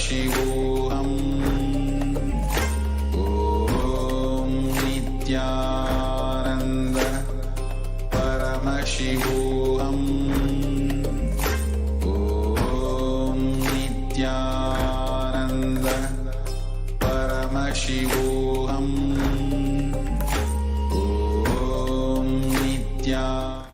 Paramashivoham. Om Nithyananda Paramashivoham. Om Nithyananda Paramashivoham. Om Nithyananda.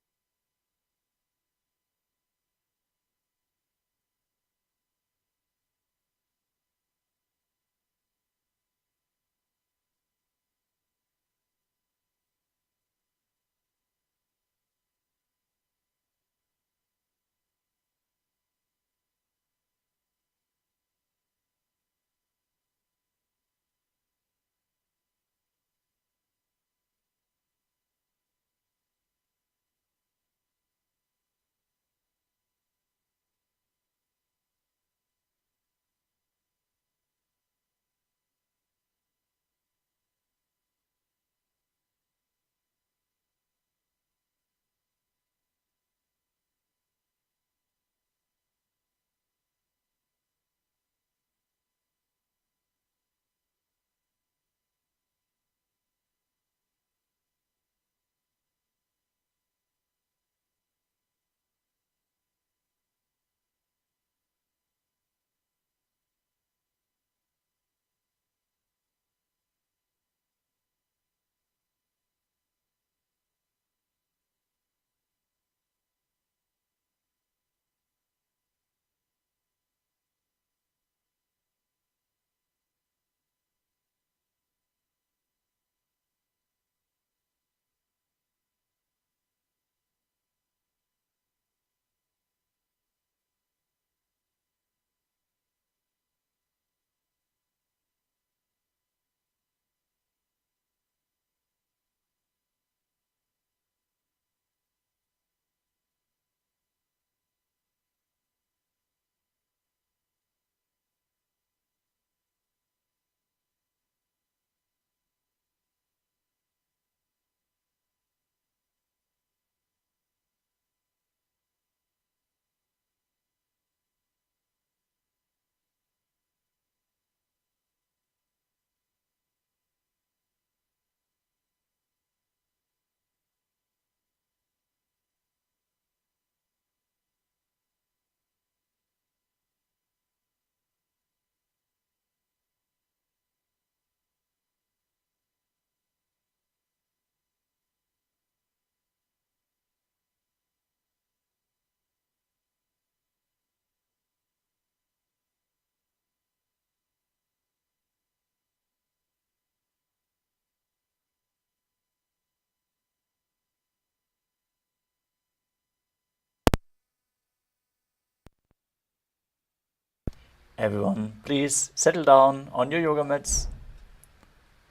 Everyone, please settle down on your yoga mats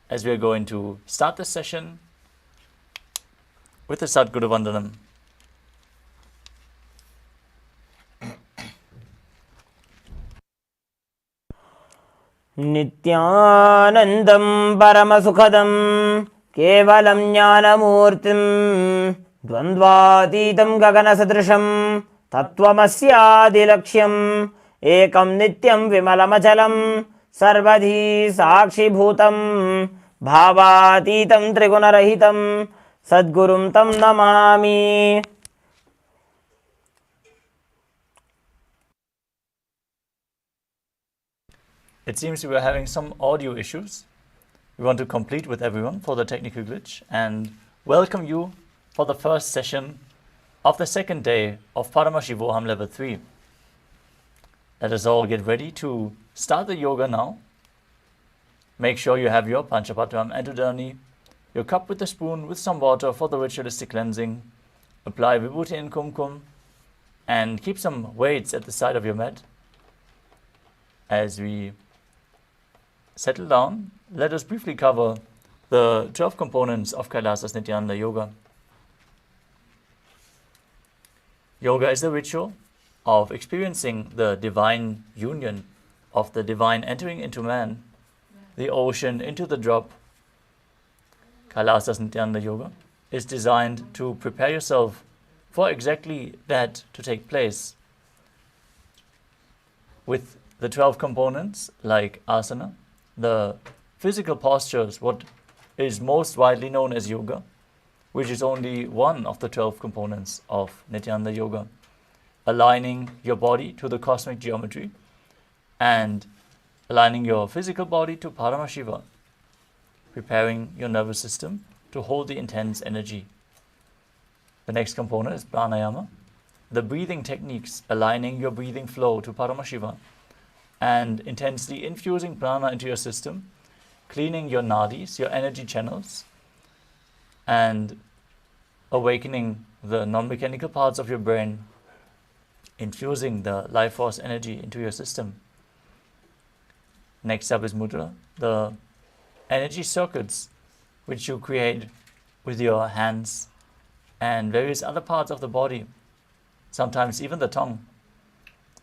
as we are going to start this session with the Sadguru Vandanam. Nithyanandam Paramasukhadam Kevalam Jnanamurtim Dvandvatitam Gaganasadrisham Tattvamasyaadilaksham Ekam Nityam Vimalamachalam Sarvadhi Sakshibhutam Bhavatitam Trigunarahitam Sadgurum Tam Namami. It seems we are having some audio issues. We want to complete with everyone for the technical glitch and welcome you for the first session of the second day of Paramashivoham level 3. Let us all get ready to start the yoga now. Make sure you have your Panchapatram and Udani, your cup with a spoon with some water for the ritualistic cleansing. Apply Vibhuti and Kumkum and keep some weights at the side of your mat. As we settle down, let us briefly cover the 12 components of Kailasa Nithyananda Yoga. Yoga is the ritual of experiencing the divine union of the divine entering into man, the ocean into the drop. Kailasa Nithyananda Yoga is designed to prepare yourself for exactly that to take place with the 12 components like asana, the physical postures, what is most widely known as yoga, which is only one of the 12 components of Nityananda Yoga, aligning your body to the cosmic geometry and aligning your physical body to Paramashiva, preparing your nervous system to hold the intense energy. The next component is pranayama, the breathing techniques, aligning your breathing flow to Paramashiva and intensely infusing prana into your system, cleaning your nadis, your energy channels, and awakening the non-mechanical parts of your brain, infusing the life force energy into your system. Next up is mudra, the energy circuits which you create with your hands and various other parts of the body, sometimes even the tongue,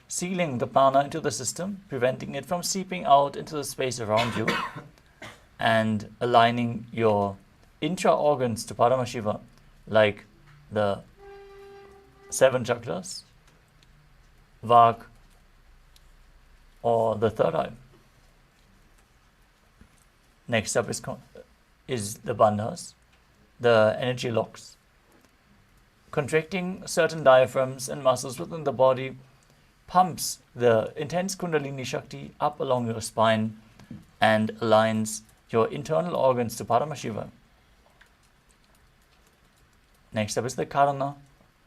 sealing the prana into the system, preventing it from seeping out into the space around you, and aligning your intra-organs to Paramashiva, like the 7 chakras, Vak, or the third eye. Next up is the bandhas, the energy locks, contracting certain diaphragms and muscles within the body, pumps the intense Kundalini Shakti up along your spine and aligns your internal organs to Paramashiva. Next up is the karana,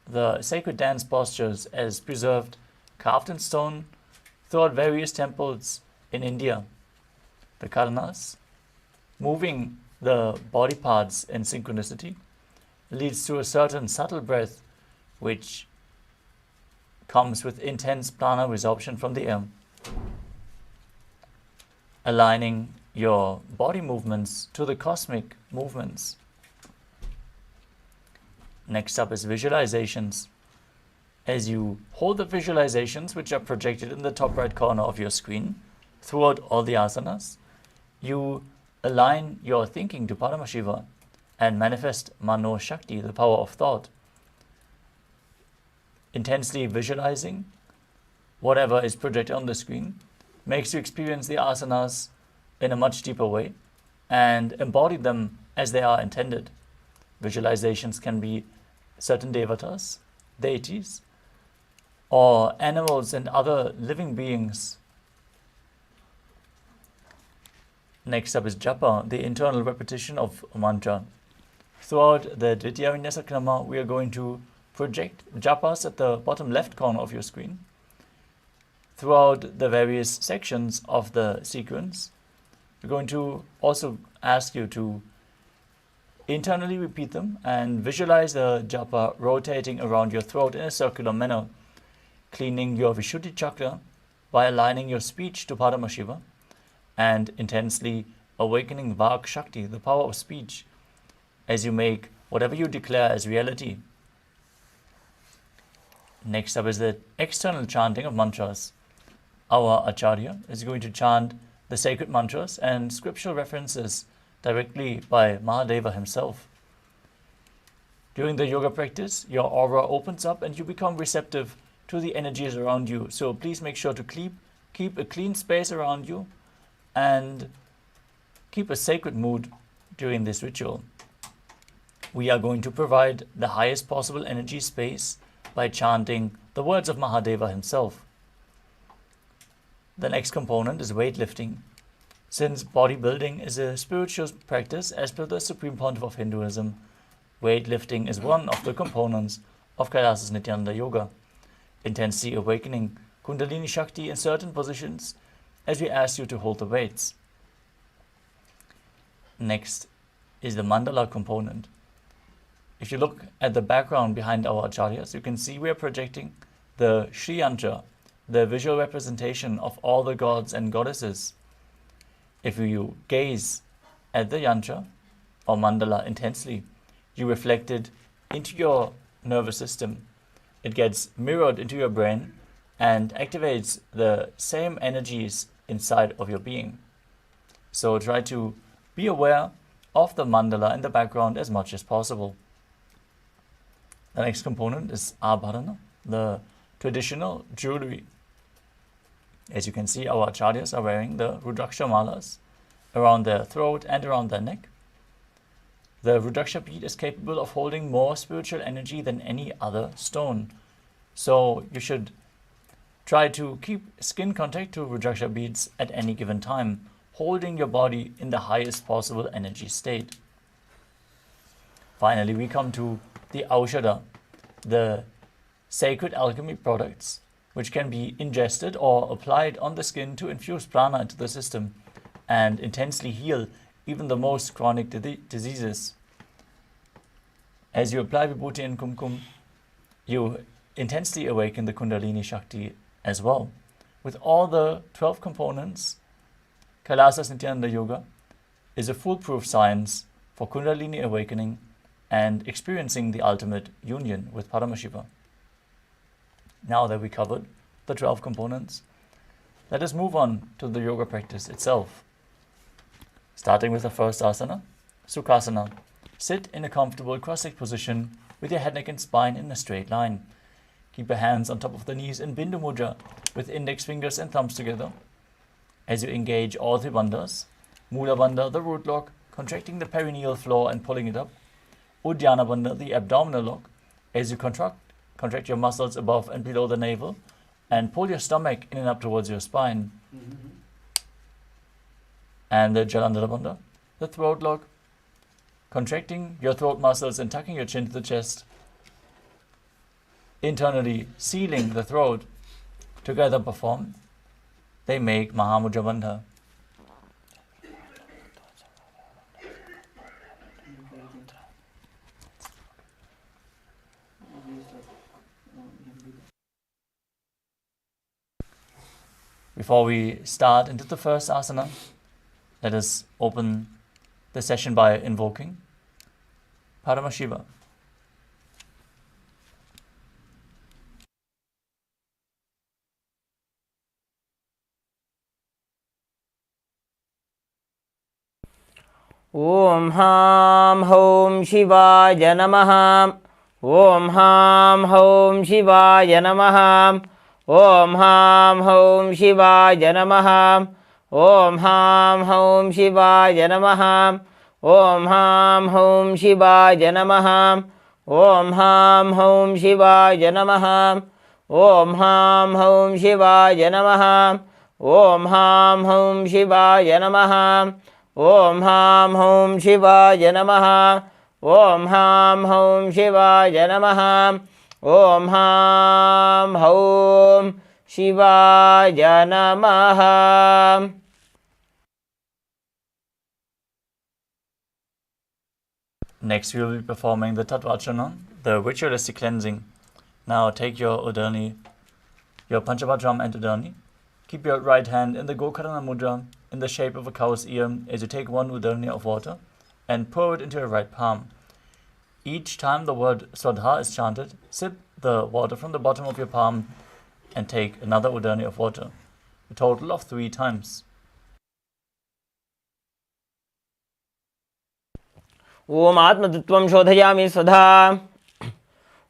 the sacred dance postures as preserved, carved in stone throughout various temples in India. The karanas, moving the body parts in synchronicity, leads to a certain subtle breath which comes with intense prana resorption from the air, aligning your body movements to the cosmic movements. Next up is visualizations. As you hold the visualizations which are projected in the top right corner of your screen throughout all the asanas, you align your thinking to Paramashiva and manifest Mano Shakti, the power of thought. Intensely visualizing whatever is projected on the screen makes you experience the asanas in a much deeper way and embody them as they are intended. Visualizations can be certain devatas, deities, or animals and other living beings. Next up is japa, the internal repetition of a mantra. Throughout the Dvitiya Vinyasa Krama, we are going to project japas at the bottom left corner of your screen. Throughout the various sections of the sequence, we're going to also ask you to internally repeat them and visualize the japa rotating around your throat in a circular manner, cleaning your Vishuddhi chakra by aligning your speech to Paramashiva and intensely awakening Vak Shakti, the power of speech, as you make whatever you declare as reality. Next up is the external chanting of mantras. Our Acharya is going to chant the sacred mantras and scriptural references directly by Mahadeva himself. During the yoga practice, your aura opens up and you become receptive to the energies around you. So please make sure to keep a clean space around you and keep a sacred mood during this ritual. We are going to provide the highest possible energy space by chanting the words of Mahadeva himself. The next component is weightlifting. Since bodybuilding is a spiritual practice as per the Supreme Pontiff of Hinduism, weightlifting is one of the components of Kailasa Nityananda Yoga, intensely awakening Kundalini Shakti in certain positions as we ask you to hold the weights. Next is the mandala component. If you look at the background behind our acharyas, you can see we are projecting the Shri Yantra, the visual representation of all the gods and goddesses. If you gaze at the yantra or mandala intensely, you reflect it into your nervous system. It gets mirrored into your brain and activates the same energies inside of your being. So try to be aware of the mandala in the background as much as possible. The next component is abharana, the traditional jewelry. As you can see, our acharyas are wearing the Rudraksha malas around their throat and around their neck. The Rudraksha bead is capable of holding more spiritual energy than any other stone. So you should try to keep skin contact to Rudraksha beads at any given time, holding your body in the highest possible energy state. Finally, we come to the Aushadha, the sacred alchemy products, which can be ingested or applied on the skin to infuse prana into the system and intensely heal even the most chronic diseases. As you apply vibhuti and kumkum, you intensely awaken the Kundalini Shakti as well. With all the 12 components, Kailasa Nithyananda Yoga is a foolproof science for Kundalini awakening and experiencing the ultimate union with Paramashiva. Now that we covered the 12 components, let us move on to the yoga practice itself. Starting with the first asana, Sukhasana. Sit in a comfortable cross-legged position with your head, neck and spine in a straight line. Keep your hands on top of the knees in Bindu Mudra with index fingers and thumbs together. As you engage all three bandhas, Mula Bandha, the root lock, contracting the perineal floor and pulling it up. Uddiyana Bandha, the abdominal lock, as you contract your muscles above and below the navel and pull your stomach in and up towards your spine. And the Jalandhara Bandha, the throat lock, contracting your throat muscles and tucking your chin to the chest, internally sealing the throat. Together performed, they make Mahamudra Bandha. Before we start into the first asana, let us open the session by invoking Paramashiva. Om Ham Hom Shivaya Namaha. Om Ham Hom Shivaya Namaha. Om Ham Hom Shivaya Namaha. Om Ham Hom Shivaya Namaha. Om Ham Hom Shivaya Namaha. Om Ham Hom Shivaya Namaha. Om Ham Hom Shivaya Namaha. Om Ham Hom Shivaya Namaha. Om Ham Hom Shivaya Namaha. Om Ham Hom Shivaya Namaha. Om Ham Hom Shivaya Namaha. Next, we will be performing the Tattvachana, the ritualistic cleansing. Now take your Udani, your Panchabhadram and Udani. Keep your right hand in the Gokarana Mudra in the shape of a cow's ear as you take one Udani of water and pour it into your right palm. Each time the word Swadha is chanted, sip the water from the bottom of your palm and take another Udani of water, a total of 3 times. Om Atmatutvam Shodhayami Swadha.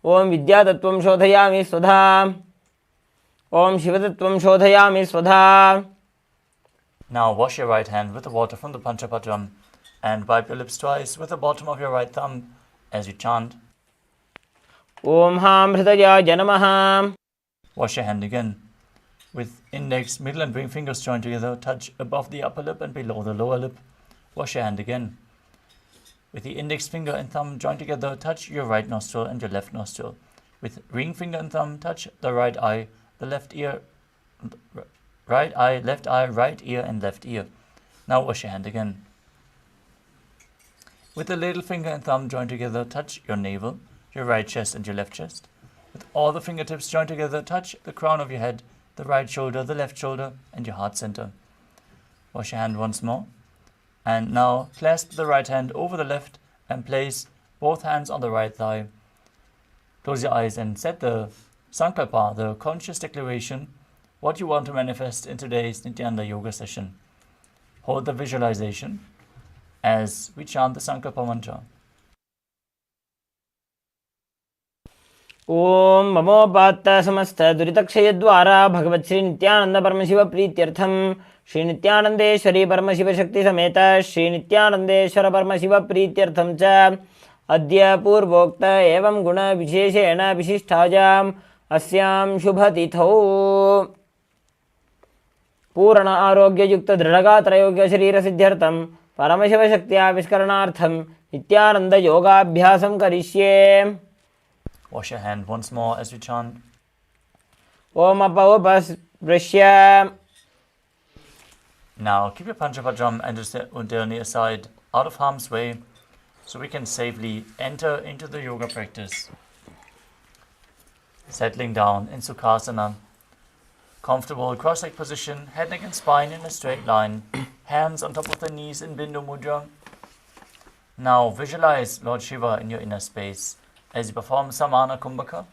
Om Vidyatatvam Shodhayami Swadha. Om Shivatatvam Shodhayami Swadha. Now wash your right hand with the water from the Panchapadram and wipe your lips twice with the bottom of your right thumb as you chant. Om Ham Hridaya Janamaha. Wash your hand again. With index, middle and ring fingers joined together, touch above the upper lip and below the lower lip. Wash your hand again. With the index finger and thumb joined together, touch your right nostril and your left nostril. With ring finger and thumb, touch the right eye, the left ear, right eye, left eye, right ear and left ear. Now wash your hand again. With the little finger and thumb joined together, touch your navel, your right chest and your left chest. With all the fingertips joined together, touch the crown of your head, the right shoulder, the left shoulder and your heart center. Wash your hand once more. And now clasp the right hand over the left and place both hands on the right thigh. Close your eyes and set the Sankalpa, the conscious declaration, what you want to manifest in today's Nithyananda Yoga session. Hold the visualization as we chant the Sankalpa mantra. ओम ममोपात्त समस्त दुरितक्षयद्वारा भगवत् श्री नित्यानंद परमशिव प्रीत्यर्थम श्री नित्यानंदेश्वरी परमशिव शक्ति समेत श्री नित्यानंदेश्वर परमशिव प्रीत्यर्थम च अद्य पूर्वोक्त एवं गुण विशेषेण विशिष्टायाम् अस्यां शुभतिथौ पूर्ण आरोग्ययुक्त दृढगात्रयोग्य शरीर सिद्ध्यर्थम परमशिव शक्ति आविष्करणार्थम नित्यानंद योगाभ्यासं करिष्ये. Wash your hand once more as we chant. Om Apavapasprishya. Now keep your Panchapajam and Udayani aside out of harm's way so we can safely enter into the yoga practice. Settling down in Sukhasana. Comfortable cross-legged position, head, neck and spine in a straight line. Hands on top of the knees in Bindu Mudra. Now visualize Lord Shiva in your inner space as you perform Samana Kumbhaka,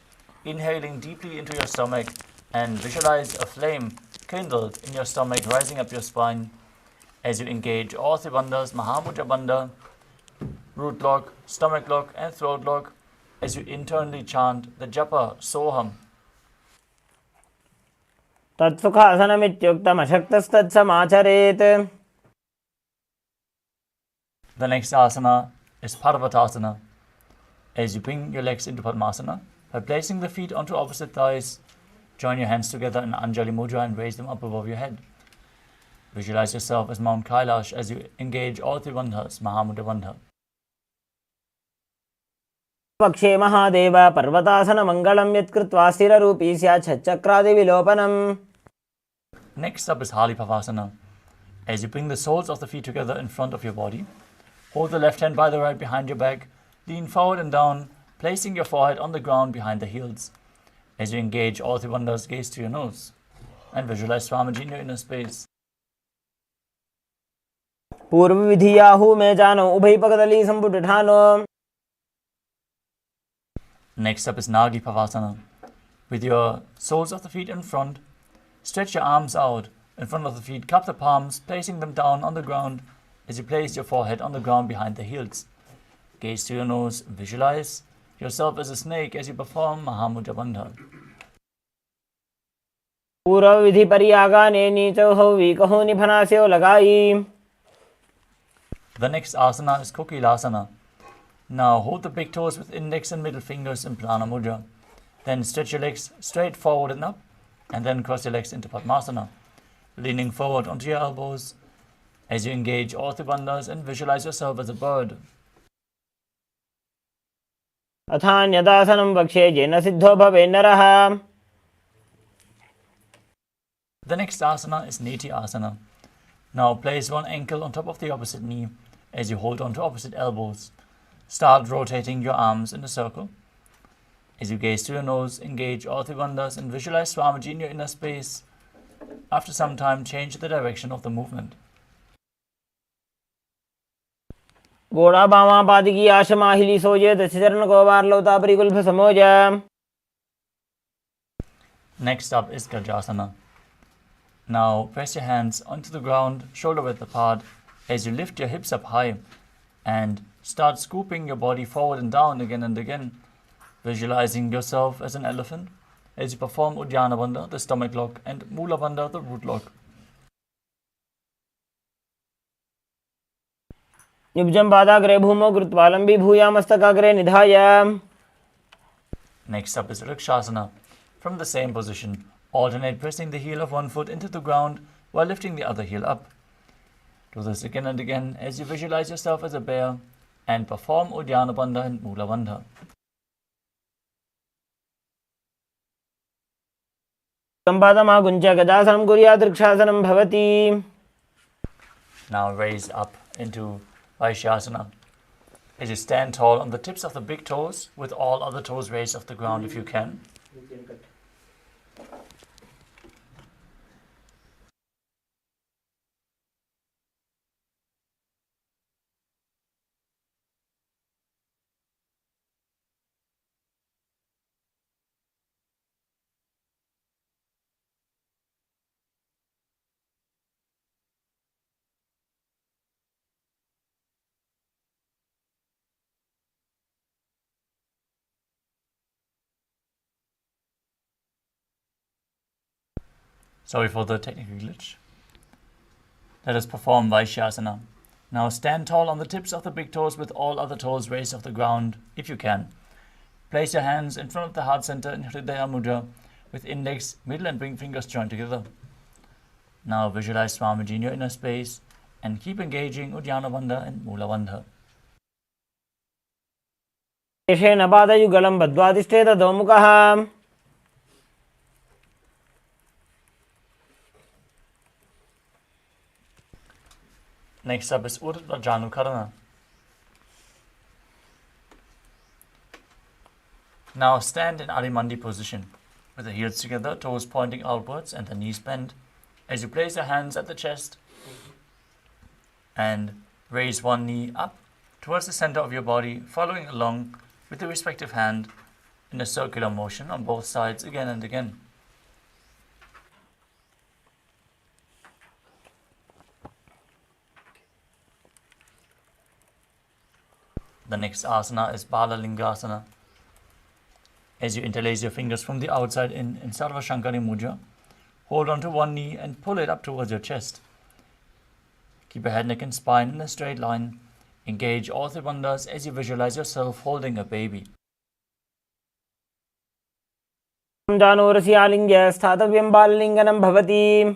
inhaling deeply into your stomach and visualize a flame kindled in your stomach rising up your spine as you engage all three bandhas, Mahamudra Bandha, root lock, stomach lock and throat lock as you internally chant the japa Soham. तत्सुखासनमित्युक्तमशक्तस्तत्समाचरेत्. The next asana is Parvatasana. As you bring your legs into Padmasana, by placing the feet onto opposite thighs, join your hands together in Anjali Mudra and raise them up above your head. Visualize yourself as Mount Kailash as you engage all three bandhas, Mahamudra Bandha. पक्षे महादेव पर्वतासनमङ्गलं यत्कृत्वा स्थिररूपी स्यात् षट्चक्रादिविलोपनम्. Next up is Halipavasana. As you bring the soles of the feet together in front of your body, hold the left hand by the right behind your back, lean forward and down, placing your forehead on the ground behind the heels. As you engage all three bandhas, gaze to your nose and visualize Swamiji in your inner space. पूर्व विधियाहु में जानो उभय पगदली संपुटठानो. Next up is Nagi Pavasana. With your soles of the feet in front, stretch your arms out in front of the feet, cup the palms, placing them down on the ground as you place your forehead on the ground behind the heels. Gaze to your nose, visualize yourself as a snake as you perform Mahamudra Bandha. पूर्व विधि परियागाने नीचौ हौवी कहो निफनास्यो लगाई. The next asana is Kokilasana. Now hold the big toes with index and middle fingers in Prana Mudra. Then stretch your legs straight forward and up, and then cross your legs into Padmasana, leaning forward onto your elbows as you engage all three bandhas and visualize yourself as a bird. अथान्यदासनं वक्ष्ये yen Sidho भवेन्नरः. The next asana is Neti Asana. Now place one ankle on top of the opposite knee as you hold on to opposite elbows. Start rotating your arms in a circle. As you gaze to your nose, engage all three bandhas and visualize Swamiji in your inner space. After some time, change the direction of the movement. गोड़ा बामा पादिकी आशमाहिली सोजे दशचरण को बार लौता परिकुल्भ समोजा. Next up is Gajasana. Now press your hands onto the ground, shoulder width apart, as you lift your hips up high and start scooping your body forward and down again and again, visualizing yourself as an elephant as you perform Uddiyana Bandha, the stomach lock, and Mula Bandha, the root lock. निब्जं पादाग्रे भूमौ कृत्वा लम्बी भूयामस्तकाग्रे निधाय. Next up is Rikshasana. From the same position, alternate pressing the heel of one foot into the ground while lifting the other heel up. Do this again and again as you visualize yourself as a bear and perform Uddiyana Bandha and Mula Bandha. सम्पादमागुञ्च गदासनं कुर्यात् रक्षासनं भवति. Now raise up into Vaishyasana. As you stand tall on the tips of the big toes with all other toes raised off the ground if you can. Sorry for the technical glitch. Let us perform Vaishyasana. Now stand tall on the tips of the big toes with all other toes raised off the ground if you can. Place your hands in front of the heart center in Hridaya Mudra with index, middle and ring fingers joined together. Now visualize Swamiji in your inner space and keep engaging Uddiyana Bandha and Mula Bandha. शेषेण पादयुगलं बद्ध्वातिष्ठेत दोमुखः Next up is Urdhva Janukarana. Now stand in Arimandi position with the heels together, toes pointing outwards and the knees bent. As you place your hands at the chest and raise one knee up towards the center of your body, following along with the respective hand in a circular motion on both sides again and again. The next asana is Balalingasana. As you interlace your fingers from the outside in Sarva Shankari Mudra, hold on to one knee and pull it up towards your chest. Keep your head, neck and spine in a straight line. Engage all three bandhas as you visualize yourself holding a baby. जानूरसि आलिङ्ग्य स्थातव्यं बाललिङ्गनं भवति.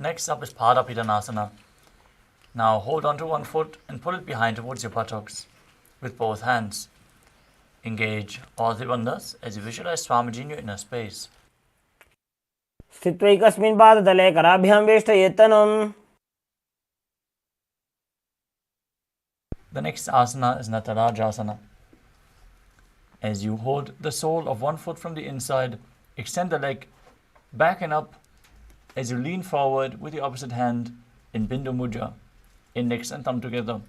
Next up is Padapidanasana. Now hold on to one foot and pull it behind towards your buttocks with both hands. Engage all three bandhas as you visualize Swamiji in your inner space. स्थित्वैकस्मिन् पादतले कराभ्यां वेष्टयेत्तनुम्. The next asana is Natarajasana. As you hold the sole of one foot from the inside, extend the leg back and up as you lean forward with the opposite hand in Bindu Mudra, index and thumb together.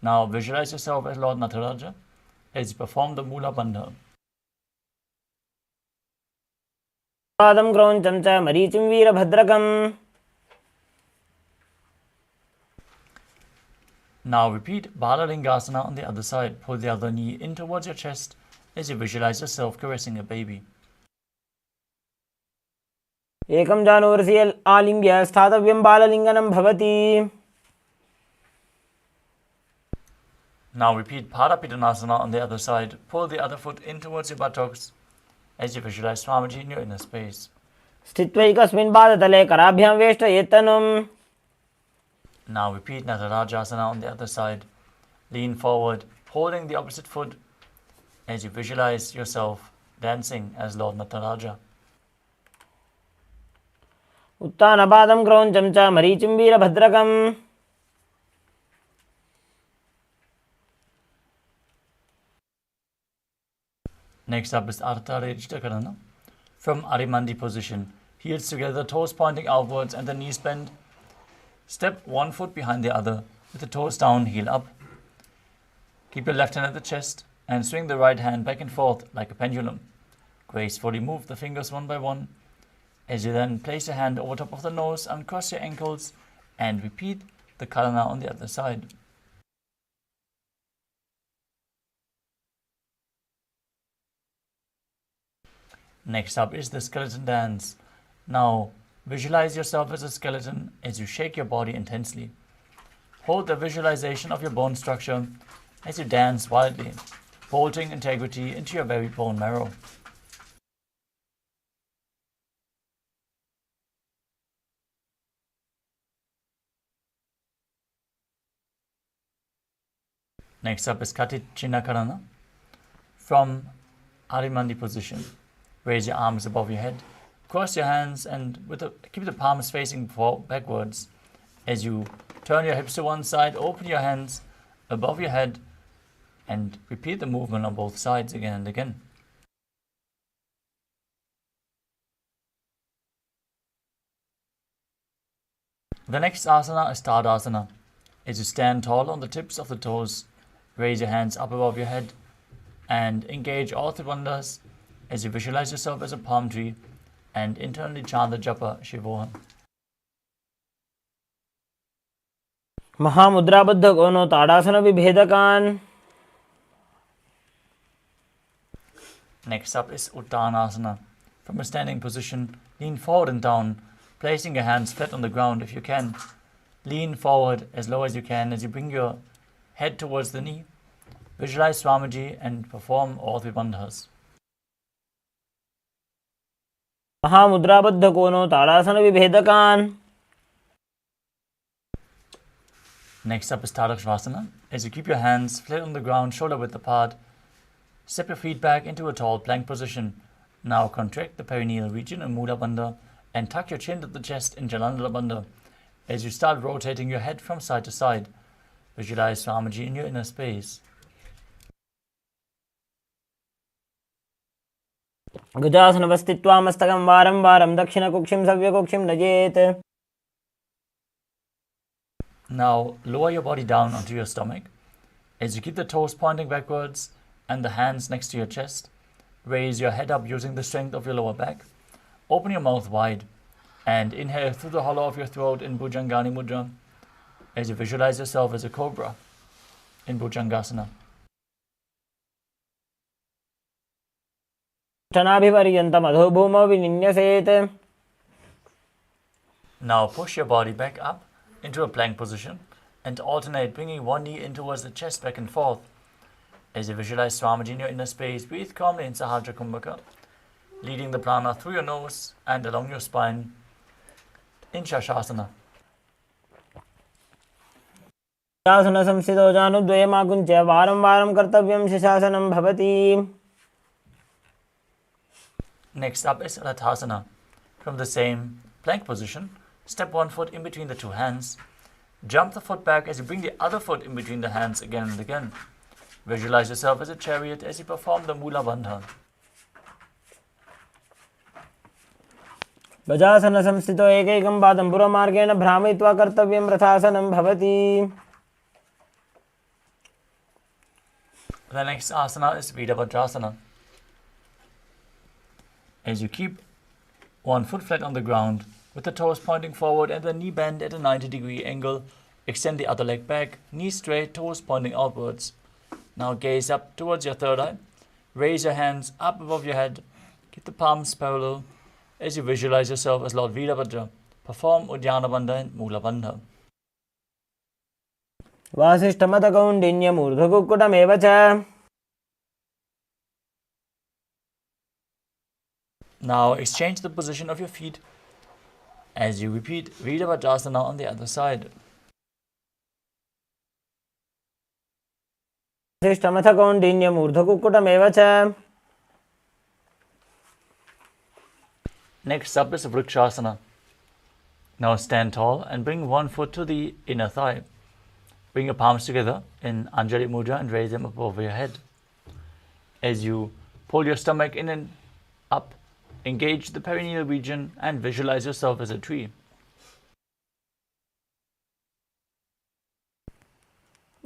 Now visualize yourself as Lord Nataraja as you perform the Mula Bandha. पादं क्रौञ्चं च मरीचिं वीरभद्रकम्. Now repeat Balalingasana on the other side. Pull the other knee in towards your chest as you visualize yourself caressing a baby. एकं जानूरसि आलिङ्ग्य स्थातव्यं बाललिङ्गनं भवति. Now repeat Padapidanasana on the other side. Pull the other foot in towards your buttocks as you visualize Swamiji in your inner space. स्थित्वैकस्मिन् पादतले कराभ्यां वेष्टयेत्तनुम्. Now repeat Natarajasana on the other side. Lean forward, holding the opposite foot as you visualize yourself dancing as Lord Nataraja. उत्तानपादं क्रौञ्चं च मरीचिं वीरभद्रकम्. Next up is Ardha Rejtakarana. From Arimandi position, heels together, toes pointing outwards and the knees bent. Step one foot behind the other with the toes down, heel up. Keep your left hand at the chest and swing the right hand back and forth like a pendulum. Gracefully move the fingers one by one as you then place your hand over top of the nose, uncross your ankles and repeat the Karana on the other side. Next up is the skeleton dance. Now visualize yourself as a skeleton as you shake your body intensely. Hold the visualization of your bone structure as you dance wildly, bolting integrity into your very bone marrow. Next up is Katichinakarana. From Arimandi position, raise your arms above your head. Cross your hands and keep the palms facing backwards. As you turn your hips to one side, open your hands above your head and repeat the movement on both sides again and again. The next asana is Tadasana. As you stand tall on the tips of the toes, raise your hands up above your head and engage all three bandhas as you visualize yourself as a palm tree and internally chant the japa Shivoham. महामुद्राबद्ध कोनो ताड़ासन विभेदकान्. Next up is Uttanasana. From a standing position, lean forward and down, placing your hands flat on the ground if you can. Lean forward as low as you can as you bring your head towards the knee. Visualize Swamiji and perform all the bandhas. महामुद्राबद्ध कोनो ताड़ासन विभेदकान्. Next up is Tadakshvasana. As you keep your hands flat on the ground, shoulder width apart, step your feet back into a tall plank position. Now contract the perineal region in Mula Bandha and tuck your chin to the chest in Jalandhara Bandha. As you start rotating your head from side to side, visualize Swamiji in your inner space. गजासनवस्थित्वा मस्तकं वारं वारं दक्षिणकुक्षिं सव्यकुक्षिं नजेत्. Now lower your body down onto your stomach. As you keep the toes pointing backwards and the hands next to your chest, raise your head up using the strength of your lower back. Open your mouth wide and inhale through the hollow of your throat in Bhujangani Mudra as you visualize yourself as a cobra in Bhujangasana. ठनाभिपर्यन्तम् अधोभूमौ विनिन्यसेत्. Now push your body back up into a plank position and alternate bringing one knee in towards the chest back and forth. As you visualize Swamiji in your inner space, breathe calmly in Sahasrara Kumbhaka, leading the prana through your nose and along your spine in Shashasana. शासनसंस्थितौ जानुद्वयमाकुञ्च्य वारं वारं कर्तव्यं शशासनं भवति. Next up is Rathasana. From the same plank position, step one foot in between the two hands. Jump the foot back as you bring the other foot in between the hands again and again. Visualize yourself as a chariot as you perform the Mula Bandha. गजासनसंस्थितौ एकैकं पादं पुरमार्गेण भ्रामयित्वा कर्तव्यं रथासनं भवति. The next asana is Virabhadrasana. As you keep one foot flat on the ground, with the toes pointing forward and the knee bend at a 90-degree angle, extend the other leg back, knee straight, toes pointing outwards. Now gaze up towards your third eye. Raise your hands up above your head. Keep the palms parallel as you visualize yourself as Lord Virabhadra. Perform Uddiyana Bandha and Mula Bandha. वासिष्ठमतकौण्डिन्यमूर्ध्वकुक्कुटमेव च. Now exchange the position of your feet as you repeat Virabhadrasana on the other side. वासिष्ठमथकौण्डिन्यमूर्ध्वकुक्कुटमेव च. Next up is Vrikshasana. Now stand tall and bring one foot to the inner thigh. Bring your palms together in Anjali Mudra and raise them up over your head. As you pull your stomach in and up, engage the perineal region and visualize yourself as a tree.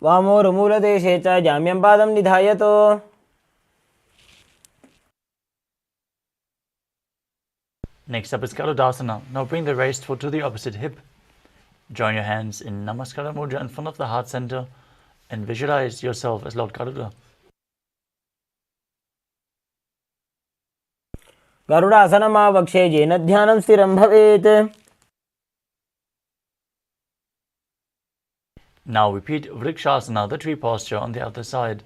वामोरुमूलदेशे च जाम्यं पादं निधायतो. Next up is Garudasana. Now bring the raised foot to the opposite hip. Join your hands in Namaskara Mudra in front of the heart center and visualize yourself as Lord Garuda. गरुडासनमावक्षे येन ध्यानं स्थिरं भवेत्. Now repeat Vrikshasana, the tree posture, on the other side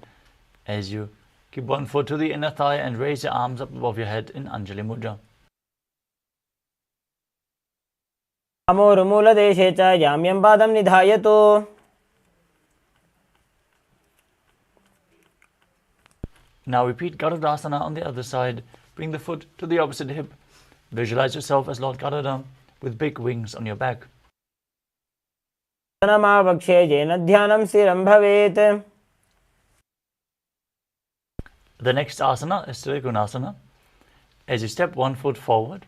as you keep one foot to the inner thigh and raise your arms up above your head in Anjali Mudra. वामोरुमूलदेशे च जाम्यं पादं निधायतो. Now repeat Garudasana on the other side. Bring the foot to the opposite hip. Visualize yourself as Lord Garuda with big wings on your back. सनमावक्षे येन ध्यानं स्थिरं भवेत्. The next asana is Trikonasana. As you step one foot forward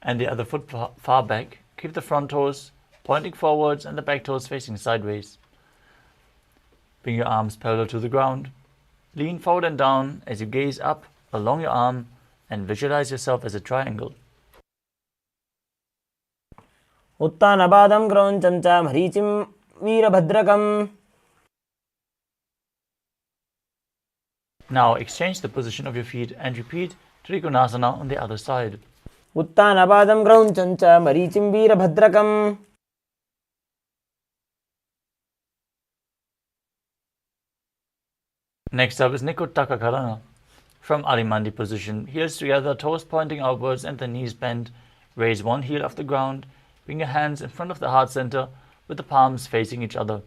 and the other foot far back, keep the front toes pointing forwards and the back toes facing sideways. Bring your arms parallel to the ground. Lean forward and down as you gaze up along your arm and visualize yourself as a triangle. उत्तानपादं क्रौञ्चं च मरीचिं वीरभद्रकम्. Now exchange the position of your feet and repeat Trikonasana on the other side. उत्तानपादं क्रौञ्चं च मरीचिं वीरभद्रकम्. Next up is Nikuttaka Karana. From Arimandi position, heels together, toes pointing outwards and the knees bent. Raise one heel off the ground. Bring your hands in front of the heart center with the palms facing each other.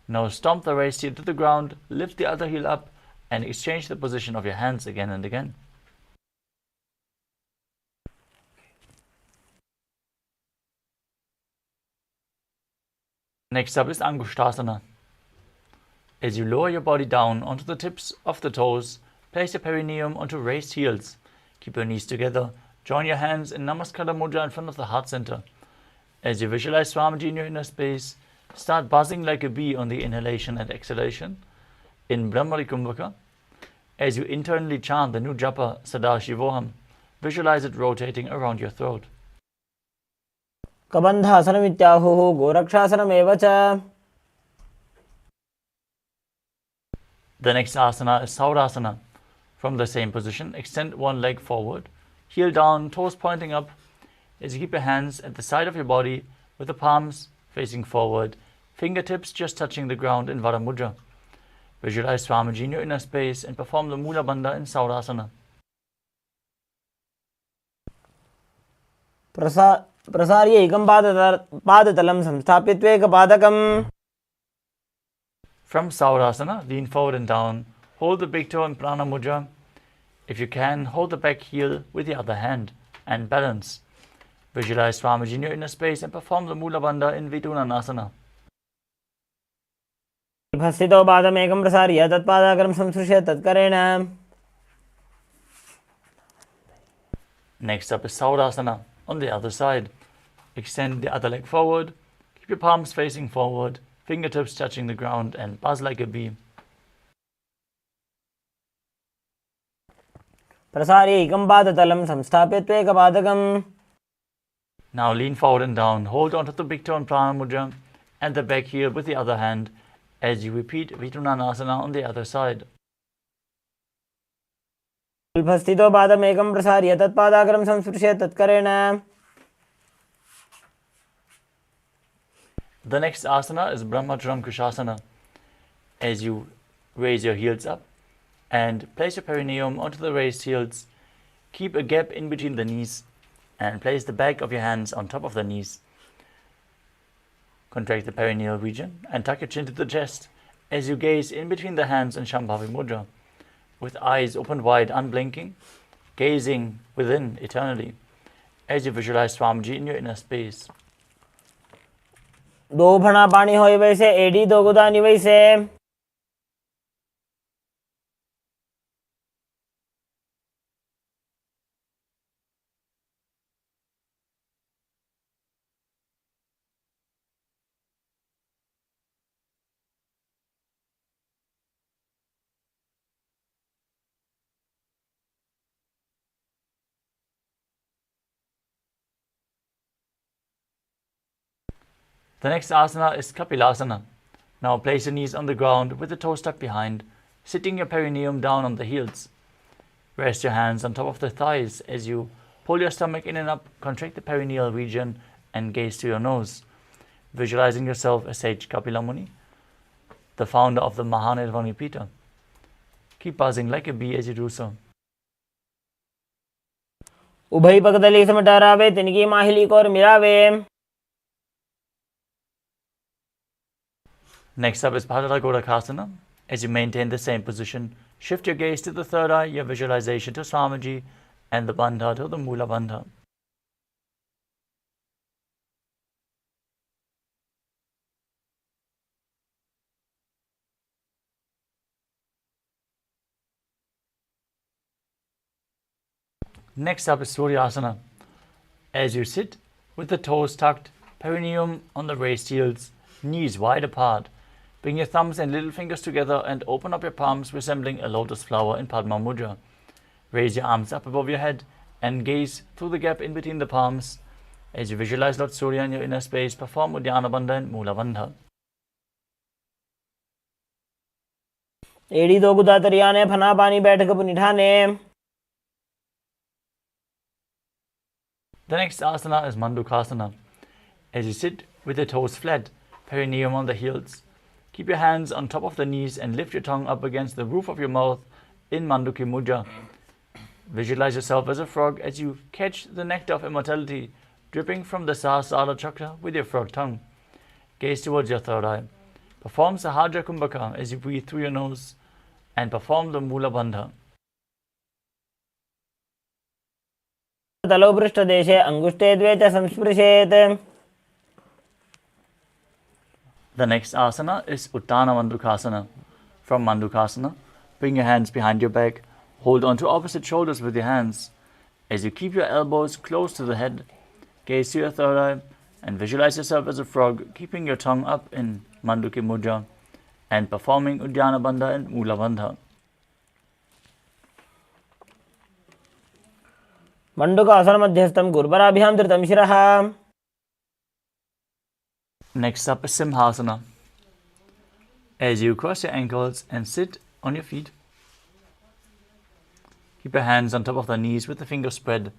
Now stomp the raised heel to the ground, lift the other heel up and exchange the position of your hands again and again. Next up is Angushtasana. As you lower your body down onto the tips of the toes, place your perineum onto raised heels. Keep your knees together. Join your hands in Namaskara Mudra in front of the heart center. As you visualize Swamiji in your inner space, start buzzing like a bee on the inhalation and exhalation in Brahmari Kumbhaka. As you internally chant the new japa Sadashivoham, visualize it rotating around your throat. कबन्धासनमित्याहुः गोरक्षासनमेव च. The next asana is Saurasana. From the same position, extend one leg forward, heel down, toes pointing up. As you keep your hands at the side of your body with the palms facing forward, fingertips just touching the ground in Varamudra. Visualize Swamiji in your inner space and perform the Mula Bandha in Saurasana. प्रसार्य एकं पादतलं संस्थाप्य त्वेकपादकम्. From Saurasana, lean forward and down. Hold the big toe in Prana Mudra. If you can, hold the back heel with the other hand and balance. Visualize Swamiji in your inner space and perform the Mula Bandha in Vidunanasana. स्थितौ पादमेकं प्रसार्य तत्पादाग्रं संस्पृश्य तत्करेण. Next up is Saurasana on the other side. Extend the other leg forward. Keep your palms facing forward, fingertips touching the ground and buzz like a bee. प्रसार्य एकं पादतलं संस्थाप्य त्वेकपादकम्. Now lean forward and down. Hold onto the big toe in Prana Mudra and the back heel with the other hand as you repeat Vidunanasana on the other side. स्थितौ पादमेकं प्रसार्य तत्पादाग्रं संस्पृश्य तत्करेण. The next asana is Brahmacharam Kushasana. As you raise your heels up and place your perineum onto the raised heels, keep a gap in between the knees and place the back of your hands on top of the knees. Contract the perineal region and tuck your chin to the chest as you gaze in between the hands in Shambhavi Mudra, with eyes open wide, unblinking, gazing within eternally, as you visualize Swamiji in your inner space. दो फणा पानी होय वैसे AD दो गुदानी वैसे. The next asana is Kapilasana. Now place your knees on the ground with the toes tucked behind, sitting your perineum down on the heels. Rest your hands on top of the thighs as you pull your stomach in and up, contract the perineal region and gaze to your nose, visualizing yourself as Sage Kapila Muni, the founder of the Mahanirvani Pita. Keep buzzing like a bee as you do so. उभय पगदली समटरावे तिनकी माहिली को और मिरावे. Next up is Padala Gorakasana. As you maintain the same position, shift your gaze to the third eye, your visualization to Swamiji, and the Bandha to the Mula Bandha. Next up is Suryasana. As you sit with the toes tucked, perineum on the raised heels, knees wide apart, bring your thumbs and little fingers together and open up your palms, resembling a lotus flower in Padma Mudra. Raise your arms up above your head and gaze through the gap in between the palms. As you visualize Lord Surya in your inner space, perform Uddiyana Bandha and Mula Bandha. एडी दो गुदा तरियाने फना पानी बैठक पुनिठाने. The next asana is Mandukasana. As you sit with your toes flat, perineum on the heels, keep your hands on top of the knees and lift your tongue up against the roof of your mouth in Manduki Mudra. Visualize yourself as a frog as you catch the nectar of immortality dripping from the Sahasrara chakra with your frog tongue. Gaze towards your third eye. Perform Sahadra Kumbhaka as you breathe through your nose and perform the Mula Bandha. तलौ पृष्ठदेशे अङ्गुष्ठे द्वे च संस्पृशेत्. The next asana is Uttana Mandukasana. From Mandukasana, bring your hands behind your back, hold on to opposite shoulders with your hands. As you keep your elbows close to the head, gaze to your third eye and visualize yourself as a frog, keeping your tongue up in Manduki Mudra and performing Uddiyana Bandha and Mula Bandha. मण्डूकासनमध्यस्थं गुरुपराभ्यां धृतं शिरः. Next up is Simhasana. As you cross your ankles and sit on your feet, keep your hands on top of the knees with the fingers spread.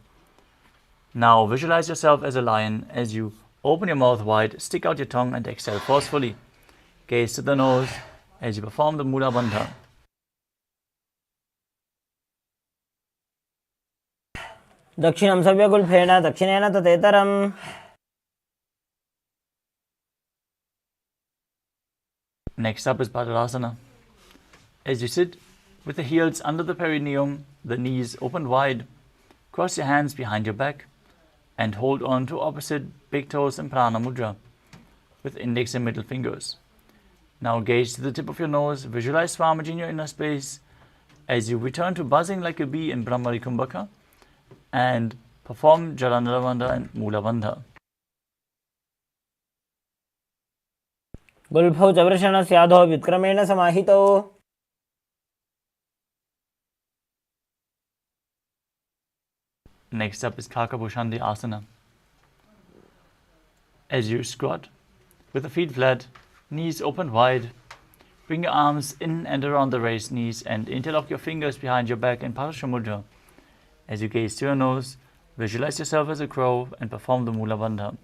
Now visualize yourself as a lion as you open your mouth wide, stick out your tongue and exhale forcefully. Gaze to the nose as you perform the Mula Bandha. दक्षिणं सव्यगुल्फेन दक्षिणेन तथेतरम्. Next up is Borderless. As you sit with the heels under the perineum, the knees open wide, cross your hands behind your back and hold on to opposite big toes in Prana Mudra with index and middle fingers. Now gaze to the tip of your nose, visualize Swamiji in your inner space as you return to buzzing like a bee in Brahmari Kumbhaka and perform Jalandhara Bandha and Mula Bandha. गुल्फौ च वृषणस्याधो व्युत्क्रमेण समाहितौ. Next up is Kakabhushandi Asana. As you squat with the feet flat, knees open wide, bring your arms in and around the raised knees and interlock your fingers behind your back in Parasha Mudra. As you gaze to your nose, visualize yourself as a crow and perform the Mula Bandha.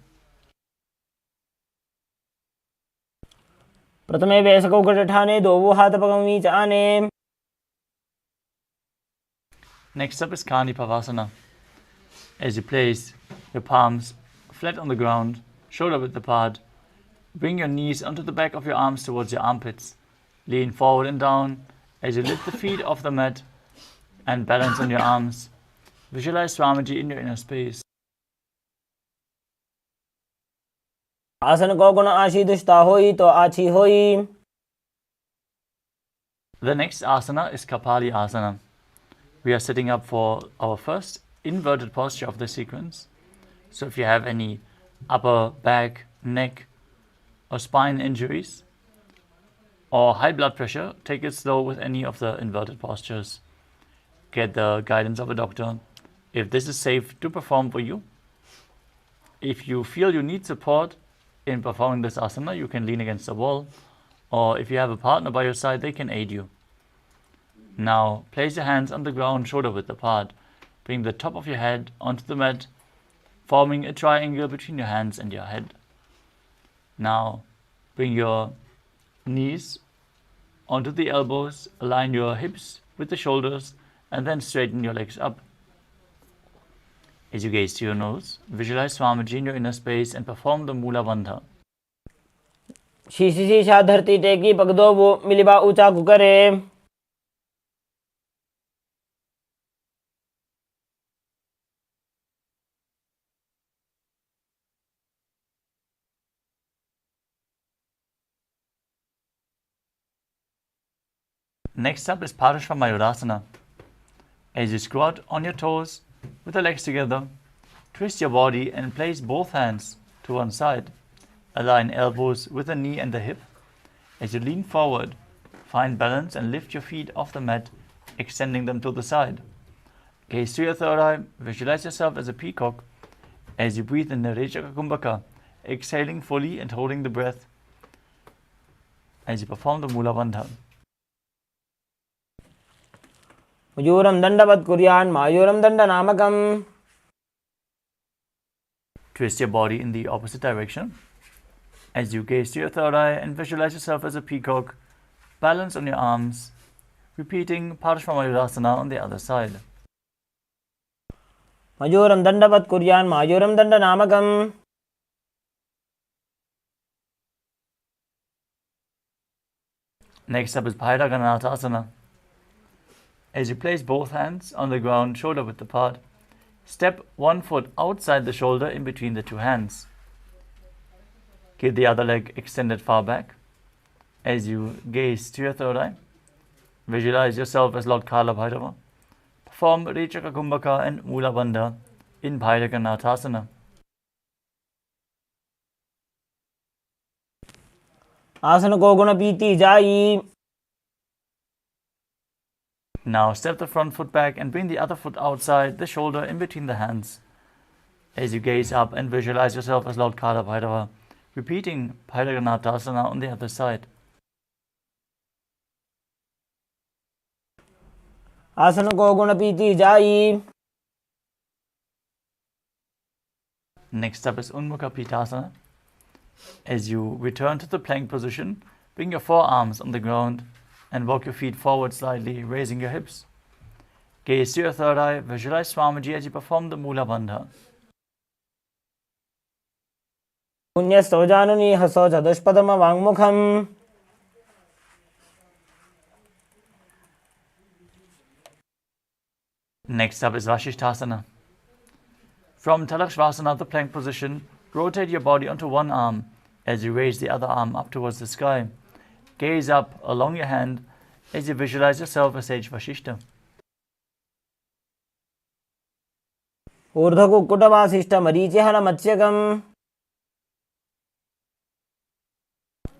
प्रथमे वेशकौकटठाने दोवो हातपगमी च आने. Next up is Kanipavasana. As you place your palms flat on the ground, shoulder width apart, bring your knees onto the back of your arms towards your armpits. Lean forward and down as you lift the feet off the mat and balance on your arms. Visualize Swamiji in your inner space. आसन को गुण आशी दुष्टा होई तो आछी होई. The next asana is Kapali Asana. We are sitting up for our first inverted posture of the sequence. So if you have any upper back, neck or spine injuries or high blood pressure, take it slow with any of the inverted postures. Get the guidance of a doctor if this is safe to perform for you. If you feel you need support in performing this asana, you can lean against the wall, or if you have a partner by your side, they can aid you. Now place your hands on the ground, shoulder width apart. Bring the top of your head onto the mat, forming a triangle between your hands and your head. Now bring your knees onto the elbows, align your hips with the shoulders, and then straighten your legs up. As you gaze to your nose, visualize Swamiji in your inner space and perform the Mula Bandha. शीशी शीशा धरती टेकी पग दो वो मिलिबा ऊंचा कुकरे. Next up is Parashva Mayurasana. As you squat on your toes with the legs together, twist your body and place both hands to one side. Align elbows with the knee and the hip. As you lean forward, find balance and lift your feet off the mat, extending them to the side. Gaze to your third eye, visualize yourself as a peacock as you breathe in the Rejaka Kumbhaka, exhaling fully and holding the breath as you perform the Mula Bandha. मयूरं दण्डवत् कुर्यान् मायूरं दण्डनामकम्. Twist your body in the opposite direction. As you gaze to your third eye and visualize yourself as a peacock, balance on your arms, repeating Paramashivoham on the other side. मयूरं दण्डवत् कुर्यान् मायूरं दण्डनामकम्. Next up is Bhagavan. As you place both hands on the ground, shoulder width apart, step one foot outside the shoulder in between the two hands. Keep the other leg extended far back. As you gaze to your third eye, visualize yourself as Lord Kala Bhairava. Perform Rechaka Kumbhaka and Mula Bandha in Bhairakanatasana. आसन को गुण पीती जाई. Now step the front foot back and bring the other foot outside the shoulder in between the hands. As you gaze up and visualize yourself as Lord Kala Bhairava, repeating Bhairakanatasana on the other side. आसन को गुण पीती जाई. Next up is Unmukha Pitasana. As you return to the plank position, bring your forearms on the ground and walk your feet forward slightly, raising your hips. Gaze to your third eye, visualize Swamiji as you perform the Mula Bandha. पुण्यस्तोजानुनी हसो चतुष्पदम वाङ्मुखम्. Next up is Vashishthasana. From Talakshvasana, the plank position, rotate your body onto one arm as you raise the other arm up towards the sky. Gaze up along your hand as you visualize yourself as sage Vashishta. ऊर्ध्वकुक्कुटवासिष्ठ मरीचिहल मत्स्यकम्.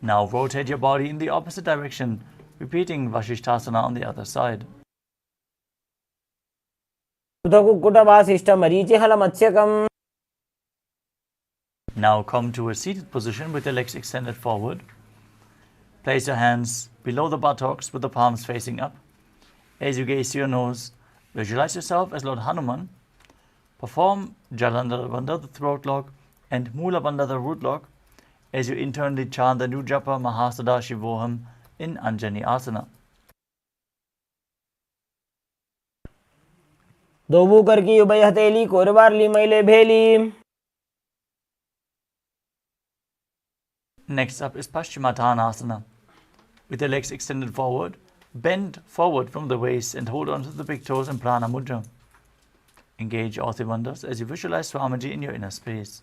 Now rotate your body in the opposite direction, repeating Vashishthasana on the other side. ऊर्ध्वकुक्कुटवासिष्ठ मरीचिहल मत्स्यकम्. Now come to a seated position with your legs extended forward. Place your hands below the buttocks with the palms facing up. As you gaze to your nose, visualize yourself as Lord Hanuman. Perform Jalandhara Bandha, the throat lock, and Mula Bandha, the root lock, as you internally chant the new japa Paramashivoham in Anjani Asana. दोबू कर की उभय हथेली कोरबारली मैले भेली. Next up is Paschimottanasana. With your legs extended forward, bend forward from the waist and hold on to the big toes in Prana Mudra. Engage all three bandhas as you visualize Swamiji in your inner space.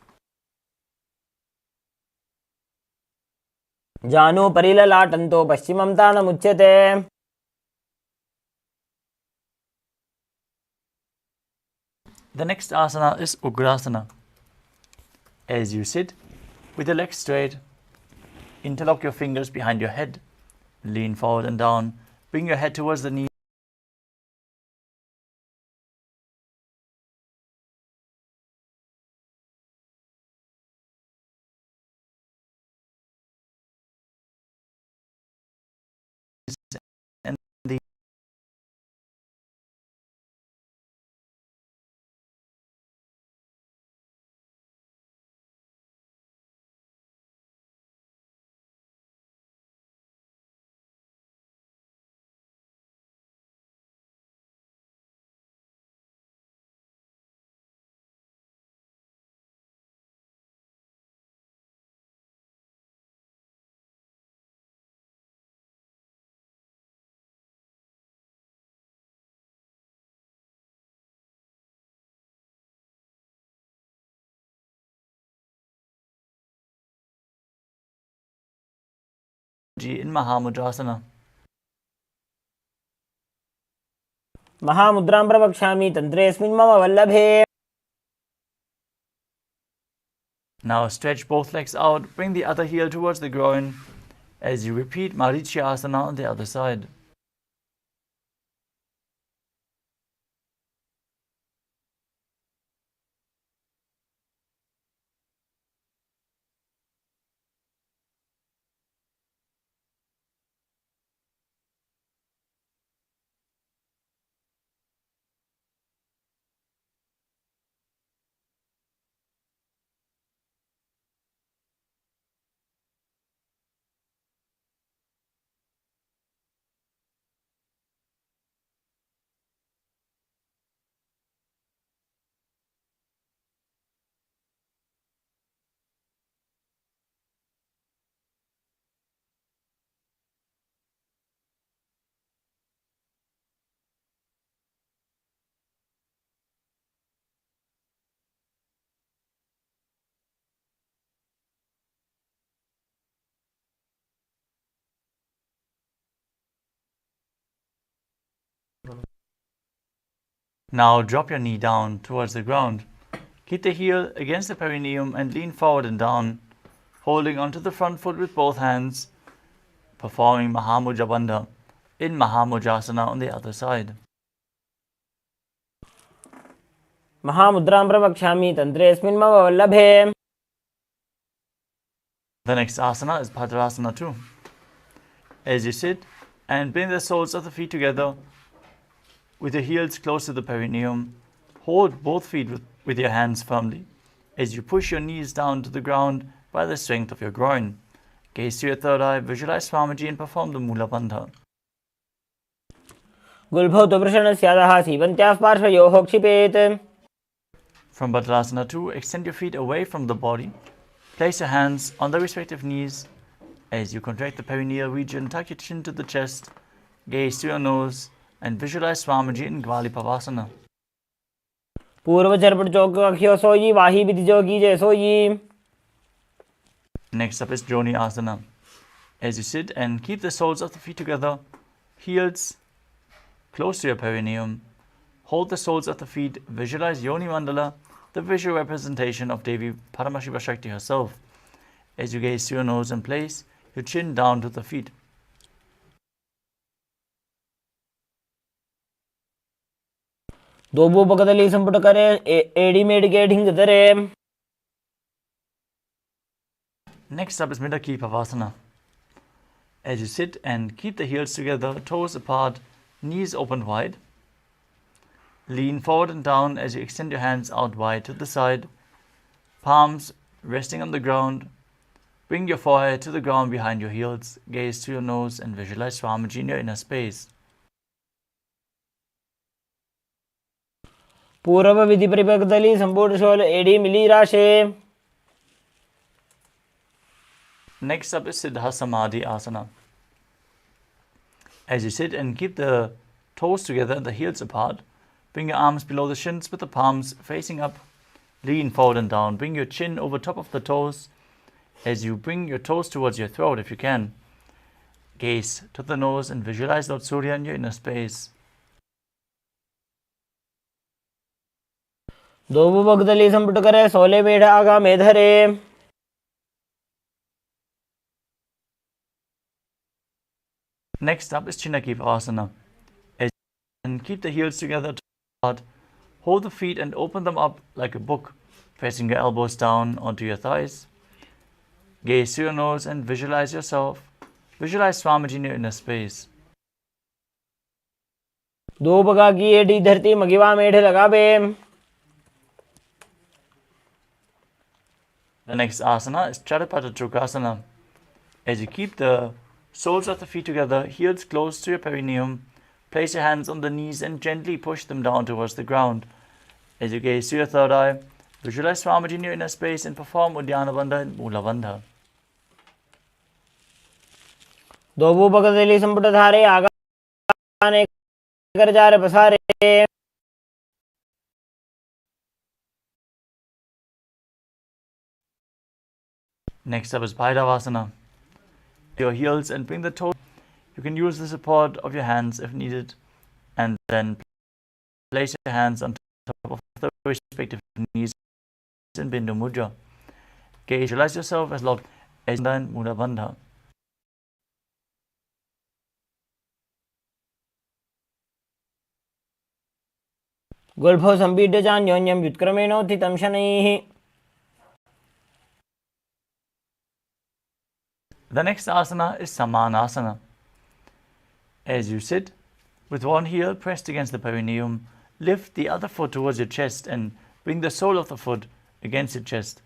जानो परिललाटन्तो पश्चिमं तानमुच्यते. The next asana is Ugrasana. As you sit, with your legs straight, interlock your fingers behind your head, lean forward and down, bring your head towards the knee. And the in Mahamudrasana. महामुद्रां प्रवक्ष्यामि तन्त्रेऽस्मिन् मम वल्लभे. Now stretch both legs out, bring the other heel towards the groin as you repeat Marichyasana on the other side. Now drop your knee down towards the ground. Keep the heel against the perineum and lean forward and down, holding onto the front foot with both hands, performing Mahamudra Bandha in Mahamudrasana on the other side. महामुद्रां प्रवक्ष्यामि तन्त्रेऽस्मिन् मम वल्लभे. The next asana is Bhadrasana 2. As you sit and bring the soles of the feet together with your heels close to the perineum, hold both feet with your hands firmly as you push your knees down to the ground by the strength of your groin. Gaze to your third eye, visualize Swamiji and perform the Mula Bandha. गुल्भौ तु वृषणस्यादः सीवन्त्याः पार्श्वयोः क्षिपेत्. From Bhadrasana 2, extend your feet away from the body. Place your hands on the respective knees. As you contract the perineal region, tuck your chin to the chest, gaze to your nose, and visualize Swamiji in Gvalipavasana. पूर्वचर्पट चौकख्यो सोयी वाही विधि जोगी जय सोयी. Next up is Joni Asana. As you sit and keep the soles of the feet together, heels close to your perineum, hold the soles of the feet, visualize Yoni Mandala, the visual representation of Devi Paramashiva Shakti herself. As you gaze to your nose and place your chin down to the feet. दोबो पकदली संपुट करे AD made के ढिंग तरे. Next up is Midaki Pavasana. As you sit and keep the heels together, toes apart, knees open wide. Lean forward and down as you extend your hands out wide to the side, palms resting on the ground. Bring your forehead to the ground behind your heels, gaze to your nose and visualize Swamiji in your inner space. पूर्व विधि परिपकदली संपूर्ण शोल एडी मिली राशे. Next up is Siddha Samadhi Asana. As you sit and keep the toes together, the heels apart, bring your arms below the shins with the palms facing up. Lean forward and down. Bring your chin over top of the toes as you bring your toes towards your throat if you can. Gaze to the nose and visualize Lord Surya in your inner space. दोबो पकदली संपुट करे सोले मेढ आगा मेधरे. Next up is Chinaki Asana. And keep the heels together apart. Hold the feet and open them up like a book, pressing your elbows down onto your thighs. Gaze to your nose and visualize yourself. Visualize Swamiji in your inner space. दो बगा की AD धरती मगिवा मेढ लगाबे. The next asana is Chadapata Chukasana. As you keep the soles of the feet together, heels close to your perineum, place your hands on the knees and gently push them down towards the ground. As you gaze to your third eye, visualize Swamiji in your inner space and perform Uddiyana Bandha and Mula Bandha. दोबो पकदली संपुट धारे आगा ने कर जा रे पसारे. Next up is Bhaidavasana. Your heels and bring the toes. You can use the support of your hands if needed, and then place your hands on top of the respective knees in Bindu Mudra. Visualize yourself as Lord and Mula Bandha. गुल्भौ संपीड्य चान्योन्यं व्युत्क्रमेणोत्थितं शनैः. The next asana is Samanasana. As you sit, with one heel pressed against the perineum, lift the other foot towards your chest and bring the sole of the foot against your chest.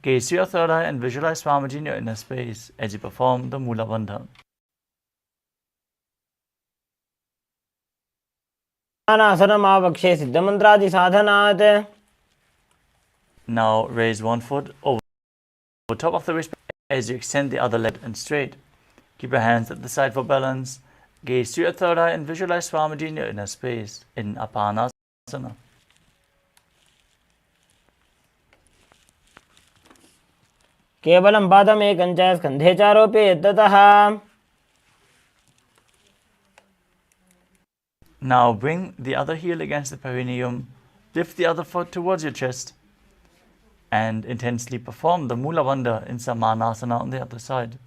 Gaze to your third eye and visualize Swamiji in your inner space as you perform the Mula Bandha. आसनमावक्षे सिद्धमन्त्रादि साधनात्. Now raise one foot over top of the wrist as you extend the other leg and straight. Keep your hands at the side for balance. Gaze to your third eye and visualize Swamiji in your inner space in Apanasana. केवलं पादमेकं च स्कन्धे चारोप्य यत्ततः. Now bring the other heel against the perineum, lift the other foot towards your chest, and intensely perform the Mula Bandha in Samanasana on the other side.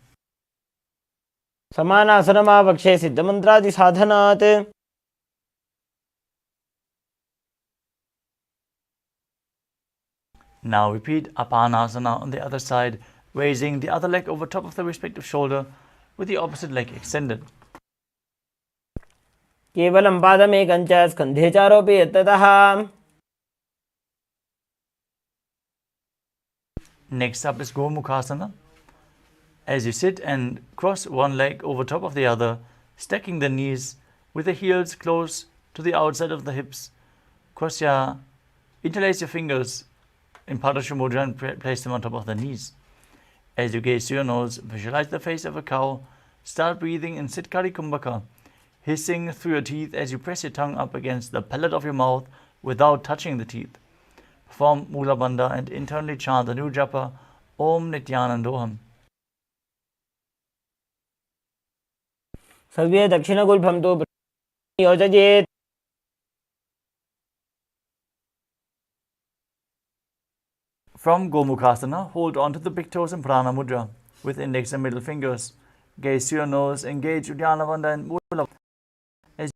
समानासनमावक्षे सिद्धमन्त्रादिसाधनात् Now repeat Apanasana on the other side, raising the other leg over top of the respective shoulder with the opposite leg extended. केवलं पादमेकं च स्कन्धे चारोपि यत्ततः Next up is Gomukhasana. As you sit and cross one leg over top of the other, stacking the knees with the heels close to the outside of the hips. Interlace your fingers in Padasha Mudra and place them on top of the knees. As you gaze to your nose, visualize the face of a cow. Start breathing in Sitkari Kumbhaka, hissing through your teeth as you press your tongue up against the palate of your mouth without touching the teeth. Perform Mula Bandha and internally chant the new japa, Om Nithyanandoham. सर्वे दक्षिणगुल्फं तु योजयेत् From Gomukhasana, hold on to the big toes in Prana Mudra with index and middle fingers. Gaze to your nose, engage Uddiyana Bandha and Mula as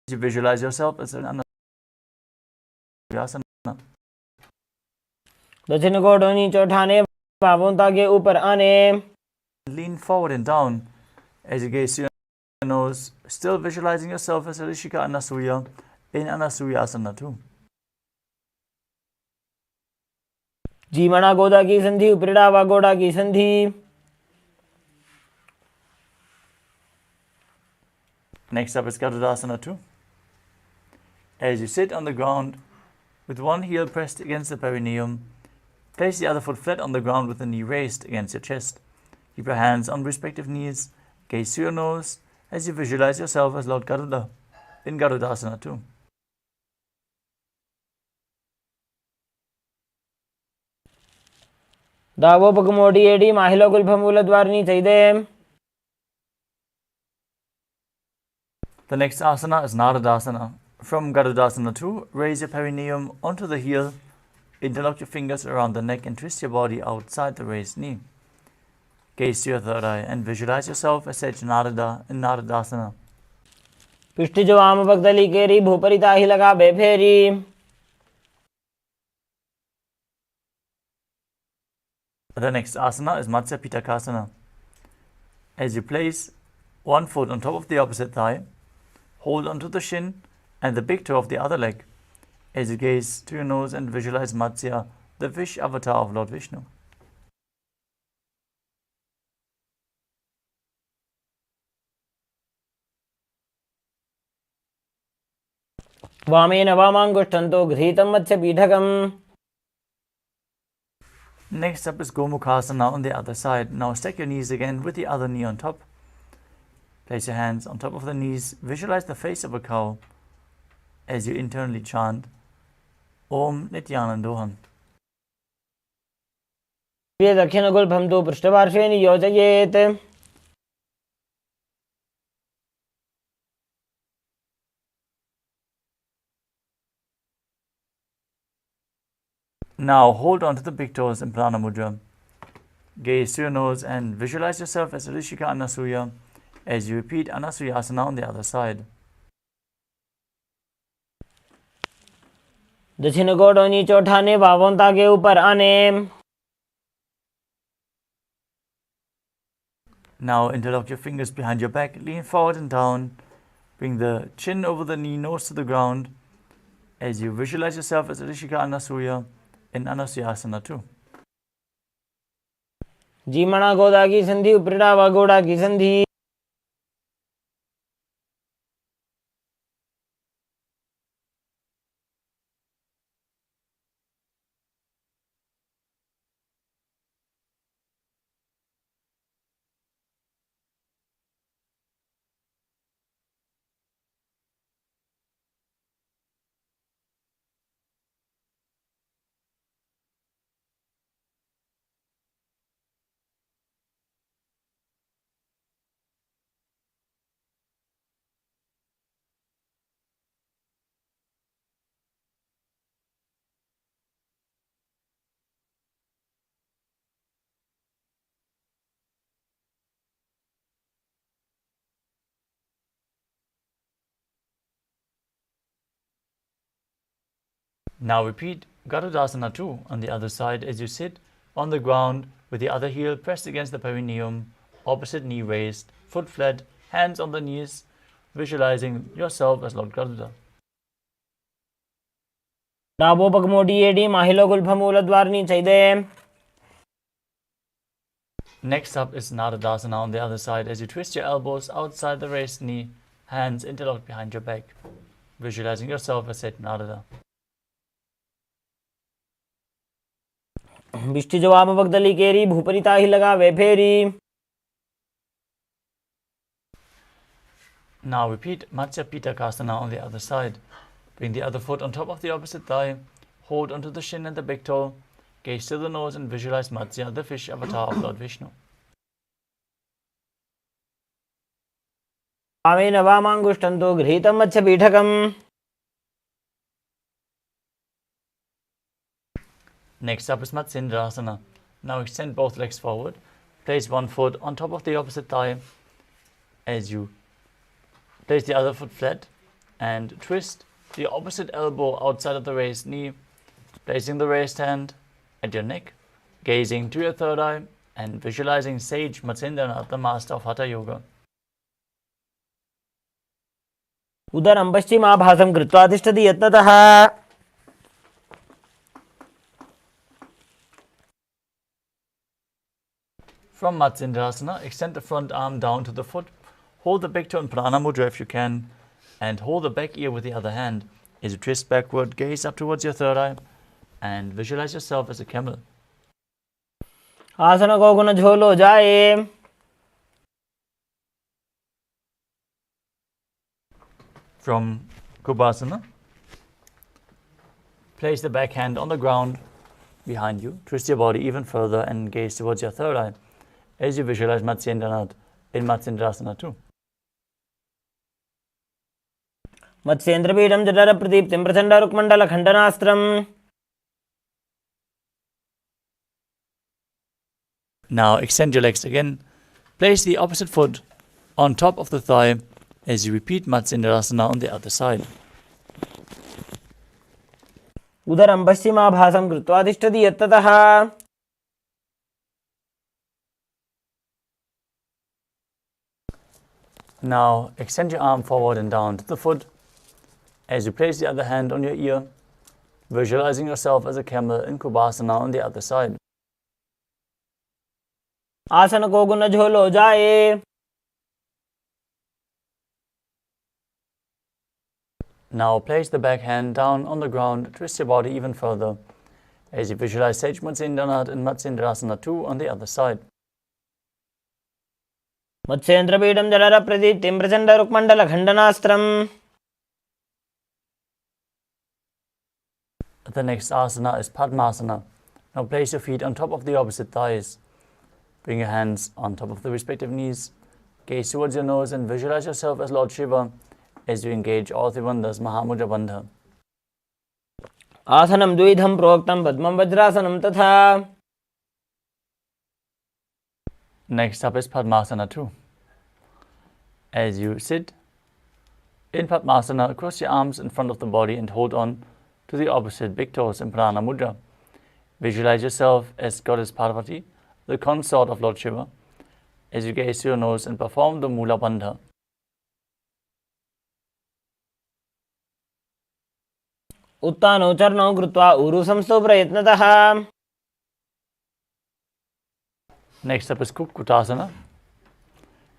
you visualize yourself as an Anasana. दक्षिण कोटों नीचे उठाने बाहों ताकि ऊपर आने Lean forward and down as you gaze to your nose, still visualizing yourself as a Rishika Anasuya in Anasuyasana too. जीवना गोदा की संधि उपरिड़ा व गोड़ा की संधि Next up is Garudasana too. As you sit on the ground with one heel pressed against the perineum, place the other foot flat on the ground with the knee raised against your chest. Keep your hands on respective knees, gaze to your nose as you visualize yourself as Lord Garuda in Garudasana too. दावोपकमोडी एडी माहिलो गुल्फमूलद्वारिणी चैदे The next asana is Naradasana. From Garudasana 2, raise your perineum onto the heel, interlock your fingers around the neck and twist your body outside the raised knee. Gaze to your third eye and visualize yourself as Sage Narada in Naradasana. पिष्टि जो आम भक्तली केरी भूपरिता ही लगा बेफेरी The next asana is Matsya Pitakasana. As you place one foot on top of the opposite thigh, hold onto the shin and the big toe of the other leg as you gaze to your nose and visualize Matsya, the fish avatar of Lord Vishnu. वामेन वामाङ्गुष्ठन्तो गृहीतं मत्स्यपीठकम् Next up is Gomukhasana on the other side. Now stack your knees again with the other knee on top. Place your hands on top of the knees. Visualize the face of a cow as you internally chant Om Nithyanandoham. दक्षिणगुल्फं तु पृष्ठपार्श्वे नियोजयेत् Now hold on to the big toes in Prana Mudra. Gaze to your nose and visualize yourself as a Rishika Anasuya as you repeat Anasuyasana on the other side. दक्षिण कोटों नीचे उठाने बाहों ताकि ऊपर आने Now interlock your fingers behind your back, lean forward and down. Bring the chin over the knee, nose to the ground as you visualize yourself as a Rishika Anasuya in Anasuyasana too. जीमणा गोदा की संधि उपरिड़ा व गोड़ा की संधि Now repeat Garudasana 2 on the other side as you sit on the ground with the other heel pressed against the perineum, opposite knee raised, foot flat, hands on the knees, visualizing yourself as Lord Garuda. ડાબો પગ મોડીએડી માહિલો ગુલ્ફમૂલદ્વારની ચૈદે. Next up is Naradasana on the other side as you twist your elbows outside the raised knee, hands interlocked behind your back, visualizing yourself as Saint Narada. બિષ્ટિ જવાબ પગદલી કેરી ભૂપરી તાહી લગાવે ફેરી. Now repeat Matsya Pitakasana on the other side. Bring the other foot on top of the opposite thigh, hold onto the shin and the big toe, gaze to the nose and visualize Matsya, the fish avatar of Lord Vishnu. వామేన వామాంగుష్టంతో గృహీతం మత్స్యపీఠకం. Next up is Matsindrasana. Now extend both legs forward. Place one foot on top of the opposite thigh as you place the other foot flat and twist the opposite elbow outside of the raised knee, placing the raised hand at your neck, gazing to your third eye and visualizing Sage Matsindranath, the master of Hatha Yoga. ఉదరం పశ్చిమాభాసం కృత్వా తిష్టతి యత్నతః. From Matsindrasana, extend the front arm down to the foot, hold the big toe in Prana Mudra if you can, and hold the back ear with the other hand. As you twist backward, gaze up towards your third eye, and visualize yourself as a camel. Haasan కోగుణ ఝోలో జాయే. From Kubhasana, place the back hand on the ground behind you, twist your body even further and gaze towards your third eye as you visualize Matsyendranath in Matsindrasana 2. మత్స్యేంద్రపీఠం జఠర ప్రదీప్తిం Prachanda రుక్మండల ఖండనాస్త్రం. Now extend your legs again. Place the opposite foot on top of the thigh as you repeat Matsindrasana on the other side. ఉదరం పశ్చిమాభాసం కృత్వా తిష్టతి యత్నతః. Now extend your arm forward and down to the foot as you place the other hand on your ear, visualizing yourself as a camel in Kubhasana on the other side. Haasan కోగుణ ఝోలో జాయే. Now place the back hand down on the ground, twist your body even further as you visualize Sage Matsindranath in Matsindrasana 2 on the other side. మత్స్యేంద్రపీఠం జఠర ప్రదీప్తిం Prachanda రుక్మండల ఖండనాస్త్రం. The next asana is Padmasana. Now place your feet on top of the opposite thighs. Bring your hands on top of the respective knees. Gaze towards your nose and visualize yourself as Lord Shiva as you engage all Trivandhas Mahamudra Bandha. ఆసనం ద్విధం ప్రోక్తం పద్మం వజ్రాసనం తథా. Next up is Padmasana 2. As you sit in Padmasana, cross your arms in front of the body and hold on to the opposite big toes in Prana Mudra. Visualize yourself as Goddess Parvati, the consort of Lord Shiva, as you gaze to your nose and perform the Mula Bandha. उत्तानौ चरणौ कृत्वा ऊरु संस्थौ प्रयत्नतः. Next up is Kukkutasana.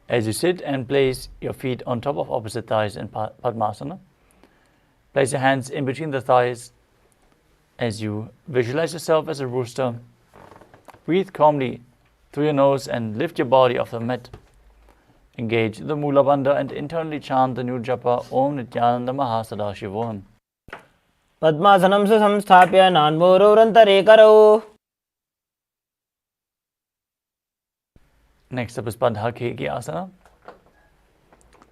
As you sit and place your feet on top of opposite thighs in Padmasana, place your hands in between the thighs as you visualize yourself as a rooster. Breathe calmly through your nose and lift your body off the mat. Engage the Mula Bandha and internally chant the new japa Om Nithyananda Paramashivam. పద్మాసనం సుసంస్థాప్య నాన్మోరోరంతరే కరౌ. Next up is Bandhakeki Asana.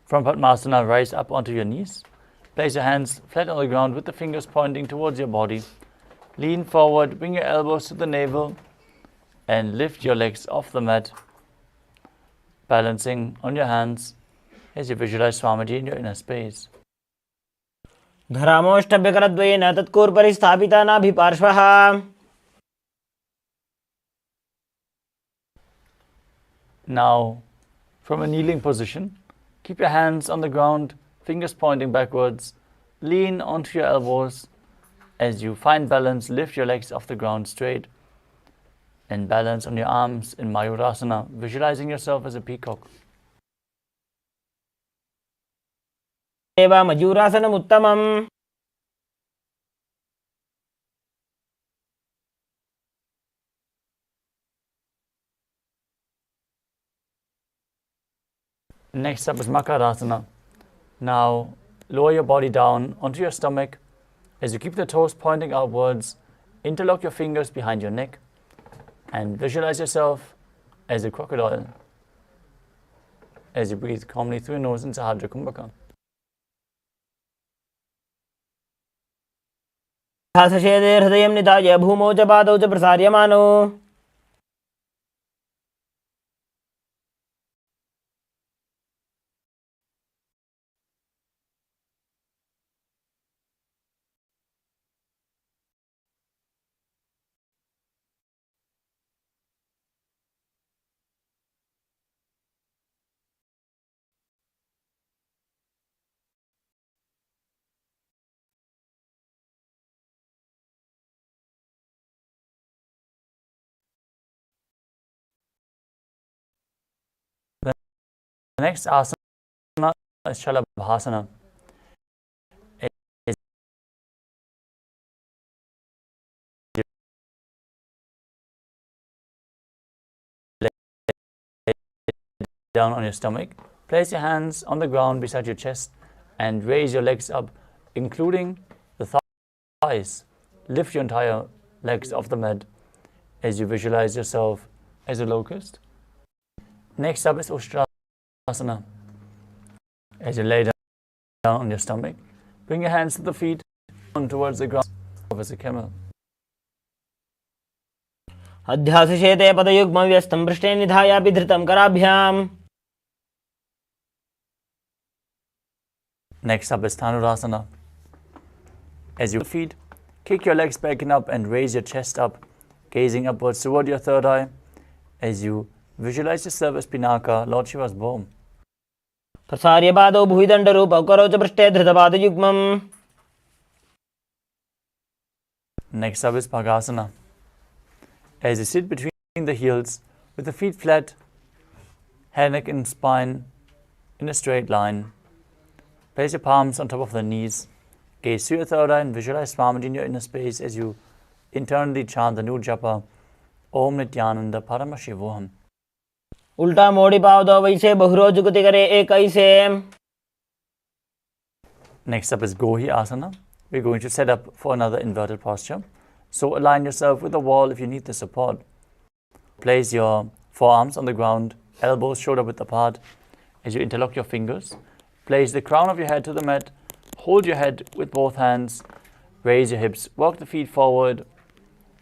From Padmasana, rise up onto your knees. Place your hands flat on the ground with the fingers pointing towards your body. Lean forward, bring your elbows to the navel and lift your legs off the mat, balancing on your hands as you visualize Swamiji in your inner space. धरामोष्टभ्यकरद्वयेन तत्कूर्परि स्थापिता नाभिपार्श्वः। Now, from a kneeling position, keep your hands on the ground, fingers pointing backwards. Lean onto your elbows. As you find balance, lift your legs off the ground straight and balance on your arms in Mayurasana, visualizing yourself as a peacock. एव मयूरासनम् उत्तमम्। Next up is Makarasana. Now, lower your body down onto your stomach. As you keep the toes pointing outwards, interlock your fingers behind your neck and visualize yourself as a crocodile as you breathe calmly through your nose in Sahadra Kumbhaka. सशेदे हृदयं निधाय भूमौ च पादौ च प्रसार्यमाणौ। The next asana is Shalabhasana. Down on your stomach, place your hands on the ground beside your chest and raise your legs up, including the thighs. Lift your entire legs off the mat as you visualize yourself as a locust. Next up is Ustrasana. As you lay down on your stomach, bring your hands to the feet and towards the ground as a camel. अध्यासशेते पदयुग्मं व्यस्तं पृष्ठे निधाय विधृतं कराभ्याम्। Next up is Dhanurasana. As you feet, kick your legs back and up and raise your chest up, gazing upwards toward your third eye as you visualize yourself as Pinaka, Lord Shiva's bomb. प्रसार्य पादौ भुविदण्डरूपौ करौ च पृष्ठे धृतपादयुग्मम्। Next up is Bhagasana. As you sit between the heels with the feet flat, head, neck and spine in a straight line. Place your palms on top of the knees. Gaze through your third eye and visualize Swamiji in your inner space as you internally chant the new japa, Om Nithyananda Paramashivoham. उल्टा मोड़ी पाव दो वैसे बहुरो जुगति करे एक ऐसे। Next up is Gohi Asana. We're going to set up for another inverted posture. So align yourself with the wall if you need the support. Place your forearms on the ground, elbows shoulder width apart. As you interlock your fingers, place the crown of your head to the mat. Hold your head with both hands. Raise your hips. Walk the feet forward.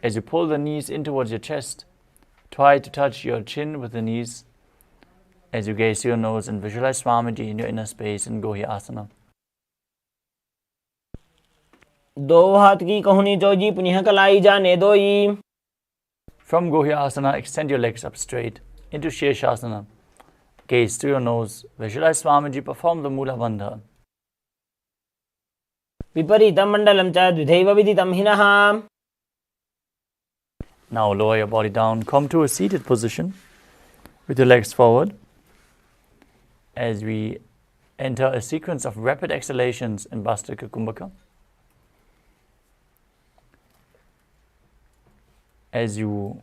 As you pull the knees in towards your chest, try to touch your chin with the knees. As you gaze to your nose and visualize Swamiji in your inner space in Gohi Asana. दो हाथ की कहुनी जोजी पुनः कलाई जाने दोई। From Gohi Asana, extend your legs up straight into Shirshasana. Gaze through your nose. Visualize Swamiji perform the Mula Bandha. विपरीतं मण्डलं च द्विधैव विदितं हिनः। Now lower your body down. Come to a seated position with your legs forward. As we enter a sequence of rapid exhalations in Bhastrika Kumbhaka. As you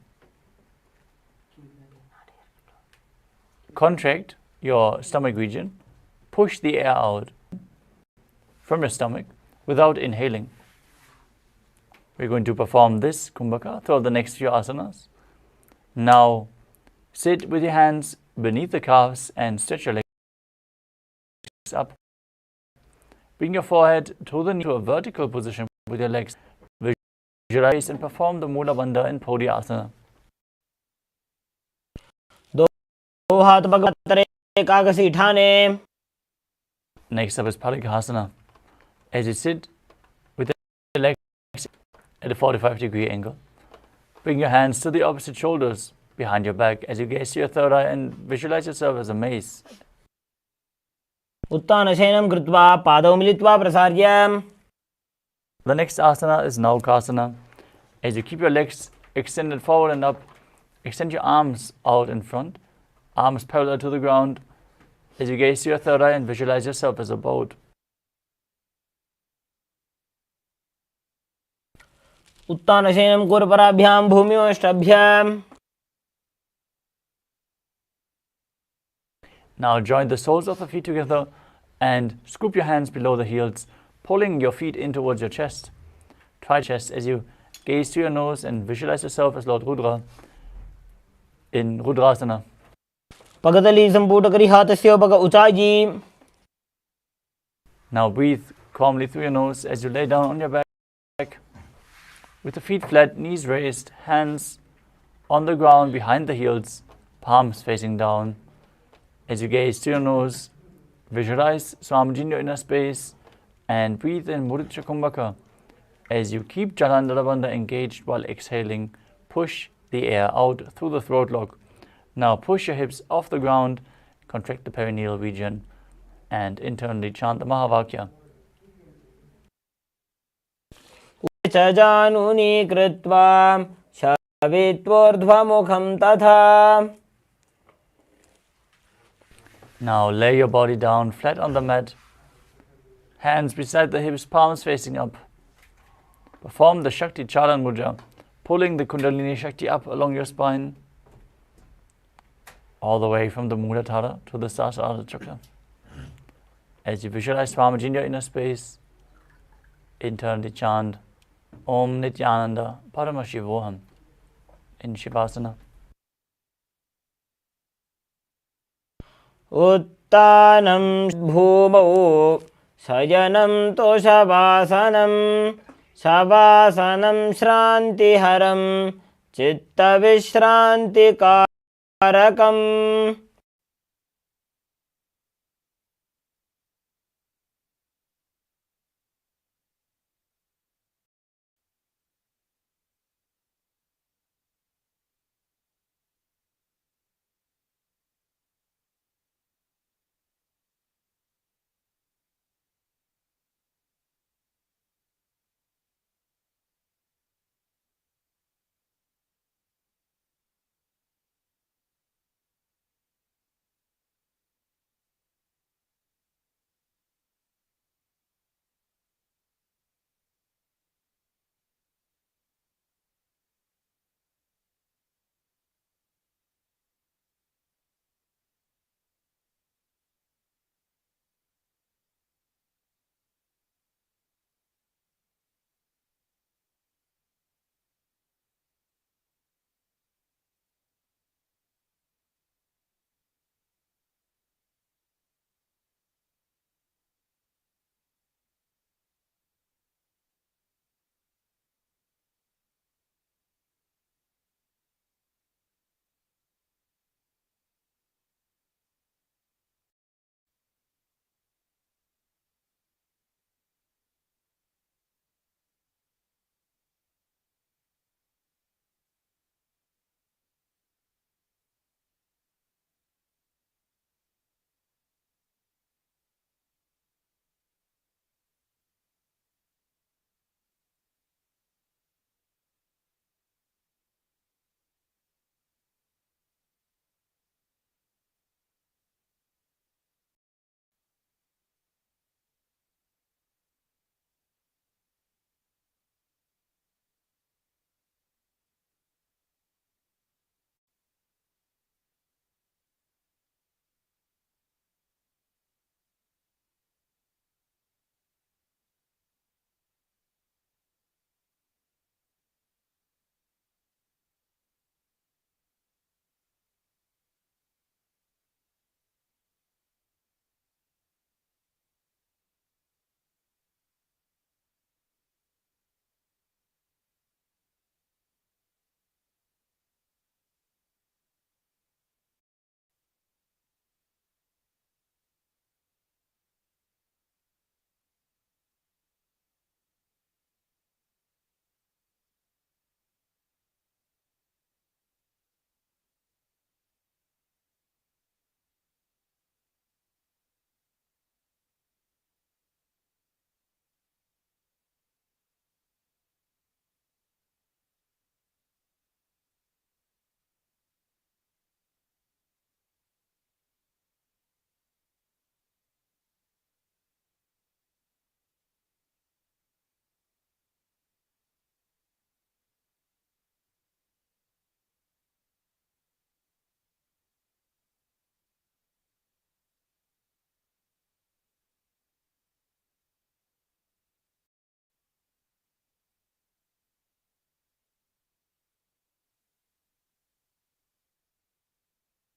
contract your stomach region, push the air out from your stomach without inhaling. We're going to perform this Kumbhaka throughout the next few asanas. Now, sit with your hands beneath the calves and stretch your legs up. Bring your forehead to the knee to a vertical position with your legs. Visualize and perform the Mula Bandha in Podi Asana. दो हाथ भगवत एकादशी ठाने। Next up is Parighasana. As you sit at a 45-degree angle. Bring your hands to the opposite shoulders behind your back as you gaze to your third eye and visualize yourself as a mace. उत्थानशयनं कृत्वा पादौ मिलित्वा प्रसार्य. The next asana is Naukasana. As you keep your legs extended forward and up, extend your arms out in front, arms parallel to the ground, as you gaze to your third eye and visualize yourself as a boat. उत्थानशयनं कूर्पराभ्यां भूमिमष्टाभ्याम्. Now join the soles of the feet together and scoop your hands below the heels, pulling your feet in towards your chest. Try chest as you gaze to your nose and visualize yourself as Lord Rudra in Rudrasana. पगतली सम्पूटकरी हातस्य पग उचायी. Now breathe calmly through your nose as you lay down on your back. With the feet flat, knees raised, hands on the ground behind the heels, palms facing down. As you gaze to your nose, visualize Swamiji in your inner space and breathe in Mudra Kumbhaka. As you keep Jalandhara Bandha engaged while exhaling, push the air out through the throat lock. Now push your hips off the ground, contract the perineal region, and internally chant the Mahavakya. च जानूनि कृत्वा शवेत्वोर्ध्वमुखं तथा. Now lay your body down flat on the mat, hands beside the hips, palms facing up. Perform the Shakti Charan Mudra, pulling the Kundalini Shakti up along your spine, all the way from the Muladhara to the Sahasrara Chakra. As you visualize Swamiji in your inner space, internally chant Om Nithyananda Paramashivoham in Shavasana. उत्तानं भूमौ शयनं तोषवासनं शवासनं श्रान्तिहरं चित्तविश्रान्तिकारकम्.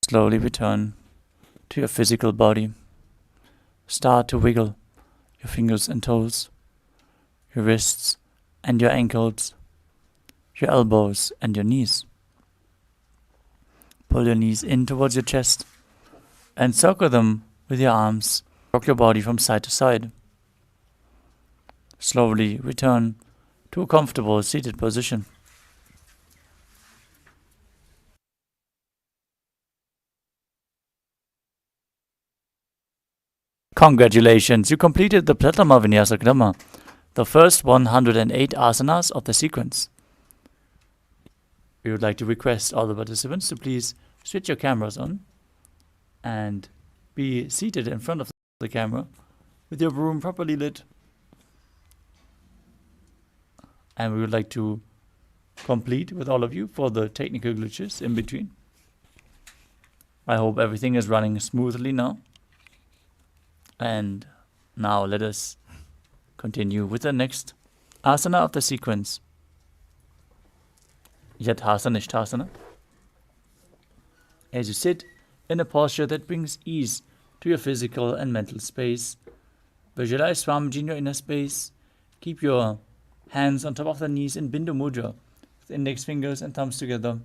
Slowly return to your physical body. Start to wiggle your fingers and toes, your wrists and your ankles, your elbows and your knees. Pull your knees in towards your chest and circle them with your arms. Rock your body from side to side. Slowly return to a comfortable seated position. Congratulations, you completed the Pratama Vinyasa Krama, the first 108 asanas of the sequence. We would like to request all the participants to please switch your cameras on and be seated in front of the camera with your room properly lit. And we would like to complete with all of you for the technical glitches in between. I hope everything is running smoothly now. And now let us continue with the next asana of the sequence. Yathasana Ishthasana. As you sit in a posture that brings ease to your physical and mental space, visualize Swamiji in your inner space. Keep your hands on top of the knees in Bindu Mudra, with index fingers and thumbs together.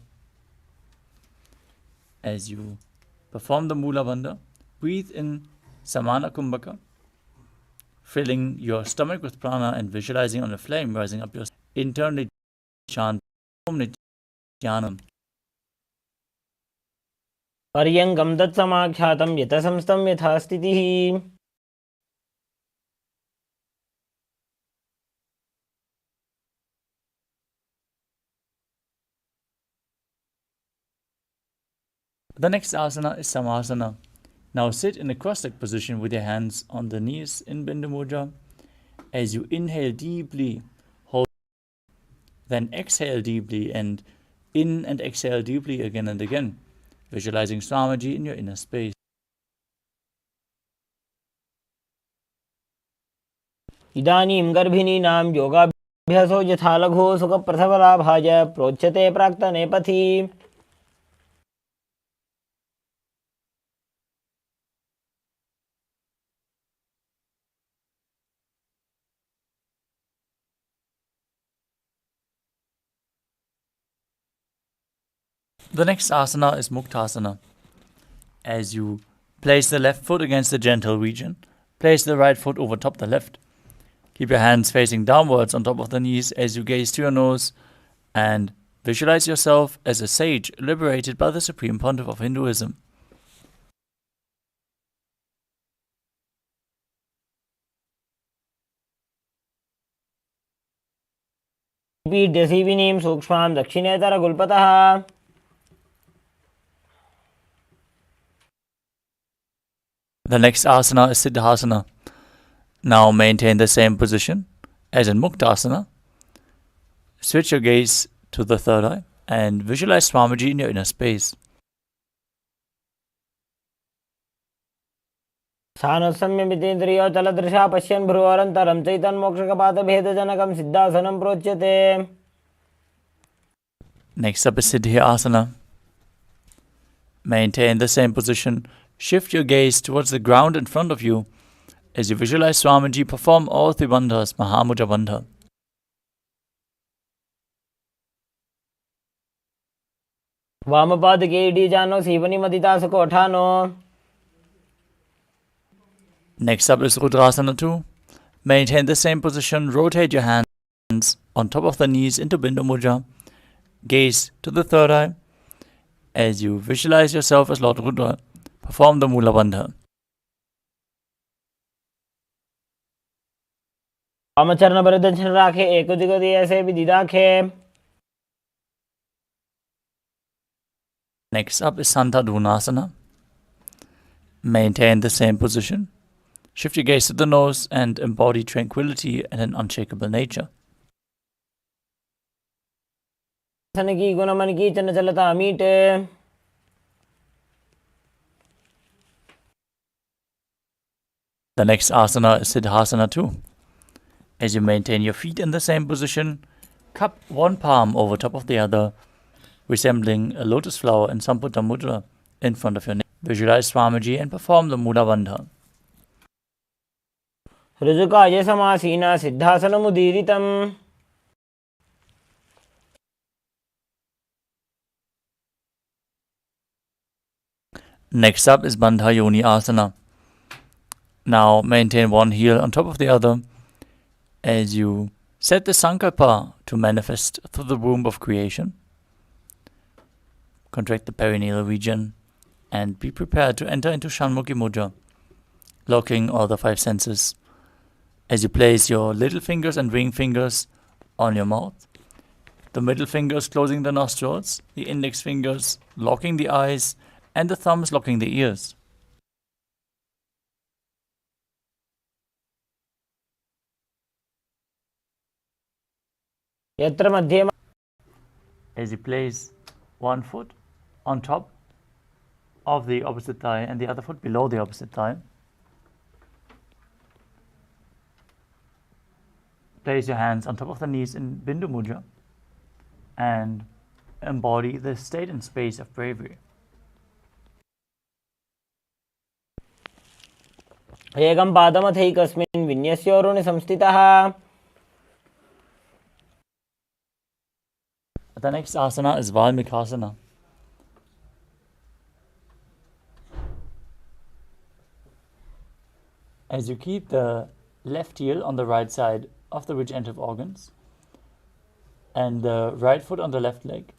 As you perform the Mula Bandha, breathe in Samana Kumbhaka, filling your stomach with prana and visualizing on a flame rising up your internally. Chant Om Nithyanam. पर्यङ्कं तत्समाख्यातं यतसंस्थं यथा स्थितिः. The next asana is Samasana. Now sit in a cross-legged position with your hands on the knees in Bindu Mudra. As you inhale deeply, hold, then exhale deeply and in and exhale deeply again and again, visualizing Swamiji in your inner space. इदानीं गर्भिणीनां योगाभ्यासो यथा लघु सुखप्रसवलाभाय प्रोच्यते प्राक्तने पथि. The next asana is Muktasana. As you place the left foot against the genital region, place the right foot over top the left. Keep your hands facing downwards on top of the knees as you gaze to your nose and visualize yourself as a sage liberated by the Supreme Pontiff of Hinduism. पीड्यसीविनीं सूक्ष्मां दक्षिणेतरगुल्पतः. The next asana is Siddhasana. Now maintain the same position as in Muktasana. Switch your gaze to the third eye and visualize Swamiji in your inner space. सानुसंयमितेन्द्रियो चलदृशा पश्यन् भ्रुवरन्तरं चैतन्मोक्षकपातभेदजनकं सिद्धासनं प्रोच्यते. Next up is Siddhi Asana. Maintain the same position. Shift your gaze towards the ground in front of you as you visualize Swamiji perform all three bandhas, Mahamudra Bandha. वामपादके इडीजानो सीवनिमदिता सुकोठानो. Next up is Rudrasana 2. Maintain the same position. Rotate your hands on top of the knees into Bindu Mudra. Gaze to the third eye as you visualize yourself as Lord Rudra. Perform the Mula Bandha. वामचरण पर दक्षिण राखे एक दिगति ऐसे विधि दाखे. Next up is Santadhunasana. Maintain the same position. Shift your gaze to the nose and embody tranquility and an unshakable nature. सन की गुण मन की चंचलता मीटे. The next asana is Siddhasana 2. As you maintain your feet in the same position, cup one palm over top of the other, resembling a lotus flower in Samputta Mudra in front of your neck. Visualize Swamiji and perform the Mula Bandha. ऋजुकाय समासीना सिद्धासनमुदीरितम् Next up is Bandha Yoni Asana. Now maintain one heel on top of the other as you set the Sankalpa to manifest through the womb of creation. Contract the perineal region and be prepared to enter into Shanmukhi Mudra, locking all the 5 senses. As you place your little fingers and ring fingers on your mouth, the middle fingers closing the nostrils, the index fingers locking the eyes, and the thumbs locking the ears. यत्र मध्ये As you place one foot on top of the opposite thigh and the other foot below the opposite thigh, place your hands on top of the knees in Bindu Mudra and embody the state and space of bravery. एकं पादमथैकस्मिन् विन्यस्योरुणि संस्थितः The next asana is Valmikasana. As you keep the left heel on the right side of the regenerative organs and the right foot on the left leg,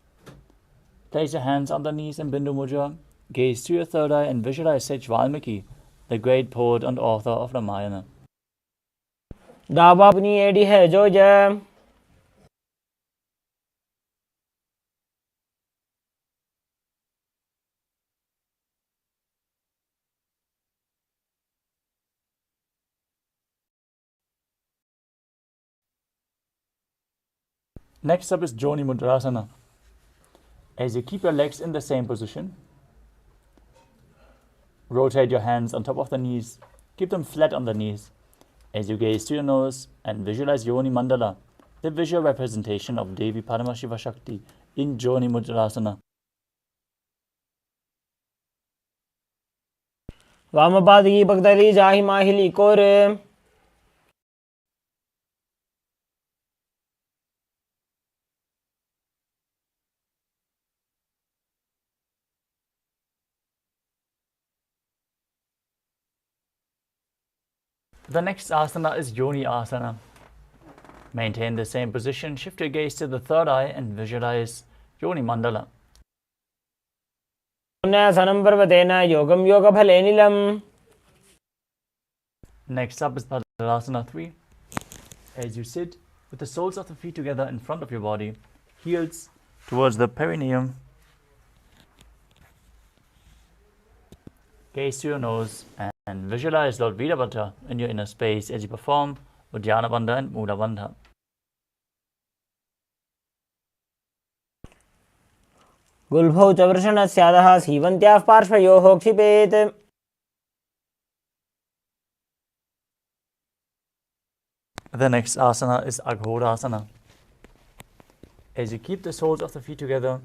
place your hands on the knees in Bindu Mudra, gaze to your third eye and visualize Sage Valmiki, the great poet and author of Ramayana. दावा अपनी AD है जो जय Next up is Joni Mudrasana. As you keep your legs in the same position, rotate your hands on top of the knees, keep them flat on the knees. As you gaze to your nose and visualize Yoni Mandala, the visual representation of Devi Paramashiva Shakti in Joni Mudrasana. वामपाद की पगदली जाहि माहिली core The next asana is Yoni Asana. Maintain the same position, shift your gaze to the third eye and visualize Yoni Mandala. सनं पर्वतेन योगं योगफले नीलम् Next up is Padasana 3. As you sit with the soles of the feet together in front of your body, heels towards the perineum, gaze to your nose and visualize Lord Virabhadra in your inner space as you perform Uddiyana Bandha and Mula Bandha. गुल्भौ च वृषणस्यादः सीवन्त्याः पार्श्वयोः क्षिपेत् The next asana is Aghodasana. As you keep the soles of the feet together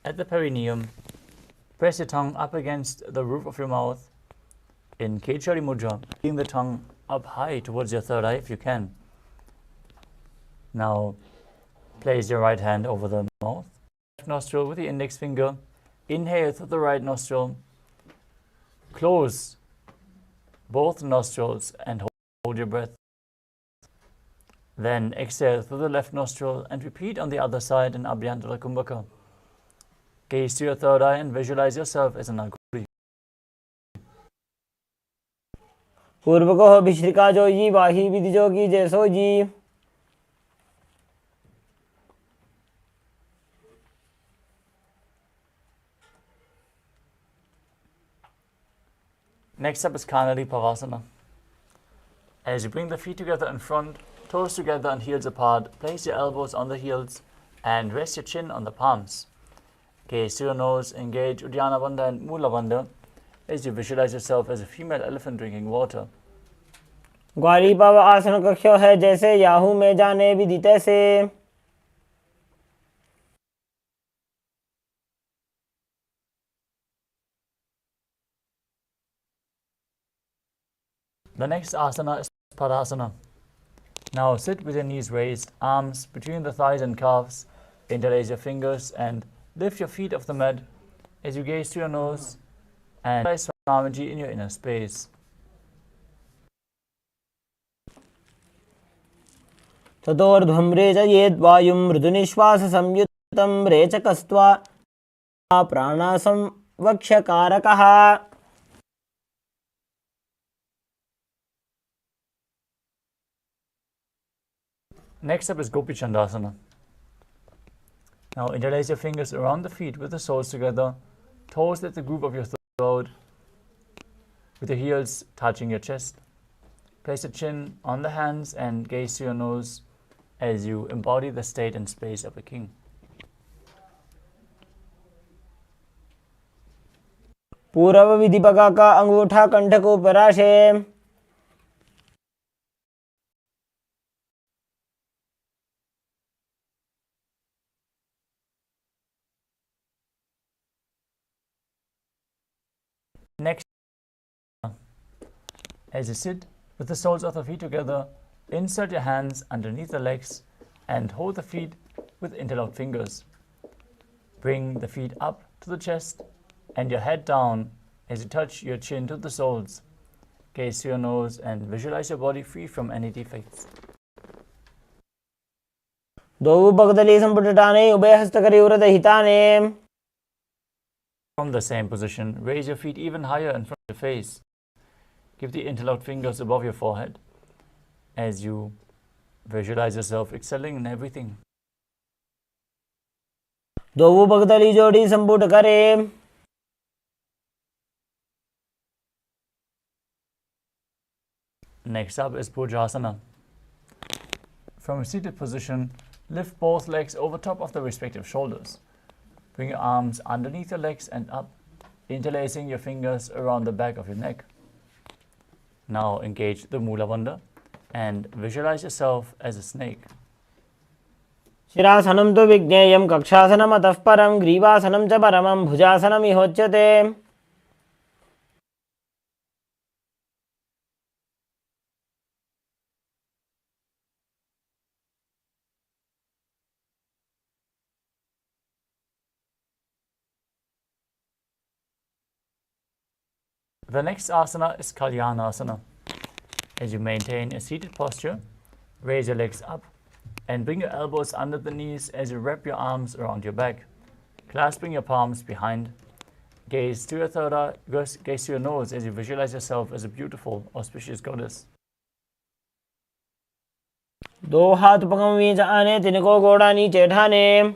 at the perineum, press your tongue up against the roof of your mouth in Kechari Mudra, keeping the tongue up high towards your third eye if you can. Now, place your right hand over the mouth, left nostril with the index finger, inhale through the right nostril, close both nostrils and hold your breath. Then exhale through the left nostril and repeat on the other side in Abhyantara Kumbhaka. Gaze to your third eye and visualize yourself as an Aguri. पूर्व को भिश्रिका जो जी वाही विधि जो की जैसो जी Next up is Kanadi Pavasana. As you bring the feet together in front, toes together and heels apart, place your elbows on the heels and rest your chin on the palms. Gaze to your nose, engage Uddiyana Bandha and Mula Bandha as you visualize yourself as a female elephant drinking water. ग्वाली पव आसन कक्षो है जैसे Yahoo में जाने विधि तैसे The next asana is Padasana. Now sit with your knees raised, arms between the thighs and calves, interlace your fingers and lift your feet off the mat as you gaze to your nose and visualize Swamiji in your inner space. ततोर्ध्वं रेचयेद्वायुं मृदुनिश्वाससंयुतं रेचकस्त्वा प्राणासंवक्ष्यकारकः. Next up is Gopi Chandasana. Now interlace your fingers around the feet with the soles together, toes at the groove of your throat, with your heels touching your chest. Place your chin on the hands and gaze to your nose as you embody the state and space of a king. पूर्व विधिपका का अंगूठा कंठ को पराशे. Next, as you sit with the soles of the feet together, insert your hands underneath the legs and hold the feet with interlocked fingers. Bring the feet up to the chest and your head down as you touch your chin to the soles. Gaze to your nose and visualize your body free from any defects. दो भगदली संपुटाने उभय हस्तकरयोरद हिताने. From the same position, raise your feet even higher in front of your face. Keep the interlocked fingers above your forehead as you visualize yourself excelling in everything. दो भगदली जोड़ी संपुट करे. Next up is Pujasana. From a seated position, lift both legs over top of the respective shoulders. Bring your arms underneath your legs and up, interlacing your fingers around the back of your neck. Now engage the Mula Bandha and visualize yourself as a snake. शिरासनं तु विज्ञेयं कक्षासनम् अतः परं ग्रीवासनं च परमं भुजासनम् इहोच्यते. The next asana is Kalyanasana. As you maintain a seated posture, raise your legs up and bring your elbows under the knees as you wrap your arms around your back, clasping your palms behind. Gaze to your third eye, gaze to your nose as you visualize yourself as a beautiful, auspicious goddess. दो हाथ पगम वीच आने तिनको गोड़ा नीचे ठाने.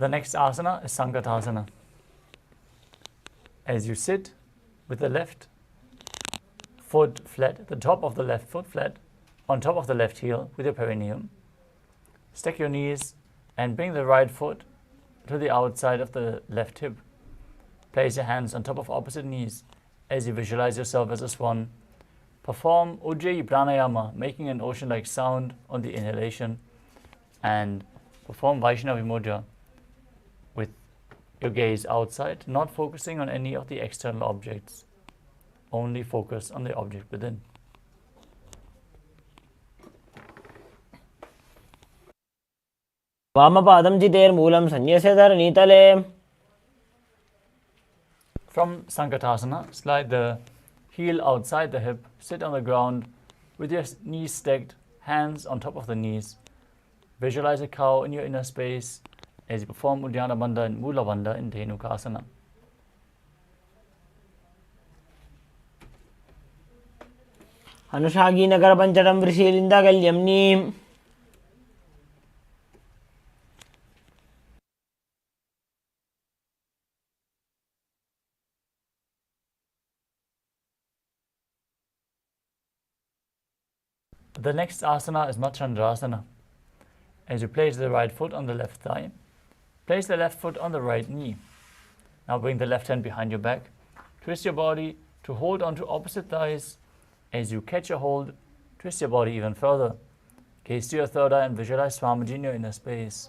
The next asana is Sankatasana. As you sit with the left foot flat, the top of the left foot flat, on top of the left heel with your perineum, stack your knees and bring the right foot to the outside of the left hip. Place your hands on top of opposite knees as you visualize yourself as a swan. Perform Ujjayi Pranayama, making an ocean-like sound on the inhalation, and perform Vaishnavi Mudra with your gaze outside, not focusing on any of the external objects. Only focus on the object within. वामपादं चितेर्मूलं संन्यस्य नीतले. From Sankatasana, slide the heel outside the hip, sit on the ground with your knees stacked, hands on top of the knees. Visualize a cow in your inner space as you perform Uddiyana Bandha and Mula Bandha in Dhenukasana. अनुषागी Nagar पंचडं वृषीलिंदा गल्यम्नी. The next asana is Machandrasana. As you place the right foot on the left thigh, place the left foot on the right knee. Now bring the left hand behind your back. Twist your body to hold onto opposite thighs. As you catch a hold, twist your body even further. Gaze to your third eye and visualize Swamiji in your inner space.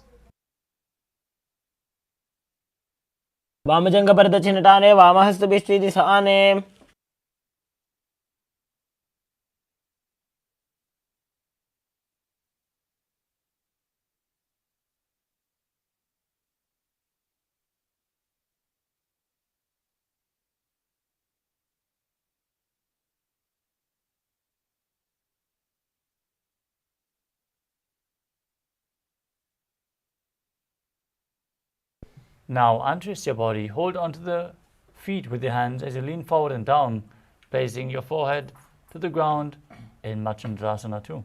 वामजंग पर दक्षिणटाने वामहस्तभिष्टि दिशाने Now untwist your body. Hold onto the feet with your hands as you lean forward and down, placing your forehead to the ground in Machandrasana 2.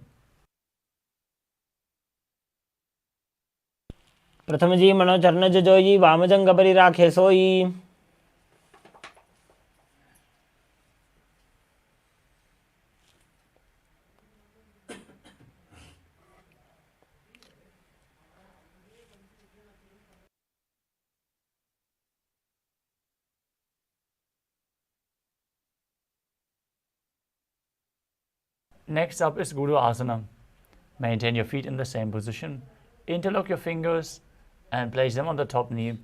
प्रथम जी मनो चरण जोई वामजंग परि राखे सोई Next up is Guru Asana. Maintain your feet in the same position. Interlock your fingers and place them on the top knee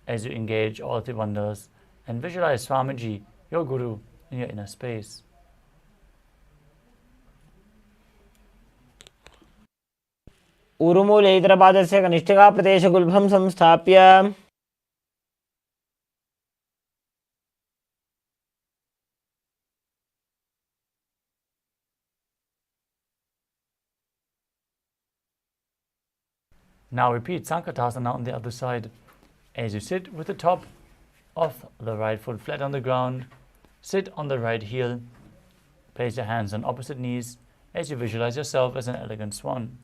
as you engage all three wonders and visualize Swamiji, your Guru, in your inner space. ऊरुमूले इतरपादस्य कनिष्ठिका प्रदेशगुल्भं संस्थाप्य Now repeat Sankatasana on the other side. As you sit with the top of the right foot flat on the ground, sit on the right heel, place your hands on opposite knees as you visualize yourself as an elegant swan.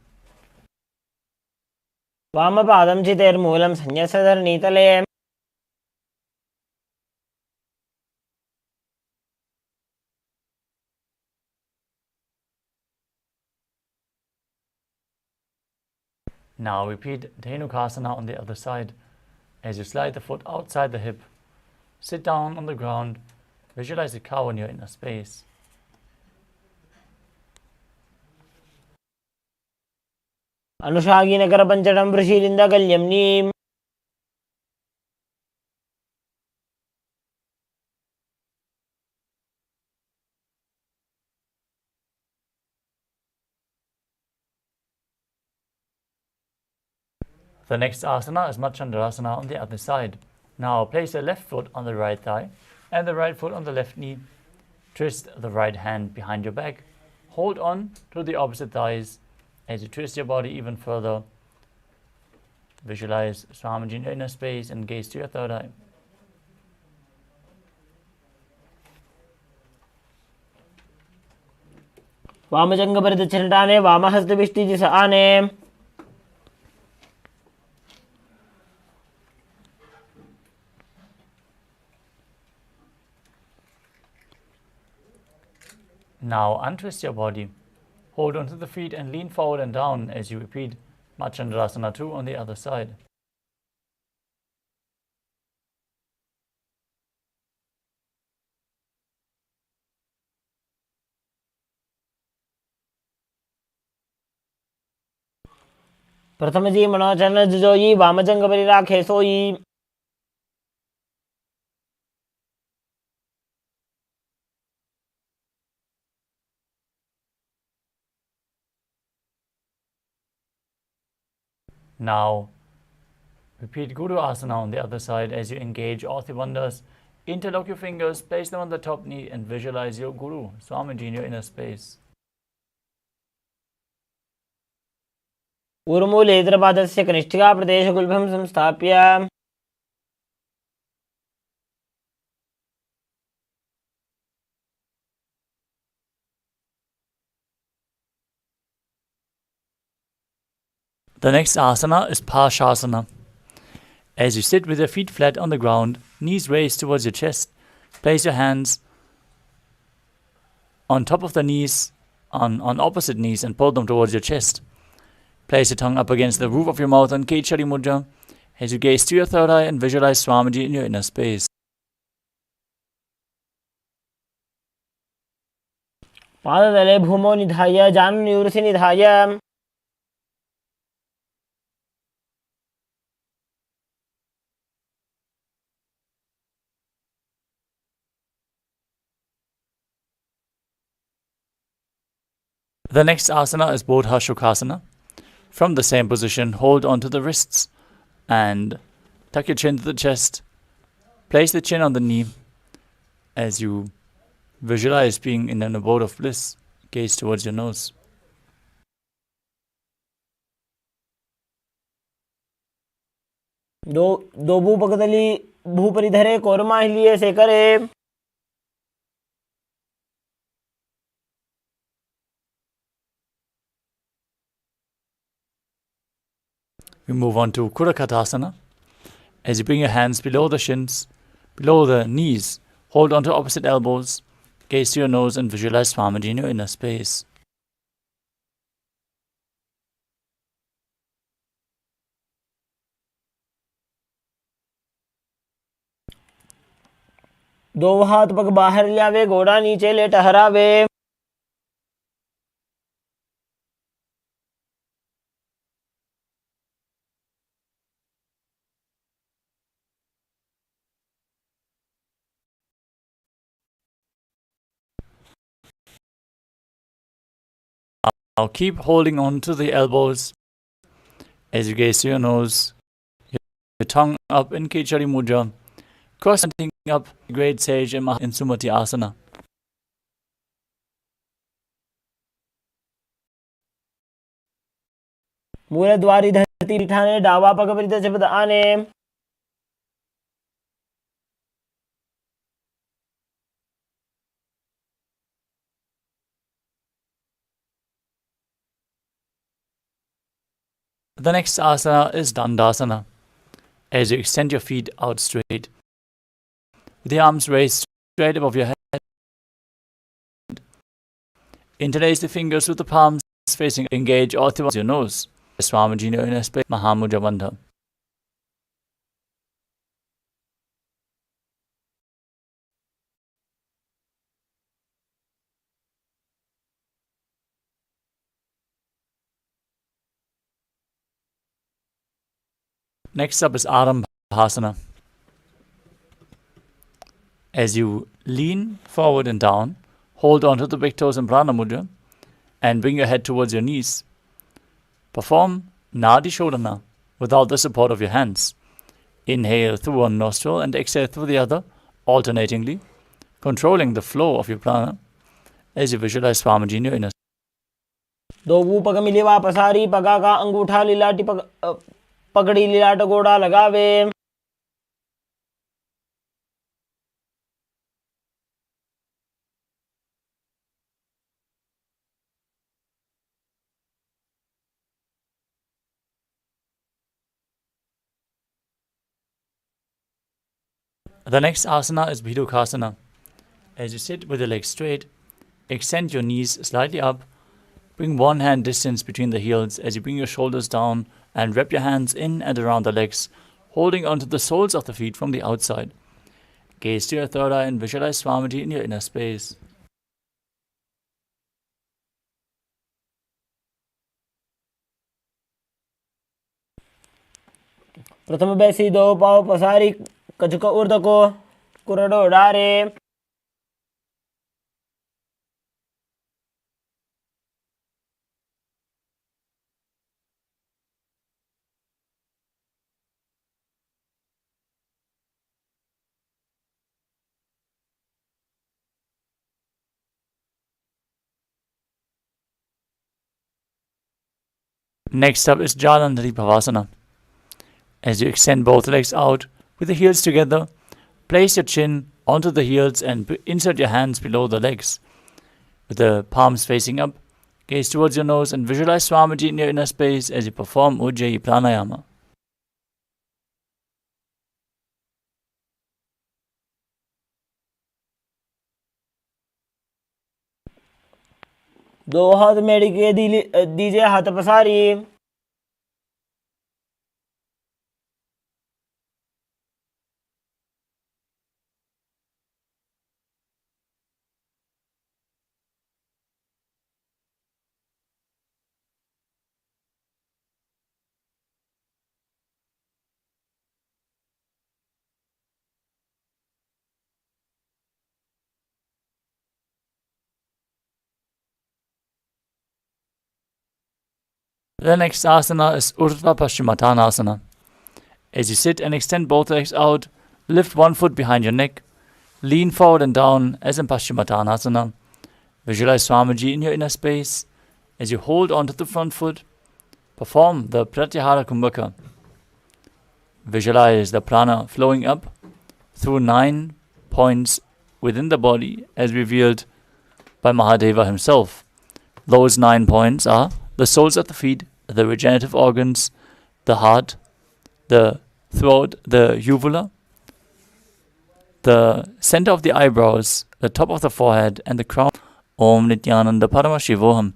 वामपादं चितेर्मूलं संन्यस्यधरणीतले Now repeat Dhenukasana on the other side. As you slide the foot outside the hip, sit down on the ground, visualize a cow in your inner space. अनुषागिनकरपञ्चडं वृषीलिन्दकल्यम्नीम् The next asana is Machandrasana on the other side. Now place the left foot on the right thigh and the right foot on the left knee. Twist the right hand behind your back. Hold on to the opposite thighs as you twist your body even further. Visualize Swamiji in your inner space and gaze to your third eye. वामजंग पर दक्षिणटाने वामहस्तभिष्टि दिशाने Now untwist your body. Hold onto the feet and lean forward and down as you repeat Machandrasana 2 on the other side. प्रथम जी मनो चरण जोई वामजंग परि राखे सोई Now repeat Guru Asana on the other side as you engage all three wonders. Interlock your fingers, place them on the top knee and visualize your Guru, Swamiji, in your inner space. ऊर्मूले इतरपादस्य कनिष्ठिका प्रदेशगुल्भं संस्थाप्य The next asana is Parshasana. As you sit with your feet flat on the ground, knees raised towards your chest, place your hands on top of the knees, on opposite knees, and pull them towards your chest. Place your tongue up against the roof of your mouth on Kechari Mudra as you gaze to your third eye and visualize Swamiji in your inner space. पादतले भूमौ निधाय जानुनिवृसि निधाय The next asana is Bodha Shukhasana. From the same position, hold onto the wrists and tuck your chin to the chest. Place the chin on the knee as you visualize being in an abode of bliss. Gaze towards your nose. दो भूपकदली भूपरिधरे कोरमाहिलिये शेखरे We move on to Kurakatasana. As you bring your hands below the shins, below the knees, hold onto opposite elbows, gaze to your nose and visualize Swamiji in your inner space. दो हाथ पग बाहर लियावे घोड़ा नीचे ले टहरावे Now keep holding on to the elbows as you gaze to your nose, your tongue up in Kechari Mudra, crossing up great sage in Sumati Asana. मूलद्वारी धरती ठाने डावा पग परिध शब्द आने The next asana is Dandasana. As you extend your feet out straight, with the arms raised straight above your head, interlace the fingers with the palms facing, engage all towards your nose. Swamiji in your inner space, Mahamudra Bandha. Next up is Arambhasana. As you lean forward and down, hold on to the big toes in Prana Mudra and bring your head towards your knees. Perform Nadi Shodhana without the support of your hands. Inhale through one nostril and exhale through the other, alternatingly, controlling the flow of your prana as you visualize Swamiji in your inner. दो भू पग Mileva पसारी पगा का अंगूठा लीलाटी पगड़ी लीलाट गोड़ा लगावे The next asana is Bhidukasana. As you sit with your legs straight, extend your knees slightly up, bring one hand distance between the heels as you bring your shoulders down and wrap your hands in and around the legs, holding onto the soles of the feet from the outside. Gaze to your third eye and visualize Swamiji in your inner space. प्रथम बैसी दो पाव पसारी कचको ऊर्ध को कुरडो डारे Next up is Jalandhari Bhavasana. As you extend both legs out with the heels together, place your chin onto the heels and insert your hands below the legs. With the palms facing up, gaze towards your nose and visualize Swamiji in your inner space as you perform Ujjayi Pranayama. दो हाथ मेड़ के दीजिए हाथ पसारी The next asana is Urdhva Paschimottanasana. As you sit and extend both legs out, lift one foot behind your neck, lean forward and down as in Paschimottanasana. Visualize Swamiji in your inner space. As you hold onto the front foot, perform the Pratyahara Kumbhaka. Visualize the prana flowing up through 9 points within the body as revealed by Mahadeva himself. Those 9 points are the soles of the feet, the regenerative organs, the heart, the throat, the uvula, the center of the eyebrows, the top of the forehead, and the crown. Om Nithyananda Paramashivoham.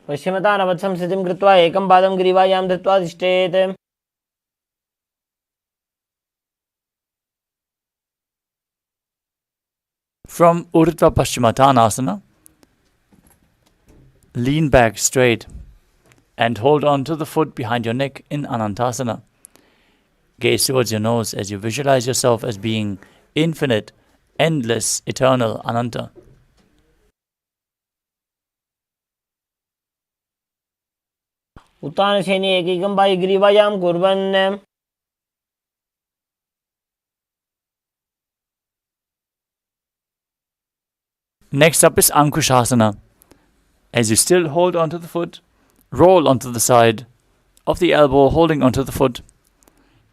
पश्चिमतानवत्सं स्थितिं कृत्वा एकं पादं ग्रीवायां धृत्वा तिष्ठेत्. From Urdhva Paschimottanasana, lean back straight and hold on to the foot behind your neck in Anantasana. Gaze towards your nose as you visualize yourself as being infinite, endless, eternal, Ananta. उत्तानशयने एकैकं पायि ग्रीवायां कुर्वन्. Next up is Ankushasana. As you still hold onto the foot, roll onto the side of the elbow, holding onto the foot.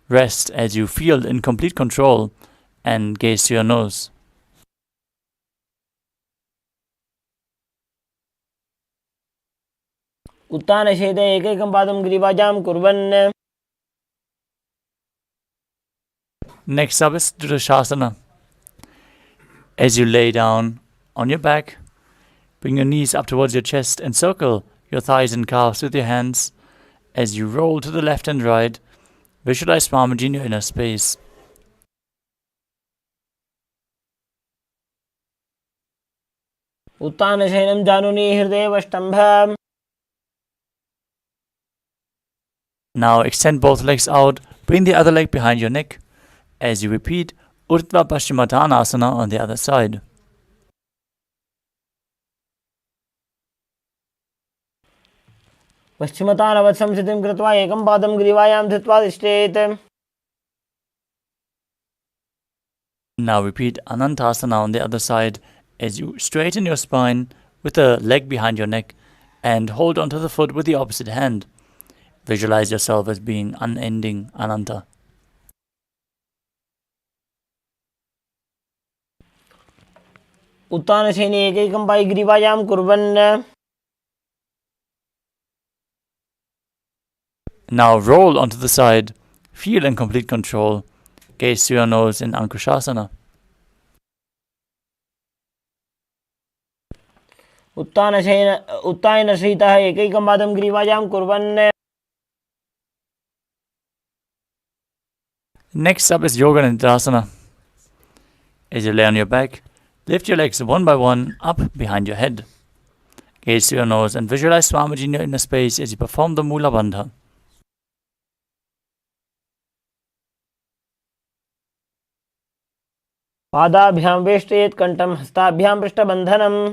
Rest as you feel in complete control and gaze to your nose. उत्तानशयने एकैकं पादं ग्रीवायां कुर्वन्. Next up is Dhrishasana. As you lay down on your back, bring your knees up towards your chest and circle your thighs and calves with your hands. As you roll to the left and right, visualize Swamiji in your inner space. उत्तानशयनं जानुनी हृदयेवष्टम्भ. Now extend both legs out, bring the other leg behind your neck as you repeat Urdhva Paschimottanasana on the other side. पश्चिमतानवत्सं स्थितिं कृत्वा एकं पादं ग्रीवायां धृत्वा तिष्ठेत्. Now repeat Anantasana on the other side as you straighten your spine with the leg behind your neck and hold onto the foot with the opposite hand. Visualize yourself as being unending, Ananta. उत्तानशयने एकैकं पायि ग्रीवायां कुर्वन्. Now roll onto the side, feel in complete control. Gaze to your nose in Ankushasana. उत्तानशयितः एकैकं पादं ग्रीवायां कुर्वन्. Next up is Yoga Nidasana. As you lay on your back, lift your legs one by one up behind your head. Gaze to your nose and visualize Swamiji in your inner space as you perform the Mula Bandha. पादाभ्यां वेष्टयेत् कण्ठं हस्ताभ्यां पृष्ठबन्धनम्.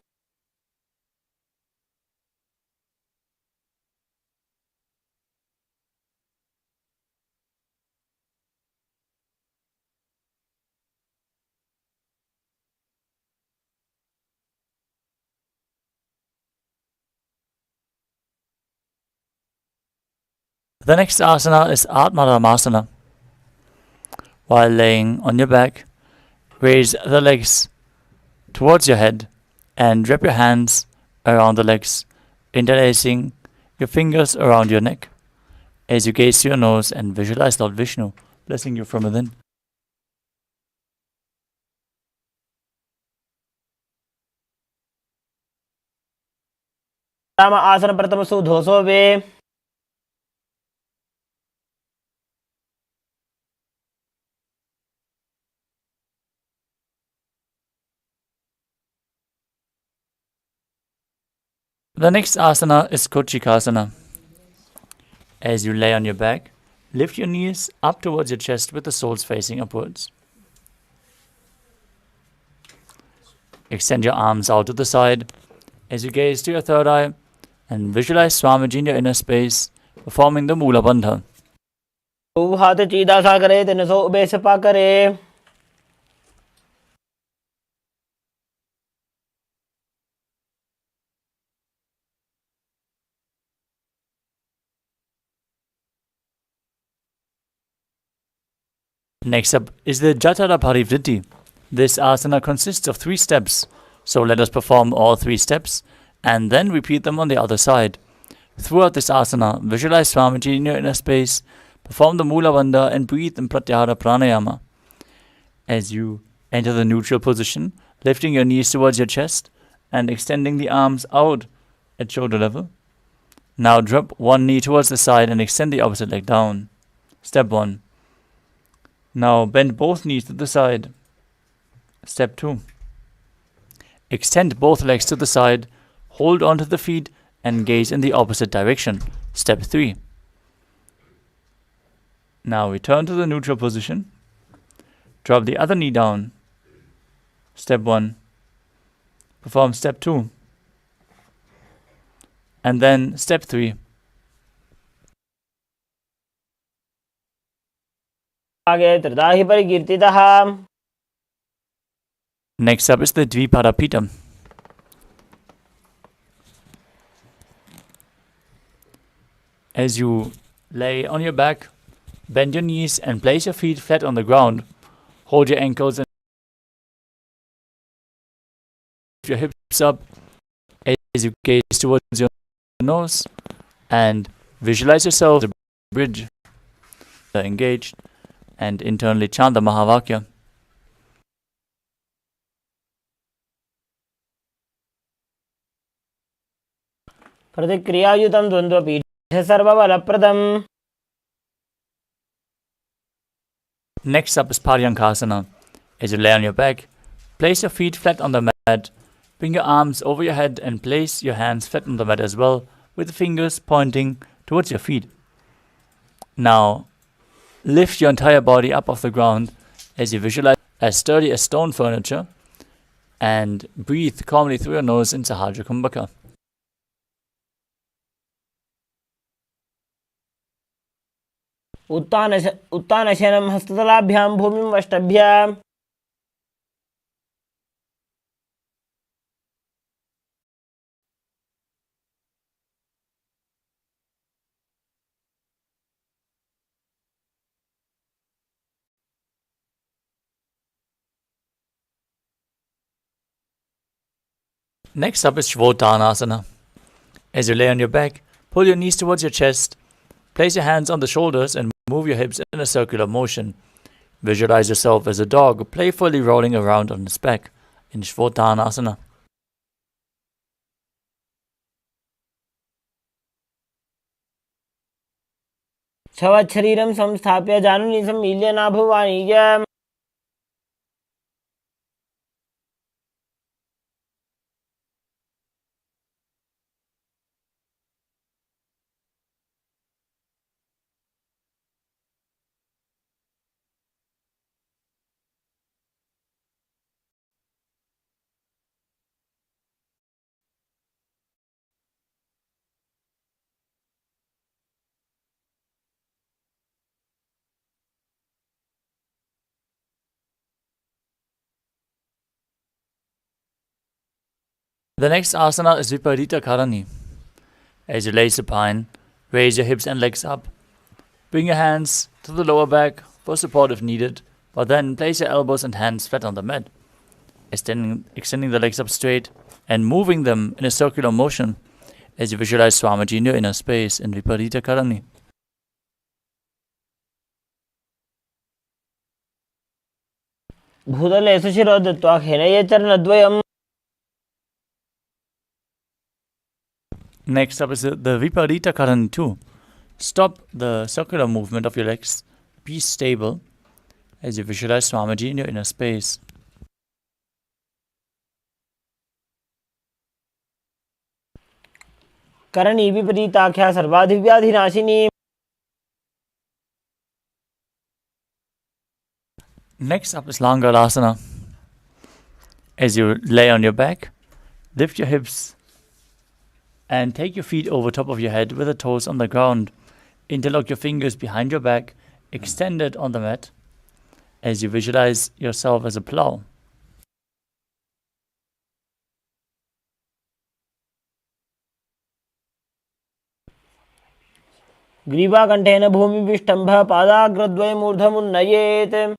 The next asana is Atmaramasana. While laying on your back, raise the legs towards your head and wrap your hands around the legs, interlacing your fingers around your neck as you gaze to your nose and visualize Lord Vishnu blessing you from within. Ram आसन प्रथमसु धोसो वे. The next asana is Kochikasana. As you lay on your back, lift your knees up towards your chest with the soles facing upwards. Extend your arms out to the side, As you gaze to your third eye and visualize Swamiji in your inner space, performing the Mula Bandha. हाथ चीदा सा करे तेन सो ube Sapa करे. Next up is the Jatara Parivritti. This asana consists of 3 steps, so let us perform all 3 steps and then repeat them on the other side. Throughout this asana, visualize Swamiji in your inner space, perform the Mula Bandha and breathe in Pratyahara Pranayama. As you enter the neutral position, lifting your knees towards your chest and extending the arms out at shoulder level. Now drop one knee towards the side and extend the opposite leg down. Step 1. Now bend both knees to the side. Step 2. Extend both legs to the side, hold onto the feet and gaze in the opposite direction. Step 3. Now return to the neutral position. Drop the other knee down. Step 1. Perform step 2. And then step 3. आगे त्रिदाहि परिकीर्तितः. Next up is the Dviparapita. As you lay on your back, bend your knees and place your feet flat on the ground. Hold your ankles and lift your hips up as you gaze towards your nose and visualize yourself as a bridge engaged and internally chant the Mahavakya. प्रतिक्रियायुतं द्वन्द्वपीठे सर्वबलप्रदम्. Next up is Paryankasana. As you lay on your back, place your feet flat on the mat, bring your arms over your head and place your hands flat on the mat as well, with the fingers pointing towards your feet. Now, lift your entire body up off the ground as you visualize as sturdy as stone furniture and breathe calmly through your nose in Sahaja Kumbhaka. उत्तानशयनं हस्ततलाभ्यां भूमिं वष्टभ्य. Next up is Shvotanasana. As you lay on your back, pull your knees towards your chest, place your hands on the shoulders and move your hips in a circular motion. Visualize yourself as a dog playfully rolling around on its back in Shvotanasana. शरीरं संस्थाप्य जानुनि सम्मील्य नाभुवाणीय. The next asana is Viparita Karani. As you lay supine, raise your hips and legs up. Bring your hands to the lower back for support if needed, but then place your elbows and hands flat on the mat, extending the legs up straight and moving them in a circular motion as you visualize Swamiji in your inner space in Viparita Karani. भूतले सुशिरो दत्त्वा खेनये चरणद्वयम्. Next up is the Viparita Karani 2. Stop the circular movement of your legs. Be stable as you visualize Swamiji in your inner space. Karni विपरीताख्या सर्वाधिव्याधिनाशिनी. Next up is Langalasana. As you lay on your back, lift your hips And take your feet over top of your head with the toes on the ground. Interlock your fingers behind your back, extended on the mat, as you visualize yourself as a plow. ग्रीवाकण्ठेन भूमिविष्टम्भः पादाग्रद्वयमूर्धमुन्नयेत्.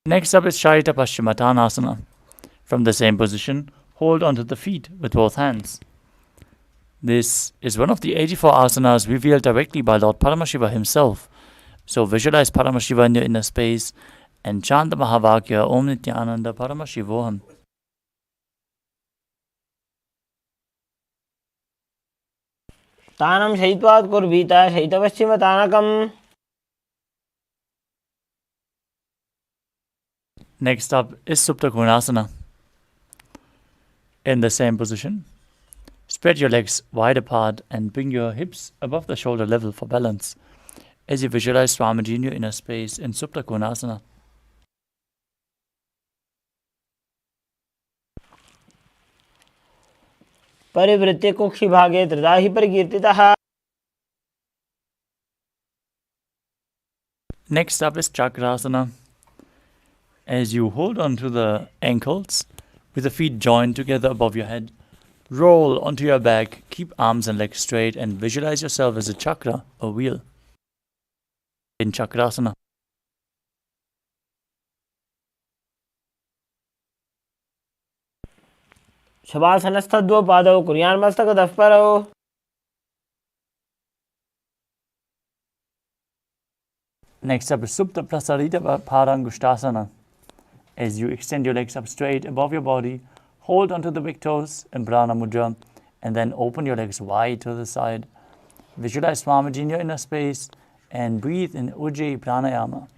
Next up is Sharita Paschimottanasana. From the same position, hold onto the feet with both hands. This is one of the 84 asanas revealed directly by Lord Paramashiva himself. So visualize Paramashiva in your inner space and chant the Mahavakya Om Nithyananda Paramashivoham. तानं शयित्वात् कुर्वीत शयितपश्चिमतानकम्. Next up is Supta Konasana. In the same position, spread your legs wide apart and bring your hips above the shoulder level for balance as you visualize Swamiji in your inner space in Supta Konasana. परिवृत्य कुक्षिभागे त्रिदाहि परिकीर्तितः. Next up is Chakrasana. As you hold on to the ankles with the feet joined together above your head, roll onto your back, keep arms and legs straight, and visualize yourself as a chakra, a wheel, in Chakrasana. शवासनस्थद्वौ पादौ कुर्यान्मस्तकतः परौ. Next up is Supta Prasarita Parangushtasana. As you extend your legs up straight above your body, hold onto the big toes in Prana Mudra, and then open your legs wide to the side. Visualize Swamiji in your inner space and breathe in Ujjayi Pranayama.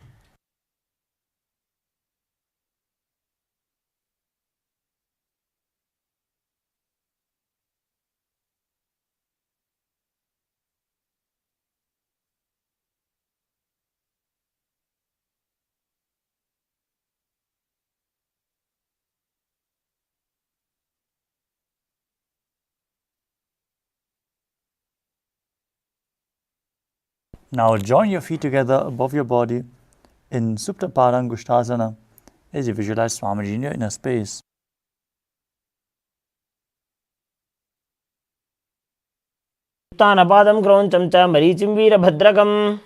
Now join your feet together above your body in Supta Parangushtasana as you visualize Swamiji in your inner space. उत्तानपादं क्रौञ्चं च मरीचिं वीरभद्रकम्.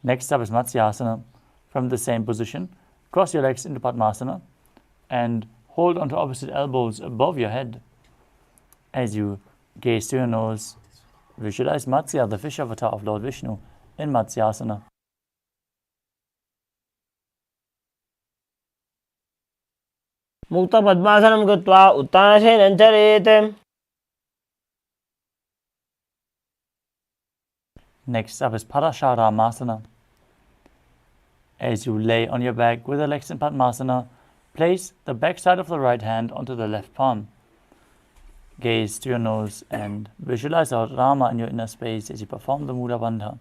Next up is Matsyasana. From the same position, cross your legs into Padmasana and hold onto opposite elbows above your head. As you gaze to your nose, visualize Matsya, the fish avatar of Lord Vishnu, in Matsyasana. मुक्तपद्मासनं कृत्वा उत्तानशयनं चरेत्. Next up is Parasharamasana. As you lay on your back with the legs in Padmasana, place the back side of the right hand onto the left palm. Gaze to your nose and visualize out Rama in your inner space as you perform the Mula Bandha.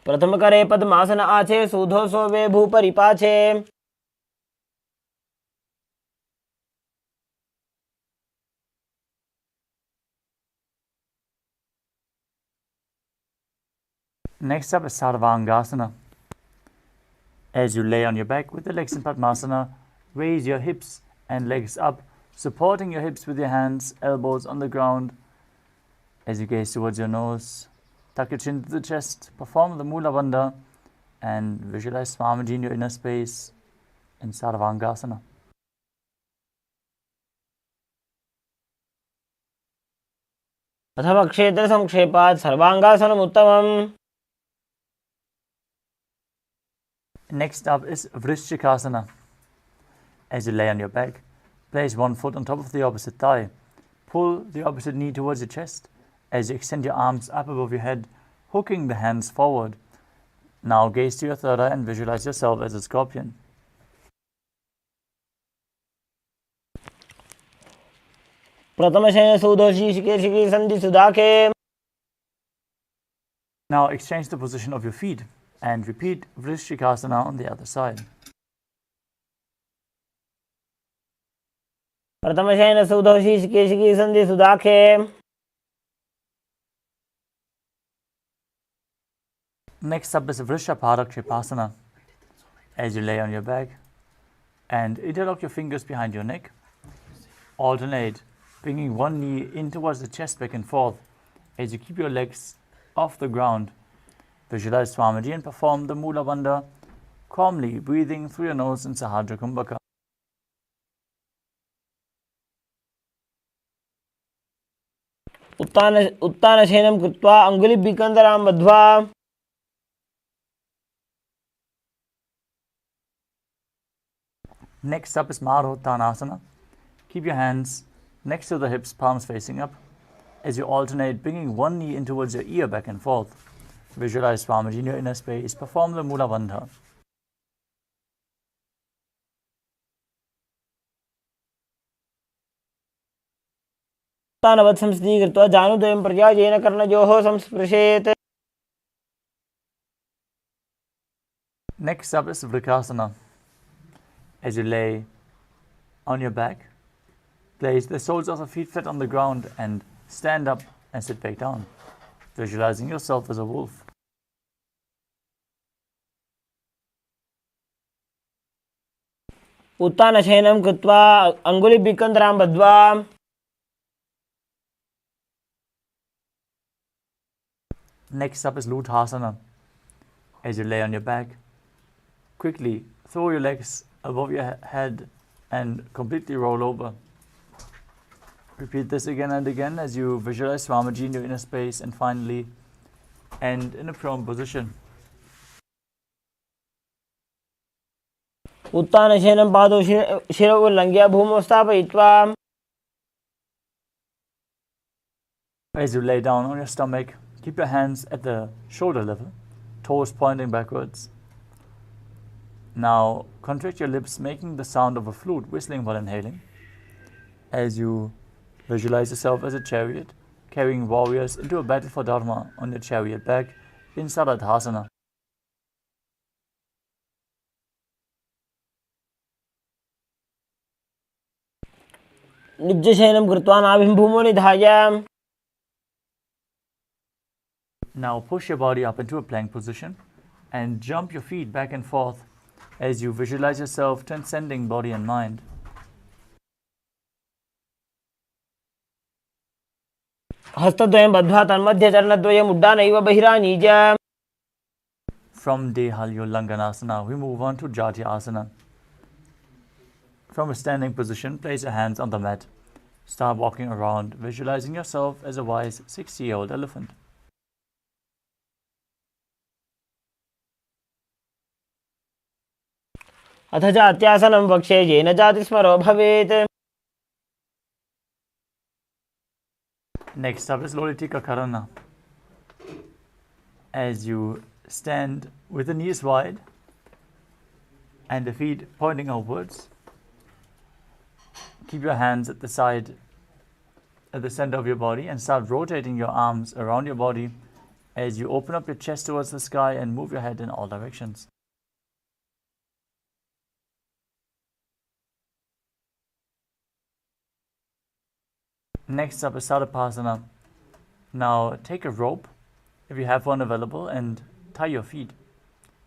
प्रथम करे पद्मासन आछे सूधो सोवे भूपरि पाछे. Next up is Sarvangasana. As you lay on your back with the legs in Padmasana, raise your hips and legs up, supporting your hips with your hands, elbows on the ground. As you gaze towards your nose, tuck your chin to the chest, perform the Mula Bandha, and visualize Swamiji in your inner space in Sarvangasana. अथवा क्षेत्र संक्षेपात् सर्वांगासनम् उत्तमम्. Next up is Vrishchikasana. As you lay on your back, place one foot on top of the opposite thigh. Pull the opposite knee towards your chest as you extend your arms up above your head, hooking the hands forward. Now gaze to your third eye and visualize yourself as a scorpion. Pratamashena Sudhoshi Shikeshiki Sandhi Sudake. Now exchange the position of your feet and repeat Vrishchikasana on the other side. Pratamashena Sudhoshi Shikeshiki Sandhi Sudake. Next up is Vrishaparakshipasana. As you lay on your back and interlock your fingers behind your neck, alternate, bringing one knee in towards the chest back and forth as you keep your legs off the ground. Visualize Swamiji and perform the Mula Bandha, calmly breathing through your nose in Sahadra Kumbhaka. उत्तानशयनं कृत्वा अङ्गुलिभिकन्दरां बद्ध्वा Next up is Maruttanasana. Keep your hands next to the hips, palms facing up, as you alternate, bringing one knee in towards your ear back and forth. Visualize Swamiji in your inner space. Perform the Mula Bandha. उत्तानवत् संस्थितिः कृत्वा जानुद्वयं पर्यायेन कर्णयोः संस्पृशेत्. Next up is Vrikasana. As you lay on your back, place the soles of the feet flat on the ground and stand up and sit back down, visualizing yourself as a wolf. उत्तानशयनं कृत्वा अङ्गुलिभिकन्दरां बद्ध्वा Next up is Luthasana. As you lay on your back, quickly throw your legs above your head and completely roll over. Repeat this again and again as you visualize Swamiji in your inner space and finally end in a prone position. उत्तानशयनं पादौ शिरौ उल्लङ्घ्य भूमौ स्थापयित्वा As you lay down on your stomach, keep your hands at the shoulder level, toes pointing backwards. Now contract your lips, making the sound of a flute whistling while inhaling. As you visualize yourself as a chariot, carrying warriors into a battle for Dharma on your chariot back in Saradhasana. निज्जशयनं कृत्वा नाभिं भूमौ निधाय. Now push your body up into a plank position and jump your feet back and forth as you visualize yourself transcending body and mind. हस्तद्वयं बद्ध्वा तन्मध्यचरणद्वयम् उड्डानैव बहिरानीय. From Dehalyolanganasana, we move on to Jatyasana. From a standing position, place your hands on the mat. Start walking around, visualizing yourself as a wise 60-year-old elephant. अथ जात्यासनं वक्ष्ये येन जातिस्मरो भवेत्. Next up is Lolitika Karana. As you stand with the knees wide and the feet pointing upwards, keep your hands at the side, at the center of your body, and start rotating your arms around your body as you open up your chest towards the sky and move your head in all directions. Next up is Sadapasana. Now take a rope, if you have one available, and tie your feet.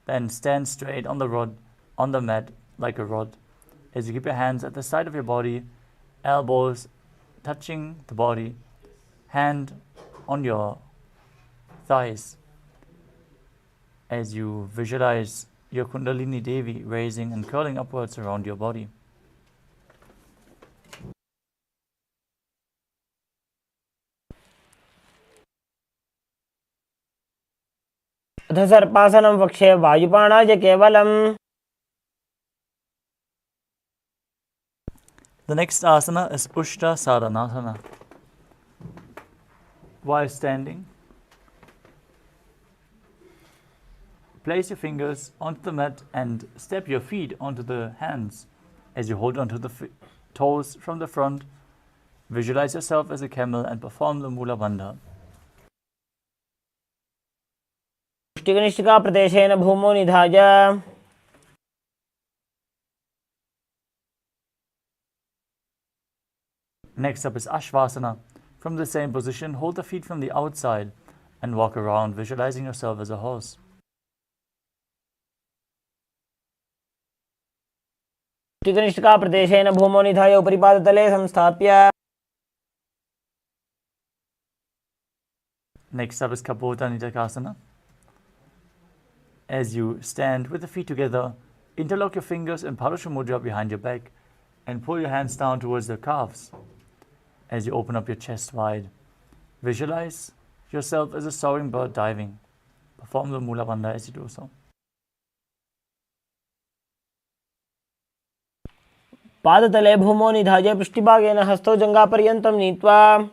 Then stand straight on the rod, on the mat, like a rod. As you keep your hands at the side of your body, elbows touching the body, hand on your thighs. As you visualize your Kundalini Devi raising and curling upwards around your body. अथ सर्पासनं वक्षे वायुपाणाय केवलम्. The next asana is Ushta Sadhanasana. While standing, place your fingers onto the mat and step your feet onto the hands as you hold onto the toes from the front. Visualize yourself as a camel and perform the Mula Bandha. मुष्टिकनिष्ठिका प्रदेशेन भूमौ निधाय. Next up is Ashvasana. From the same position, hold the feet from the outside and walk around, visualizing yourself as a horse. मुष्टिकनिष्ठिका प्रदेशेन भूमौ निधाय उपरि पादतले संस्थाप्य. Next up is Kapota Nitakasana. As you stand with the feet together, interlock your fingers in Parashu Mudra behind your back and pull your hands down towards the calves. As you open up your chest wide, visualize yourself as a soaring bird diving. Perform the Mula Bandha as you do so. पादतले भूमौ निधाय पृष्ठभागेन हस्तौ जङ्घापर्यन्तं नीत्वा.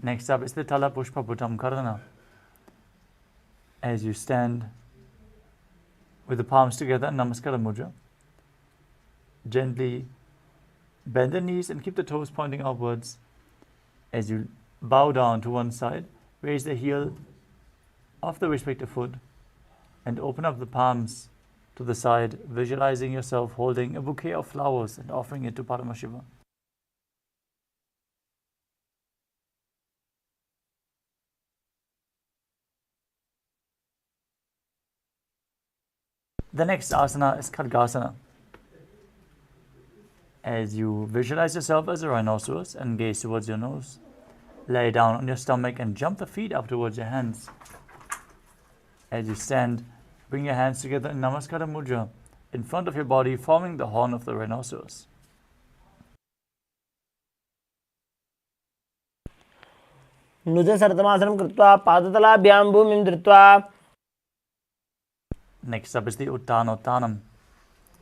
Next up is the Tala Pushpa Bhutam Karana. As you stand with the palms together, Namaskara Mudra, gently bend the knees and keep the toes pointing upwards. As you bow down to one side, raise the heel of the respective foot and open up the palms to the side, visualizing yourself holding a bouquet of flowers and offering it to Paramashivam. The next asana is Khadgasana. As you visualize yourself as a rhinoceros and gaze towards your nose, lay down on your stomach and jump the feet up towards your hands. As you stand, bring your hands together in Namaskara Mudra in front of your body, forming the horn of the rhinoceros. नुजसर्तमासनं कृत्वा पादतलाभ्यां भूमिं धृत्वा. Next up is the Uttanottanam.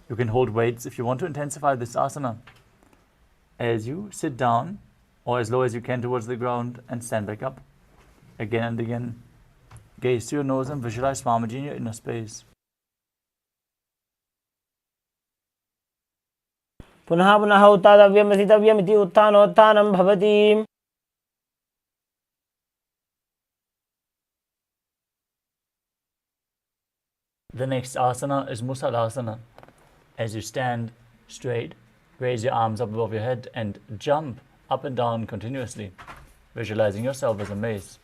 You can hold weights if you want to intensify this asana. As you sit down or as low as you can towards the ground and stand back up. Again and again, gaze to your nose and visualize Swamiji in your inner space. पुनः पुनः उत्थातव्यम् अस्थितव्यम् इति उत्थानोत्थानं भवति. The next asana is Musalasana. As you stand straight, raise your arms up above your head and jump up and down continuously, visualizing yourself as a mace.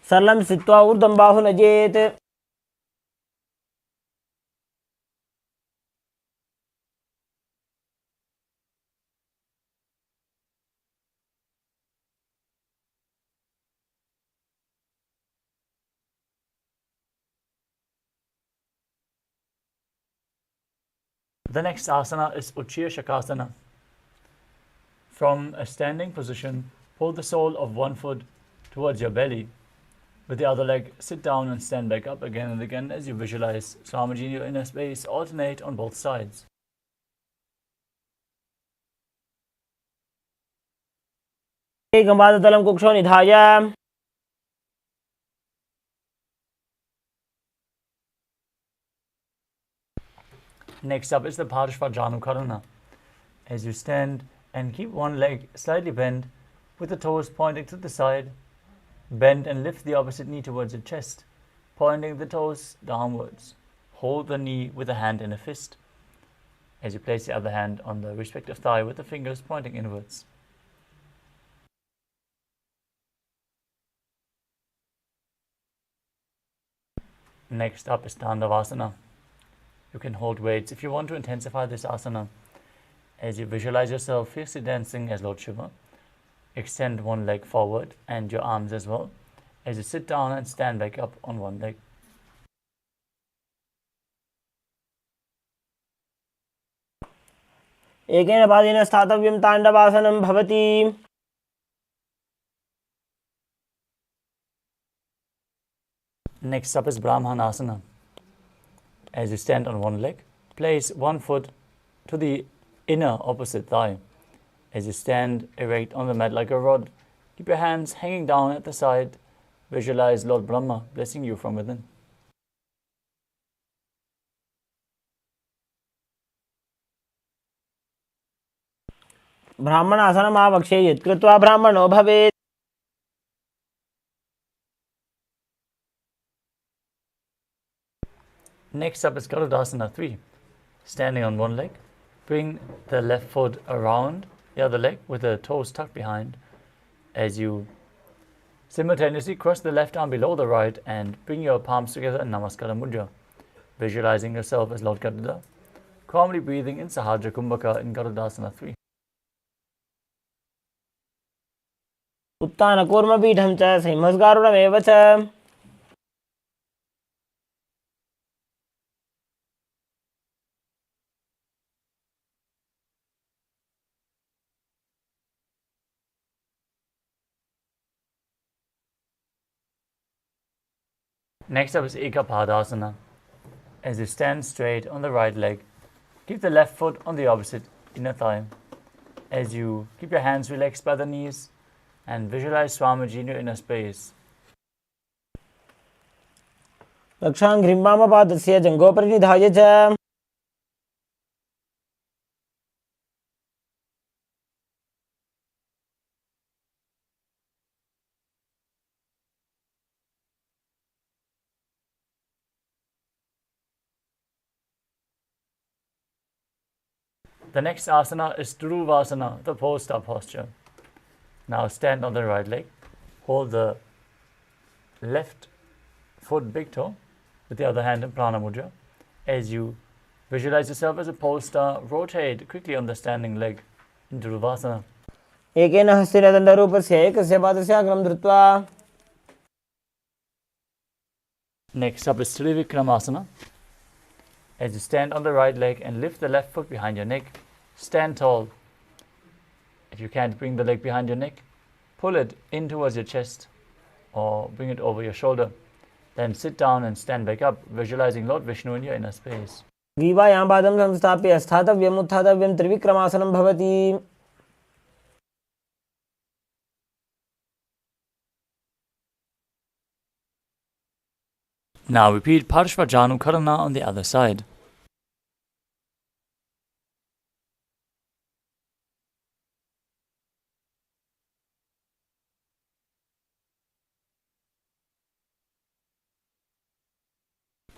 सरलं स्थित्वा ऊर्ध्वं बाहु नजेत्. The next asana is Uchchiya Shakasana. From a standing position, pull the sole of one foot towards your belly. With the other leg, sit down and stand back up again and again as you visualize Swamiji in your inner space, alternate on both sides. एकं पादतलं कुक्षौ निधाय. Next up is the Parshvajanukarana. As you stand and keep one leg slightly bent with the toes pointing to the side, bend and lift the opposite knee towards your chest, pointing the toes downwards. Hold the knee with a hand in a fist as you place the other hand on the respective thigh with the fingers pointing inwards. Next up is Dandavasana. You can hold weights if you want to intensify this asana. As you visualize yourself fiercely dancing as Lord Shiva, extend one leg forward and your arms as well as you sit down and stand back up on one leg. एकेन पादेन स्थातव्यं ताण्डवासनं भवति. Next up is Brahmanasana. As you stand on one leg, place one foot to the inner opposite thigh. As you stand erect on the mat like a rod, keep your hands hanging down at the side. Visualize Lord Brahma blessing you from within. ब्राह्मणासनमावक्षे यत्कृत्वा ब्राह्मणो भवेत्. Next up is Garudasana 3. Standing on one leg, bring the left foot around the other leg with the toes tucked behind. As you simultaneously cross the left arm below the right and bring your palms together in Namaskara Mudra, visualizing yourself as Lord Garuda, calmly breathing in Sahajra Kumbhaka in Garudasana 3. उत्तानकूर्मपीठं च सिंहस्गारुडमेव च. Next up is Ekapadasana. As you stand straight on the right leg, keep the left foot on the opposite inner thigh. As you keep your hands relaxed by the knees and visualize Swamiji in your inner space. रक्षाङ्घ्रिं जङ्घोपरिनिधाय च. The next asana is Dhuruvasana, the pole-star posture. Now stand on the right leg, hold the left foot big toe with the other hand in Prana Mudra. As you visualize yourself as a pole star, rotate quickly on the standing leg in Dhuruvasana. एकेन हस्तेन दण्डरूपस्य एकस्य पादस्य अग्रं धृत्वा. Next up is Trivikramasana. As you stand on the right leg and lift the left foot behind your neck, stand tall. If you can't bring the leg behind your neck, pull it in towards your chest or bring it over your shoulder. Then sit down and stand back up, visualizing Lord Vishnu in your inner space. ग्रीवायां पादं संस्थाप्य स्थातव्यम् उत्थातव्यं त्रिविक्रमासनं भवति. Now repeat Parshvajanu Karana on the other side.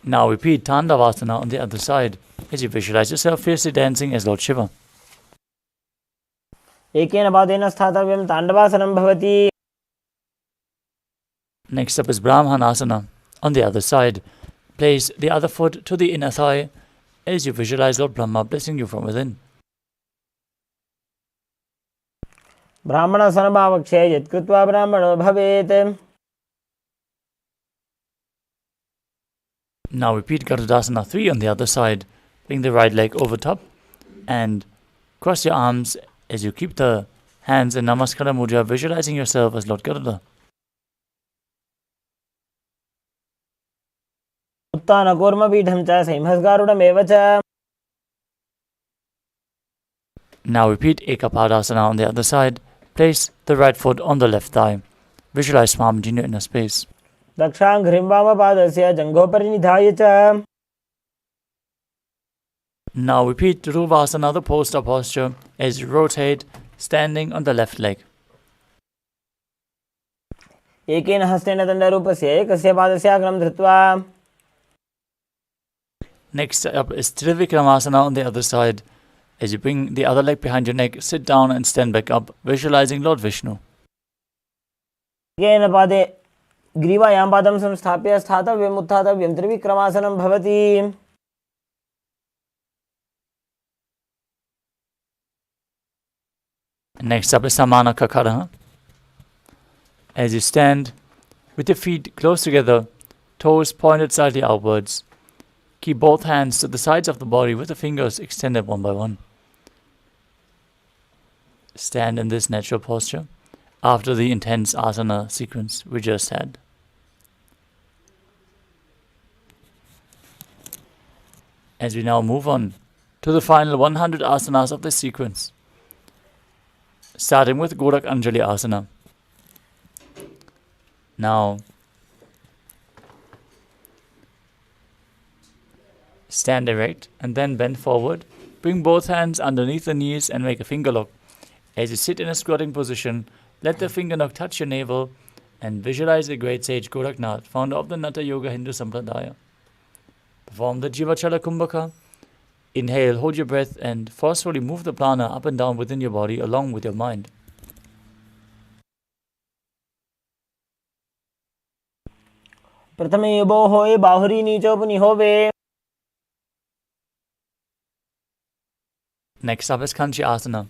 Now repeat Tandavasana on the other side as you visualize yourself fiercely dancing as Lord Shiva. एकेन पादेन स्थातव्यं ताण्डवासनं भवति. Next up is Brahmanasana. On the other side, place the other foot to the inner thigh as you visualize Lord Brahma blessing you from within. ब्राह्मणसनमावक्षे यत्कृत्वा ब्राह्मणो भवेत्. Now repeat Garudasana 3 on the other side. Bring the right leg over top and cross your arms as you keep the hands in Namaskara Mudra, visualizing yourself as Lord Garuda. उत्तानकूर्मपीठं च सिंहस्गारुडमेव च. Now repeat Ekapadasana on the other side. Place the right foot on the left thigh. Visualize Swamiji in your inner space. रक्षाङ्घ्रिं वामपादस्य जङ्घोपरिनिधाय च. Now repeat Dhuruvasana, the pole-star posture, as you rotate, standing on the left leg. एकेन हस्तेन दण्डरूपस्य एकस्य पादस्य अग्रं धृत्वा. Next up is Trivikramasana on the other side. As you bring the other leg behind your neck, sit down and stand back up, visualizing Lord Vishnu. एकेन पादे ग्रीवायां पादं संस्थाप्य स्थातव्यम् उत्थातव्यं त्रिविक्रमासनं भवति. Next up is Samana Kakara. As you stand with your feet close together, toes pointed slightly outwards, keep both hands to the sides of the body with the fingers extended one by one. Stand in this natural posture after the intense asana sequence we just had. As we now move on to the final 100 asanas of this sequence, starting with Gorak Anjali Asana. Now, stand erect and then bend forward. Bring both hands underneath the knees and make a finger lock. As you sit in a squatting position, let the finger lock touch your navel and visualize the great sage Goraknath, founder of the Natha Yoga Hindu Sampradaya. Perform the Jivachala Kumbhaka. Inhale, hold your breath and forcefully move the prana up and down within your body along with your mind. प्रथमे युबो होए बाहुरी नीचो पुनि होवे. Next up is Kanchi Asana.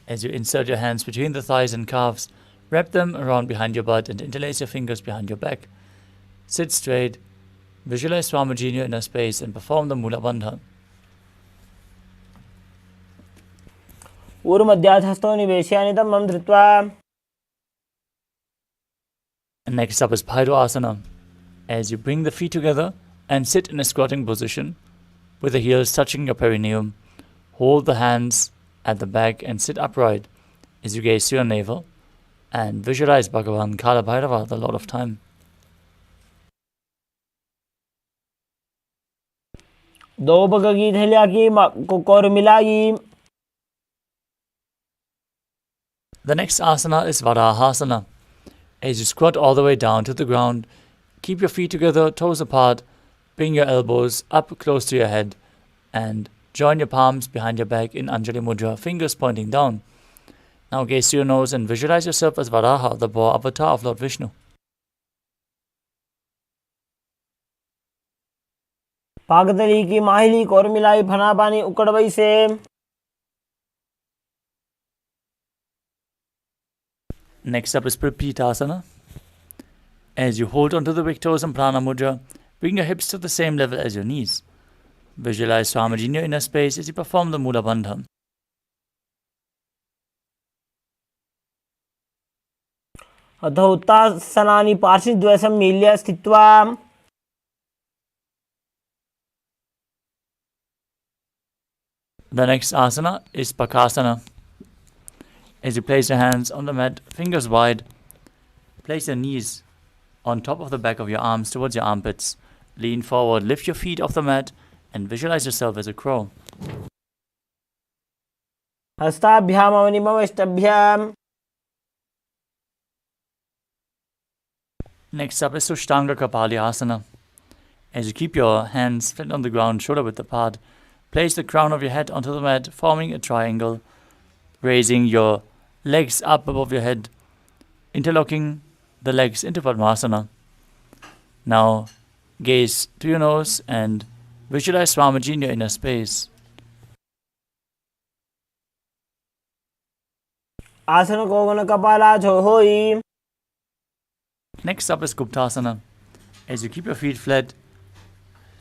As you insert your hands between the thighs and calves, wrap them around behind your butt and interlace your fingers behind your back. Sit straight, visualize Swamiji in your inner space and perform the Mula Bandha. ऊर्मध्यात् हस्तो निवेशयानितं मम धृत्वा. And next up is Bhairo Asana. As you bring the feet together and sit in a squatting position with the heels touching your perineum, hold the hands at the back and sit upright as you gaze to your navel and visualize Bhagavan Kala Bhairava, the Lord of Time. दो बगगी थैलिया की core मिलाई. The next asana is Varahasana. As you squat all the way down to the ground, keep your feet together, toes apart, bring your elbows up close to your head, and join your palms behind your back in Anjali Mudra, fingers pointing down. Now gaze to your nose and visualize yourself as Varaha, the boar avatar of Lord Vishnu. पागतली की माहिली core मिलाई फना पानी उकड़वई से. Next up is Prapitasana. As you hold onto the big toes in Prana Mudra, bring your hips to the same level as your knees. Visualize Swamiji in your inner space as you perform the Mula Bandha. अथ उत्तासनानि पार्श्वद्वयसम्मील्य स्थित्वा. The next asana is Pakasana. As you place your hands on the mat, fingers wide, place your knees on top of the back of your arms towards your armpits. Lean forward, lift your feet off the mat, and visualize yourself as a crow. हस्ताभ्याम अवनिमवष्टभ्याम. Next up is Sushtanga Kapali Asana. As you keep your hands flat on the ground, shoulder width apart, place the crown of your head onto the mat, forming a triangle, raising your legs up above your head, interlocking the legs into Padmasana. Now, gaze to your nose and visualize Swamiji in your inner space. आसन Kogan कपाला छो होई. Next up is Guptasana. As you keep your feet flat,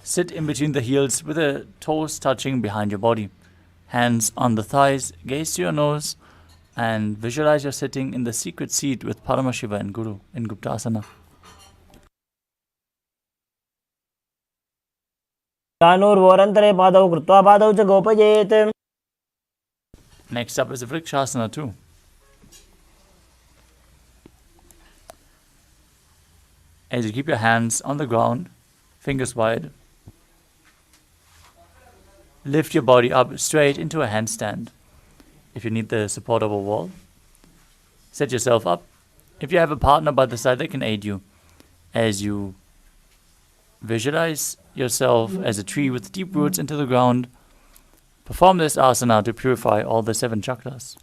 sit in between the heels with the toes touching behind your body. Hands on the thighs, gaze to your nose, and visualize you're sitting in the secret seat with Paramashiva and Guru in Guptasana. तानूर्वोरन्तरे पादौ कृत्वा पादौ च गोपयेत्. Next up is Vrikshasana too. As you keep your hands on the ground, fingers wide, lift your body up straight into a handstand. If you need the support of a wall, set yourself up. If you have a partner by the side that can aid you, as you visualize yourself as a tree with deep roots into the ground, perform this asana to purify all the 7 chakras.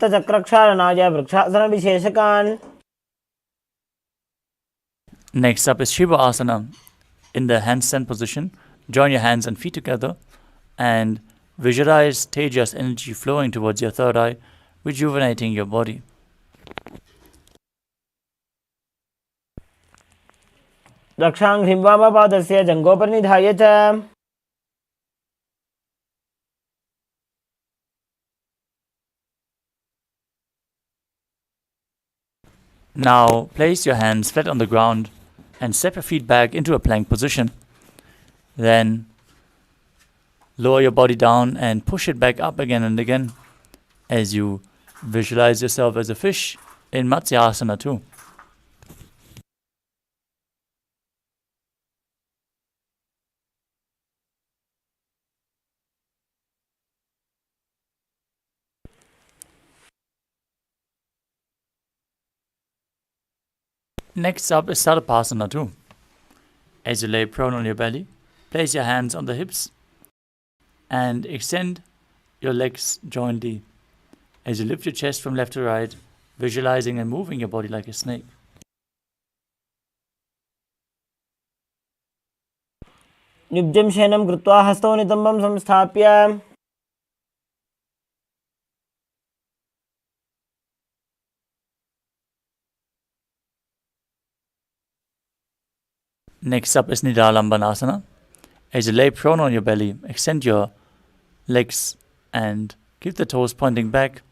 चक्रक्षालनाय vrikshasana विशेषकान्. Next up is Shiva Asana. In the handstand position, join your hands and feet together and visualize Tejas energy flowing towards your third eye, rejuvenating your body. रक्षाङ्घ्रिं वामपादस्य जङ्घोपरिनिधाय च. Now place your hands flat on the ground and step your feet back into a plank position. Then lower your body down and push it back up again and again as you visualize yourself as a fish in Matsyasana too. Next up is Sarvasana too. As you lay prone on your belly, place your hands on the hips and extend your legs jointly. As you lift your chest from left to right, visualizing and moving your body like a snake. निब्जं शयनं कृत्वा हस्तौ नितम्बं संस्थाप्य Next up is Nidalambanasana. As you lay prone on your belly, extend your legs and keep the toes pointing back.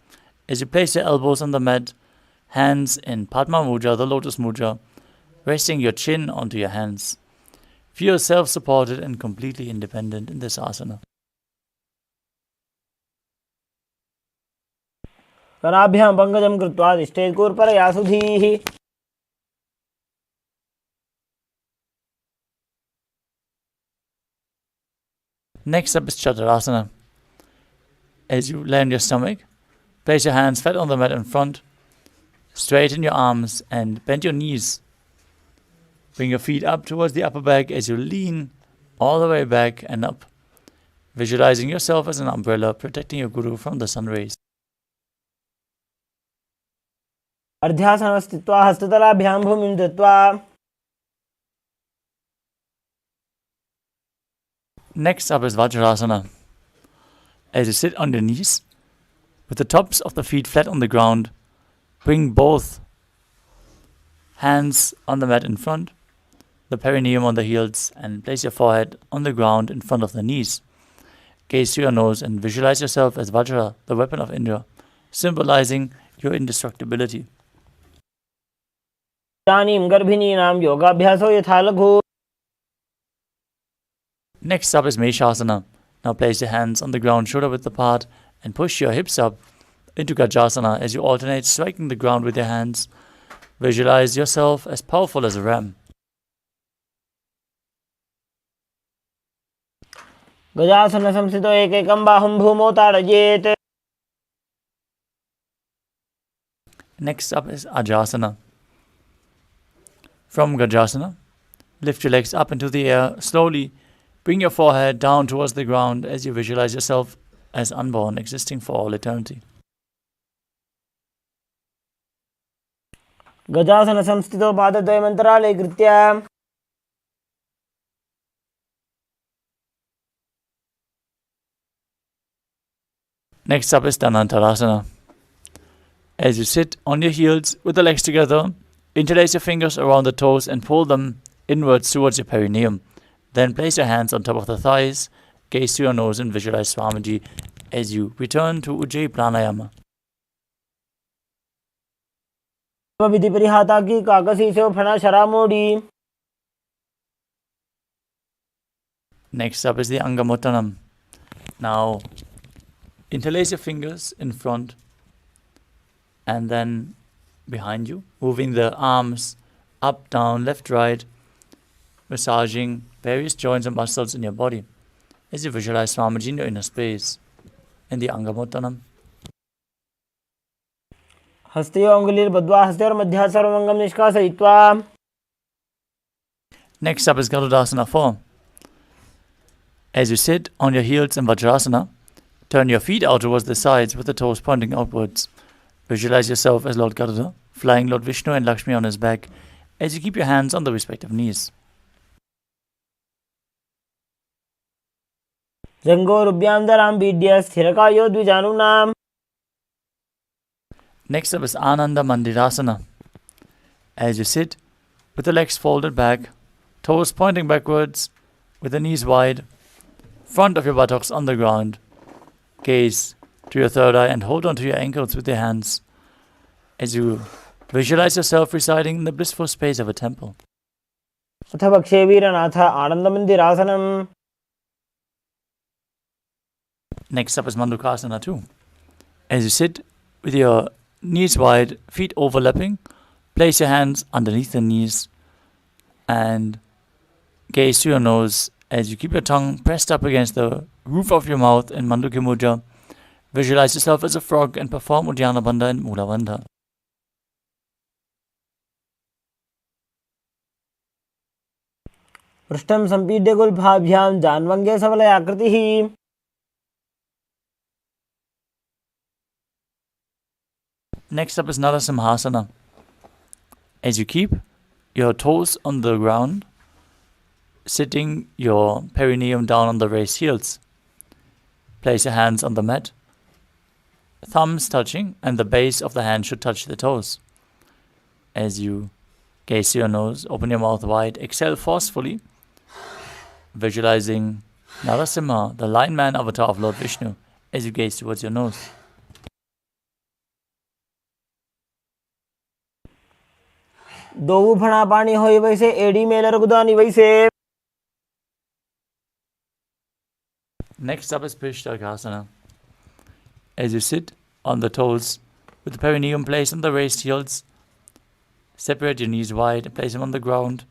As you place your elbows on the mat, hands in Padma Mudra, the Lotus Mudra, resting your chin onto your hands. Feel self-supported and completely independent in this asana. कराभ्यां पङ्कजं कृत्वा तिष्ठेत् कूर्परया सुधीः Next up is Chaturasana. As you lay on your stomach, place your hands flat on the mat in front, straighten your arms and bend your knees. Bring your feet up towards the upper back as you lean all the way back and up, visualizing yourself as an umbrella protecting your guru from the sun rays. अर्ध्यासनं स्थित्वा हस्ततलाभ्यां भूमिं दत्वा Next up is Vajrasana. As you sit on your knees, with the tops of the feet flat on the ground, bring both hands on the mat in front, the perineum on the heels, and place your forehead on the ground in front of the knees. Gaze to your nose and visualize yourself as Vajra, the weapon of Indra, symbolizing your indestructibility. इदानीं गर्भिणीनां योगाभ्यासो यथा लघु Next up is Meshasana. Now place your hands on the ground shoulder width apart and push your hips up into Gajasana as you alternate striking the ground with your hands. Visualize yourself as powerful as a ram. गजासन संस्थितो एकैकं बाहुं भूमौ ताडयेत् Next up is Ajasana. From Gajasana, lift your legs up into the air slowly. Bring your forehead down towards the ground as you visualize yourself as unborn, existing for all eternity. गजासन संस्थितो पादद्वयमन्तराले कृत्य Next up is Dhanantarasana. As you sit on your heels with the legs together, interlace your fingers around the toes and pull them inwards towards your perineum. Then place your hands on top of the thighs, gaze to your nose and visualize Swamiji as you return to Ujjayi Pranayama. विधि परिहाता की काकसी से फणा शरामोड़ी Next up is the Angamottanam. Now, interlace your fingers in front and then behind you, moving the arms up, down, left, right, massaging various joints and muscles in your body as you visualize Swamiji in your inner space in the Angamottanam. हस्तयो अङ्गुलीर्बद्ध्वा हस्तयोर्मध्यात् सर्वमङ्गं निष्कासयित्वा Next up is Garudasana 4. As you sit on your heels in Vajrasana, turn your feet out towards the sides with the toes pointing outwards. Visualize yourself as Lord Garuda, flying Lord Vishnu and Lakshmi on his back as you keep your hands on the respective knees. जङ्घोरुभ्यां दरां बीड्य स्थिरकायो द्विजानुनाम् Next up is Ananda Mandirasana. As you sit with the legs folded back, toes pointing backwards, with the knees wide, front of your buttocks on the ground, gaze to your third eye and hold on to your ankles with your hands as you Visualize yourself residing in the blissful space of a temple. अथ वक्षे वीरनाथ आनन्दमन्दिरासनम्. Next up is Mandukasana 2. As you sit with your knees wide, feet overlapping, place your hands underneath the knees and gaze to your nose as you keep your tongue pressed up against the roof of your mouth in Mandukya Mudra. Visualize yourself as a frog and perform Uddiyana Bandha and Mula Bandha. पृष्ठं सम्पीड्य गुल्फाभ्यां जान्वङ्गे सबलयाकृतिः. Next up is Narasimhasana. As you keep your toes on the ground, sitting your perineum down on the raised heels. Place your hands on the mat, thumbs touching, and the base of the hand should touch the toes. As you gaze to your nose, open your mouth wide, exhale forcefully, visualizing Narasimha, the Lion Man avatar of Lord Vishnu, as you gaze towards your nose. दो फणा पानी होई वैसे AD Mailer गुदानी वैसे. Next up is Pishtakasana. As you sit on the toes with the perineum placed on the raised heels, separate your knees wide and place them on the ground.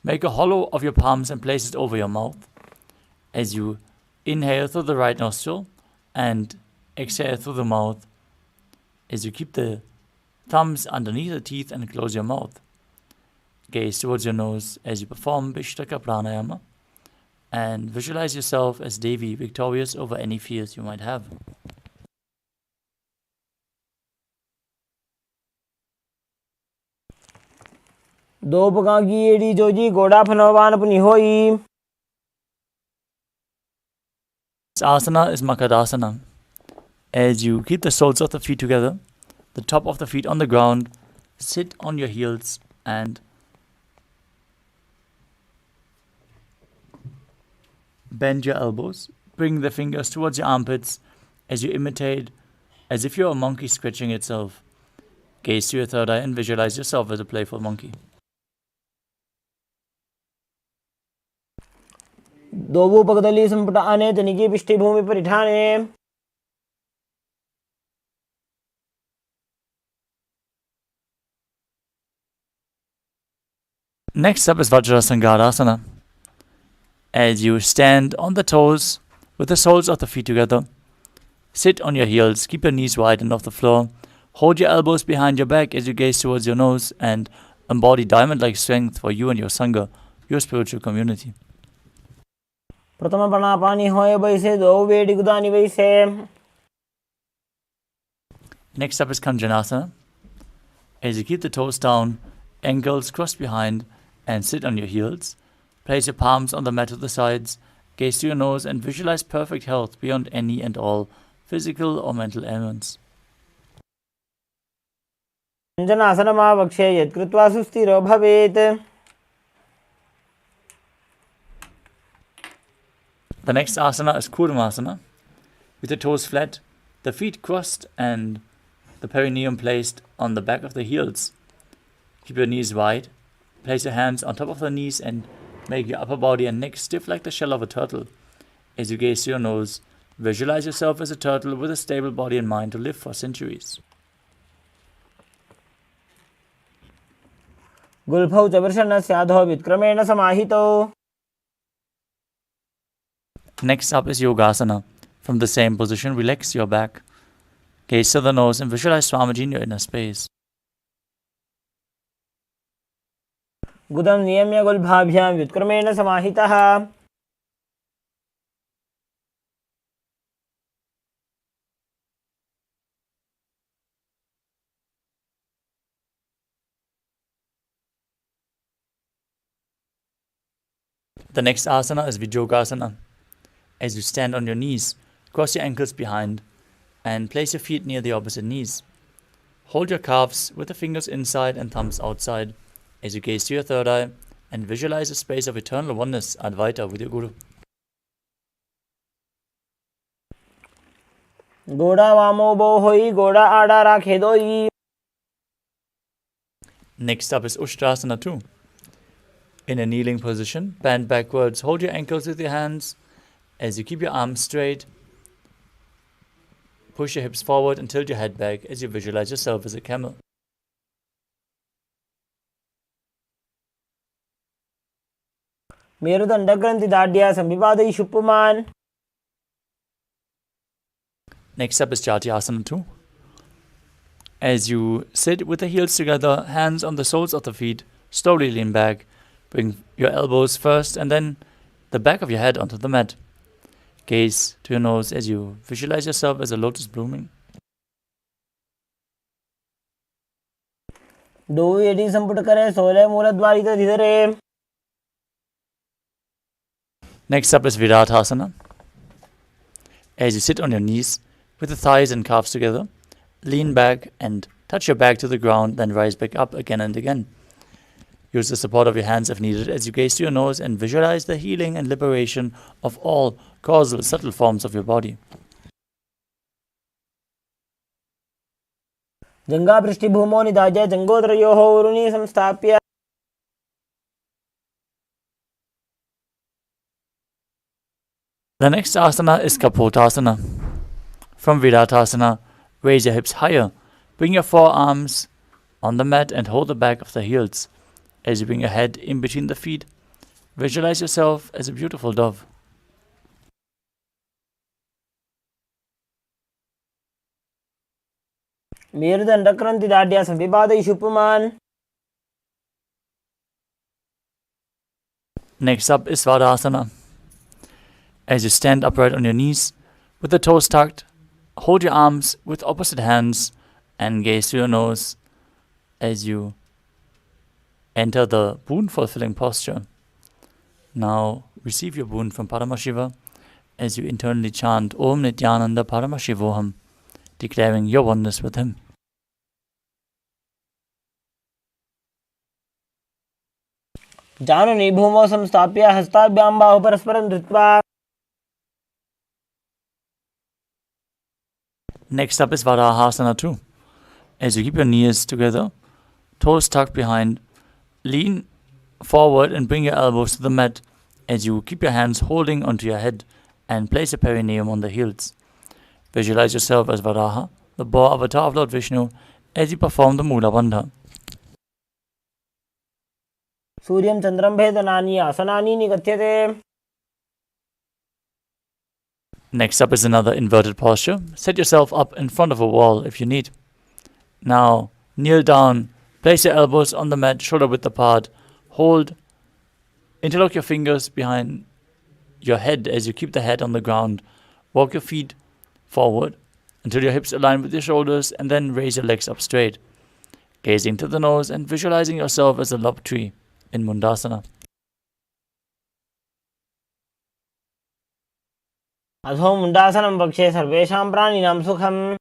Make a hollow of your palms and place it over your mouth. As you inhale through the right nostril and exhale through the mouth, as you keep the thumbs underneath the teeth and close your mouth. Gaze towards your nose as you perform Vishtaka Pranayama and visualize yourself as Devi, victorious over any fears you might have. दो पकागी AD Joji गोड़ा फनवान अपनी होई. This asana is Makadasana. As you keep the soles of the feet together, the top of the feet on the ground, sit on your heels and bend your elbows. Bring the fingers towards your armpits as you imitate as if you're a monkey scratching itself. Gaze to your third eye and visualize yourself as a playful monkey. दोबू पगदली संपुट आने तनिकी पिष्टि भूमि परिठाने. Next up is Vajrasangadasana. As you stand on the toes with the soles of the feet together, sit on your heels, keep your knees wide and off the floor, hold your elbows behind your back as you gaze towards your nose and embody diamond-like strength for you and your Sangha, your spiritual community. प्रथम पणा पानी होए वैसे दो वेडी गुदानी वैसे. Next up is Kanjanasana. As you keep the toes down, ankles crossed behind, and sit on your heels, place your palms on the mat to the sides, gaze to your nose and visualize perfect health beyond any and all physical or mental ailments. जनासनमावक्षे यत्कृत्वा सुस्थिरो भवेत्. The next asana is Kurmasana. With the toes flat, the feet crossed and the perineum placed on the back of the heels. Keep your knees wide. Place your hands on top of the knees and make your upper body and neck stiff like the shell of a turtle. As you gaze to your nose, visualize yourself as a turtle with a stable body and mind to live for centuries. गुल्फौ च वृषणस्याधो विक्रमेण समाहितौ. Next up is Yogasana. From the same position, relax your back. Gaze to the nose and visualize Swamiji in your inner space. गुदं नियम्य गुल्फाभ्यां विक्रमेण समाहितः. The next asana is Vijogasana. As you stand on your knees, cross your ankles behind and place your feet near the opposite knees. Hold your calves with the fingers inside and thumbs outside as you gaze to your third eye and visualize a space of eternal oneness, Advaita, with your Guru. गोड़ा वामो बो होई गोड़ा आड़ा राखे दोई. Next up is Ushtrasana 2. In a kneeling position, bend backwards, hold your ankles with your hands as you keep your arms straight. Push your hips forward and tilt your head back as you visualize yourself as a camel. मेरुदण्डग्रन्थि दाढ्या संविपादयिषु पुमान्. Next up is Jatyasana 2. As you sit with the heels together, hands on the soles of the feet, slowly lean back. Bring your elbows first and then the back of your head onto the mat. Gaze to your nose as you visualize yourself as a lotus blooming. दो AD संपुट करे 16 मूलद्वारित धीरे. Next up is Viratasana. As you sit on your knees with the thighs and calves together, lean back and touch your back to the ground, then rise back up again and again. Use the support of your hands if needed as you gaze to your nose and visualize the healing and liberation of all causal subtle forms of your body. जंगापृष्ठि भूमौ निधाय जंगोदरयोः उरुनि संस्थाप्य. The next asana is Kapotasana. From Viratasana, raise your hips higher. Bring your forearms on the mat and hold the back of the heels. As you bring your head in between the feet, visualize yourself as a beautiful dove. मेरुदण्डग्रन्थि दाढ्या संविपादयिषु पुमान्. Next up is Svadasana. As you stand upright on your knees, with the toes tucked, hold your arms with opposite hands and gaze to your nose as you enter the boon-fulfilling posture. Now receive your boon from Paramashiva as you internally chant Om Nithyananda Paramashivoham, declaring your oneness with him. जानूनि भूमौ संस्थाप्य हस्ताभ्यां बाहु परस्परं धृत्वा. Next up is Varahasana 2. As you keep your knees together, toes tucked behind, lean forward and bring your elbows to the mat as you keep your hands holding onto your head and place your perineum on the heels. Visualize yourself as Varaha, the boar avatar of Lord Vishnu, as you perform the Mula Bandha. सूर्यं चन्द्रं भेदनानि आसनानि निगत्यते. Next up is another inverted posture. Set yourself up in front of a wall if you need. Now, kneel down, place your elbows on the mat, shoulder width apart. Hold, interlock your fingers behind your head as you keep the head on the ground. Walk your feet forward until your hips align with your shoulders and then raise your legs up straight. Gazing to the nose and visualizing yourself as a love tree in Mundasana. अधो मुण्डासनं वक्षे सर्वेषां प्राणिनां सुखम्.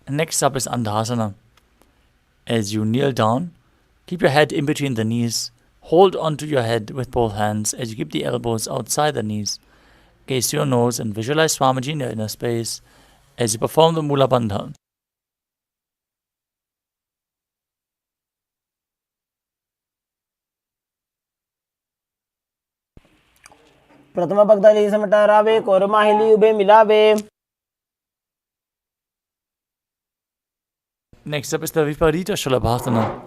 Next up is Andhasana. As you kneel down, keep your head in between the knees. Hold onto your head with both hands as you keep the elbows outside the knees. Gaze to your nose and visualize Swamiji in your inner space as you perform the Mula Bandha. प्रथम पगदली समटरावे कोरमाहिली ube मिलावे. Next up is the Viparita Shalabhasana.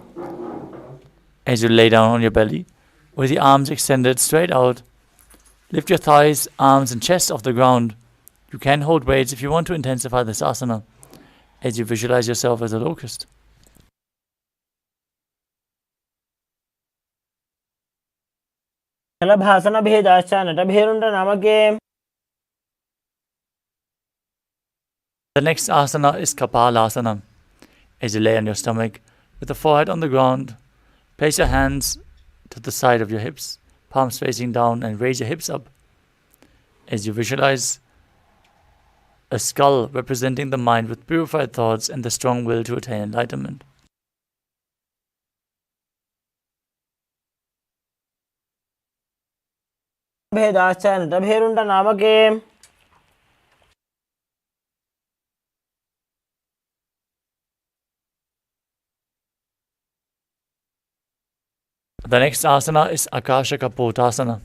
As you lay down on your belly, with the arms extended straight out, lift your thighs, arms and chest off the ground. You can hold weights if you want to intensify this asana, as you visualize yourself as a locust. शलभासन भेदाश्च नटभेरुण्ड नामके. The next asana is Kapalasana. As you lay on your stomach with the forehead on the ground, place your hands to the side of your hips, palms facing down, and raise your hips up. As you visualize a skull representing the mind with purified thoughts and the strong will to attain enlightenment. भेदाश्च नटभेरुण्ड नामके. The next asana is Akasha Kapotasana.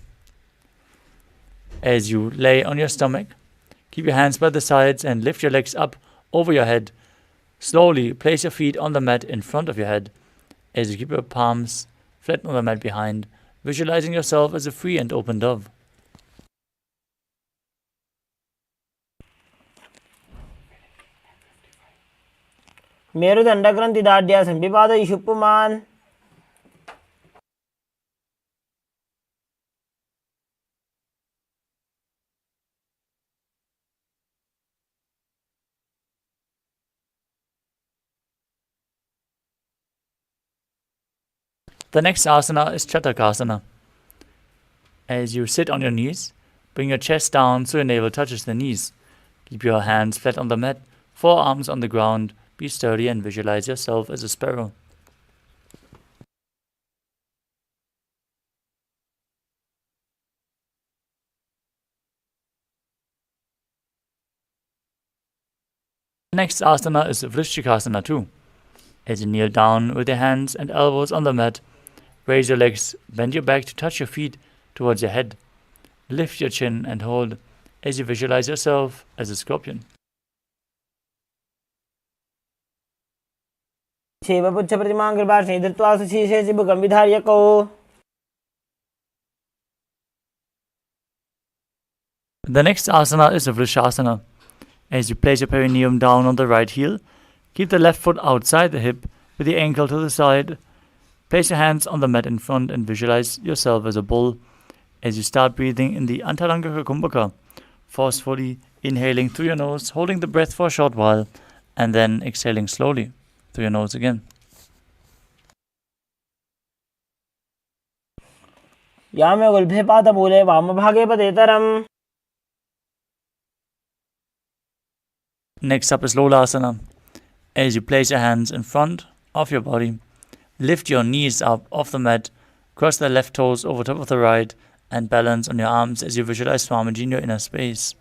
As you lay on your stomach, keep your hands by the sides and lift your legs up over your head. Slowly place your feet on the mat in front of your head. As you keep your palms flat on the mat behind, visualizing yourself as a free and open dove. मेरुदण्डग्रन्थि दाढ्यासं पिपाद इषुप्पुमान् The next asana is Chatakasana. As you sit on your knees, bring your chest down so your navel touches the knees. Keep your hands flat on the mat, forearms on the ground. Be sturdy and visualize yourself as a sparrow. The next asana is Vrishchikasana too. As you kneel down with your hands and elbows on the mat, raise your legs, bend your back to touch your feet towards your head. Lift your chin and hold as you visualize yourself as a scorpion. शिवपुच्छप्रतिमां कृपार्षे धृत्वा सुशीर्षे शिबुकं विधार्यकौ The next asana is a Vrishasana. As you place your perineum down on the right heel, keep the left foot outside the hip with the ankle to the side. Place your hands on the mat in front and visualize yourself as a bull. As you start breathing in the Antarangaka Kumbhaka, forcefully inhaling through your nose, holding the breath for a short while, and then exhaling slowly through your nose again. Yame गुल्फे पादमूले वामभागे पदेतरम् Next up is Lolasana. As you place your hands in front of your body, lift your knees up off the mat, cross the left toes over top of the right, and balance on your arms as you visualize Swamiji in your inner space.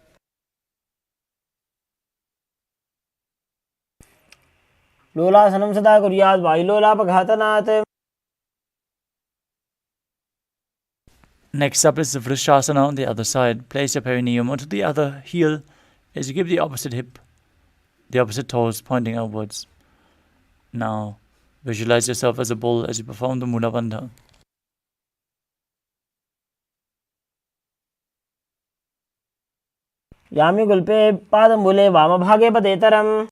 लोलासनं सदा कुर्यात् वायुलोलापघातनात् Next up is the Vrishasana on the other side. Place your perineum onto the other heel as you give the opposite hip, the opposite toes pointing outwards. Now, visualize yourself as a bull as you perform the Mula Bandha. Yame गुल्फे पादमूले वामभागे पदेतरम्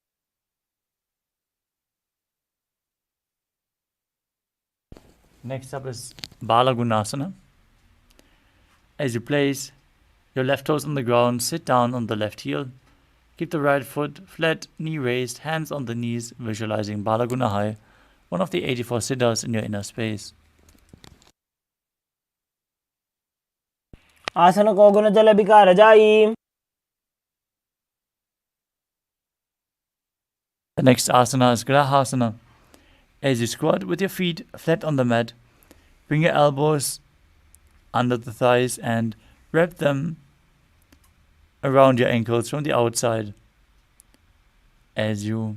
Next up is Balagunasana. As you place your left toes on the ground, sit down on the left heel. Keep the right foot flat, knee raised, hands on the knees, visualizing Balaguna High, one of the 84 siddhas in your inner space. आसन को गुण जल विकार जाई The next asana is Grahasana. As you squat with your feet flat on the mat, bring your elbows under the thighs and wrap them around your ankles from the outside as you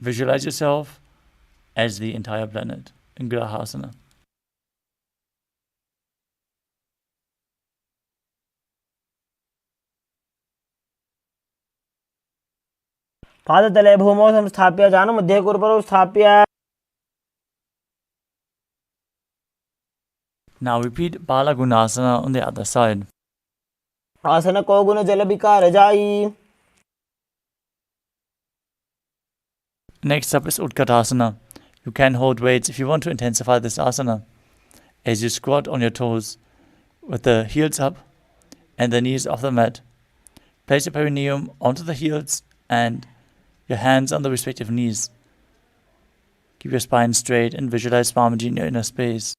visualize yourself as the entire planet in Grahasana. पादतले भूमौ संस्थाप्य जानुमध्ये कुर्परौ स्थाप्य Now repeat Balagunasana on the other side. आसन को गुण जल विकार जाई Next up is Utkatasana. You can hold weights if you want to intensify this asana. As you squat on your toes with the heels up and the knees off the mat, place your perineum onto the heels and your hands on the respective knees. Keep your spine straight and visualize Swamiji in your inner space.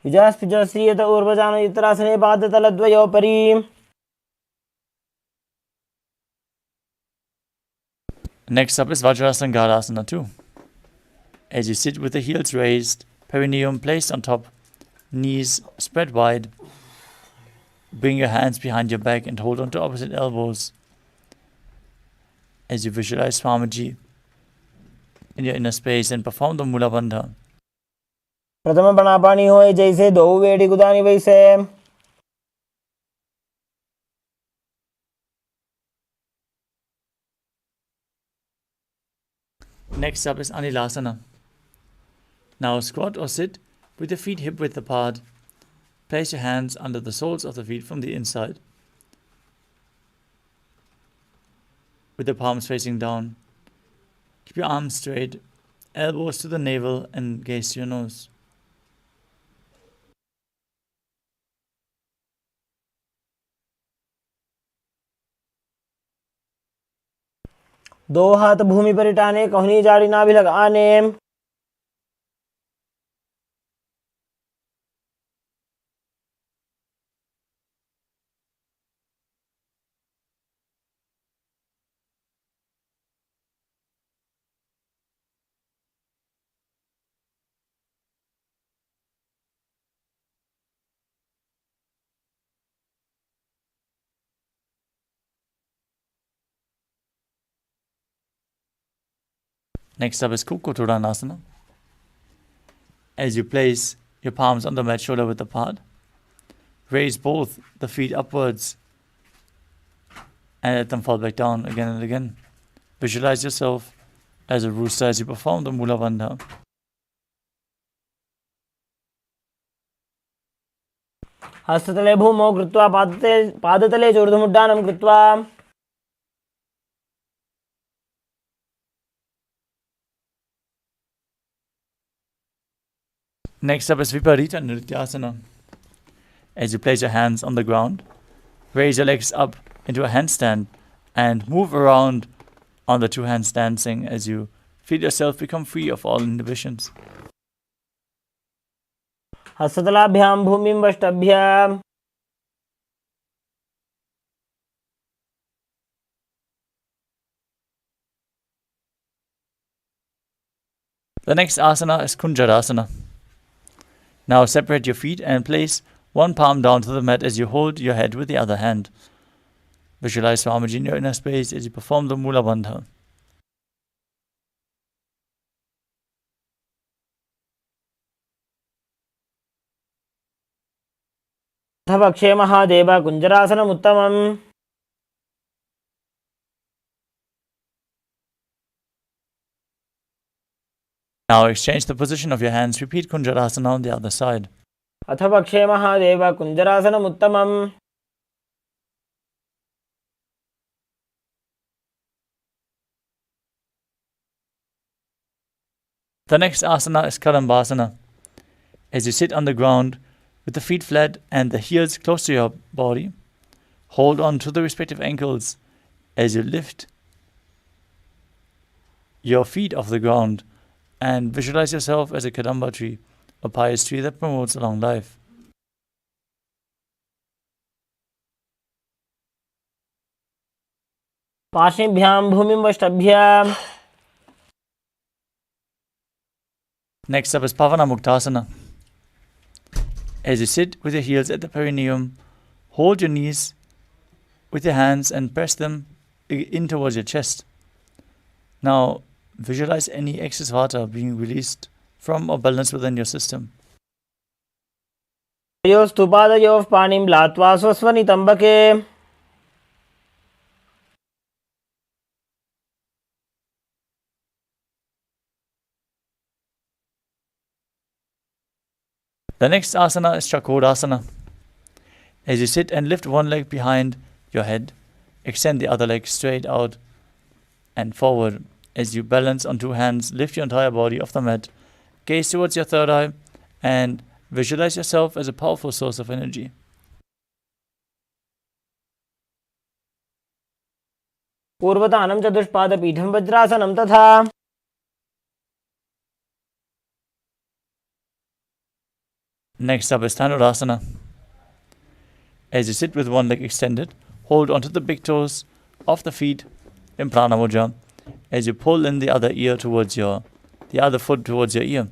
विजास्पिजश्रियत ऊर्वजानो इतरासने पादतलद्वयोपरि Next up is Vajrasangalasana too. As you sit with the heels raised, perineum placed on top, knees spread wide, bring your hands behind your back and hold on to opposite elbows. as you visualize Swamiji in your inner space and perform the Mula Bandha. प्रथम पणापानी होए जैसे दो वेड़ी गुदानी वैसे. Next up is Anilasana. Now squat or sit with your feet hip width apart. Place your hands under the soles of the feet from the inside, with the palms facing down. Keep your arms straight, elbows to the navel, and gaze to your nose. दो हाथ भूमि पर इटाने, कोहनी जाड़ी नाभि लगाने. Next up is Kukuturanasana. As you place your palms on the mat shoulder width apart, raise both the feet upwards and let them fall back down again and again. Visualize yourself as a rooster as you perform the Mula Bandha. हस्ततले भूमौ कृत्वा पादतले चोर्धमुड्डानं कृत्वा. Next up is Viparita Nrityasana. As you place your hands on the ground, raise your legs up into a handstand and move around on the two hands dancing as you feel yourself become free of all inhibitions. हस्ततलाभ्यां भूमिं वष्टभ्य. The next asana is Kunjarasana. Now separate your feet and place one palm down to the mat as you hold your head with the other hand. Visualize Swamiji in your inner space as you perform the Mula Bandha. अथ पक्षे Mahadev कुञ्जरासनमुत्तमम्. Now exchange the position of your hands. Repeat Kunjarasana on the other side. अथ पक्षे Mahadev कुञ्जरासनमुत्तमम्. The next asana is Kadambasana. As you sit on the ground with the feet flat and the heels close to your body, hold on to the respective ankles as you lift your feet off the ground and visualize yourself as a Kadamba tree, a pious tree that promotes a long life. पार्श्वभ्यां भूमिं वष्टभ्य. Next up is Pavana Muktasana. As you sit with your heels at the perineum, hold your knees with your hands and press them in towards your chest. Now, visualize any excess vata being released from or balanced within your system. योस्तु पादयोः पाणिं लात्वा स्वस्वनितम्बके. The next asana is Chakodasana. As you sit and lift one leg behind your head, extend the other leg straight out and forward. As you balance on two hands, lift your entire body off the mat, gaze towards your third eye, and visualize yourself as a powerful source of energy. पूर्वतानं चतुष्पादपीठं वज्रासनं तथा. Next up is Dhanurasana. As you sit with one leg extended, hold onto the big toes of the feet in Prana Mudra as you pull in the other foot towards your ear.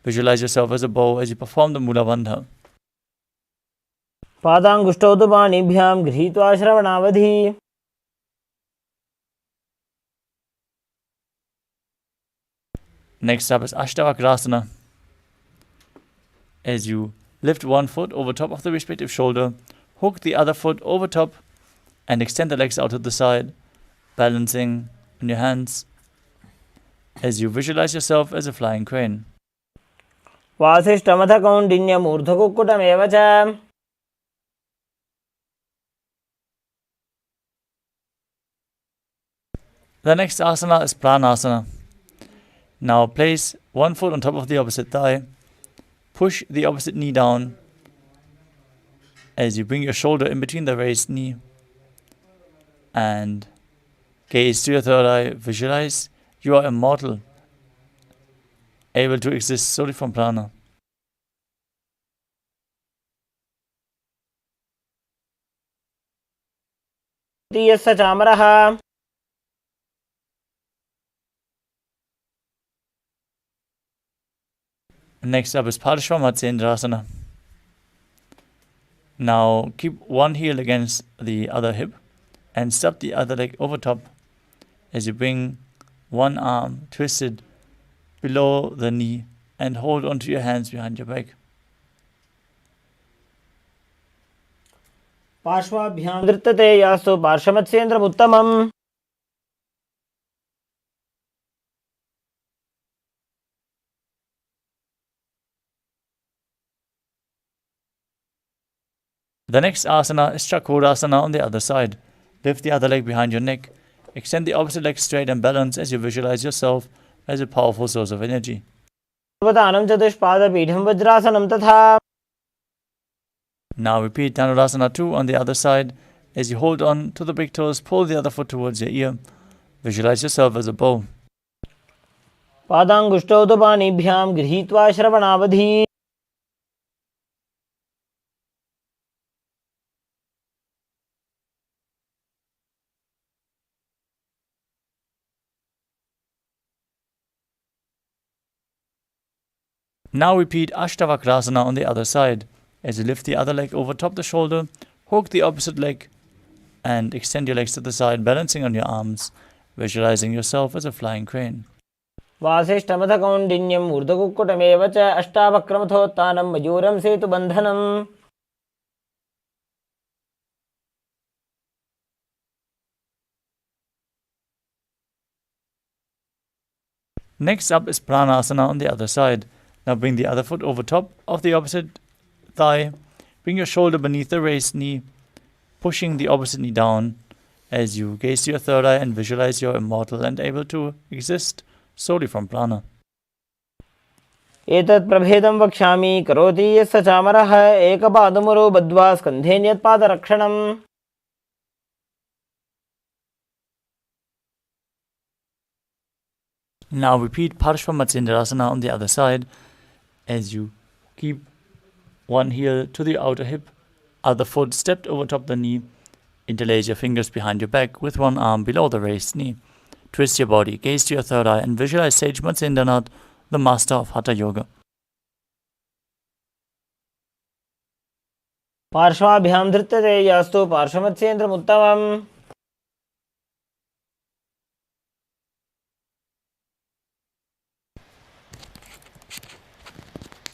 Visualize yourself as a bow as you perform the Mula Bandha. पादाङ्गुष्ठौ तु पाणिभ्यां गृहीत्वा श्रवणावधि. Next up is Ashtavakrasana. As you lift one foot over top of the respective shoulder, hook the other foot over top and extend the legs out to the side, balancing on your hands as you visualize yourself as a flying crane. वासिष्ठमथ कौण्डिन्यमूर्धकुक्कुटमेव च The next asana is Pranasana. Now place one foot on top of the opposite thigh. Push the opposite knee down as you bring your shoulder in between the raised knee. And gaze to your third eye. Visualize you are immortal, able to exist solely from prana. यस्य चामरः Next up is Parashvamatsyendrasana. Now keep one heel against the other hip and step the other leg over top as you bring one arm twisted below the knee and hold onto your hands behind your back. पार्श्वाभ्यां धृतते यास्तु पार्श्वमत्स्येन्द्रमुत्तमम् The next asana is Chakrasana on the other side. Lift the other leg behind your neck. Extend the opposite leg straight and balance as you visualize yourself as a powerful source of energy. पर्वतानं चतुष्पादपीठं वज्रासनं तथा Now repeat Dhanurasana 2 on the other side. As you hold on to the big toes, pull the other foot towards your ear. Visualize yourself as a bow. पादाङ्गुष्ठौ तु पाणिभ्यां गृहीत्वा श्रवणावधि Now repeat Ashtavakrasana on the other side. As you lift the other leg over top the shoulder, hook the opposite leg and extend your legs to the side, balancing on your arms, visualizing yourself as a flying crane. वासिष्ठमथ कौण्डिन्यम् ऊर्ध्वकुक्कुटमेव च अष्टावक्रमथोत्थानं मयूरं सेतुबन्धनम् Next up is Pranasana on the other side. Now bring the other foot over top of the opposite thigh. Bring your shoulder beneath the raised knee, pushing the opposite knee down as you gaze to your third eye and visualize you're immortal and able to exist solely from prana. एतत् प्रभेदं वक्ष्यामि करोति यस्य चामरः एकपादमुरो बद्ध्वा स्कन्धे न्यत्पादरक्षणम् Now repeat Parashvamatsyendrasana on the other side as you keep one heel to the outer hip, other foot stepped over top the knee, interlace your fingers behind your back with one arm below the raised knee. Twist your body, gaze to your third eye and visualize Sage Matsyendranath, the master of Hatha Yoga. पार्श्वाभ्यां धृत्यते यास्तु पार्श्वमत्स्येन्द्रमुत्तमम्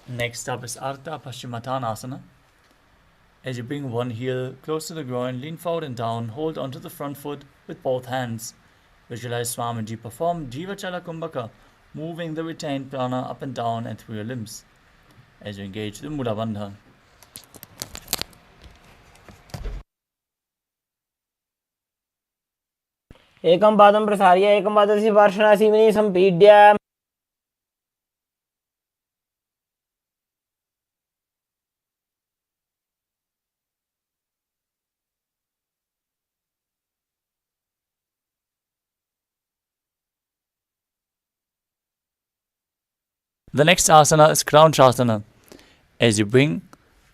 Next up is Ardha Paschimottanasana. As you bring one heel close to the groin, lean forward and down, hold onto the front foot with both hands. Visualize Swamiji perform Jivachala Kumbhaka, moving the retained prana up and down and through your limbs. As you engage the Mula Bandha. एकं पादं प्रसार्य एकं पादस्य पार्श्वनासीमनि सम्पीड्य The next asana is Kraunchasana. As you bring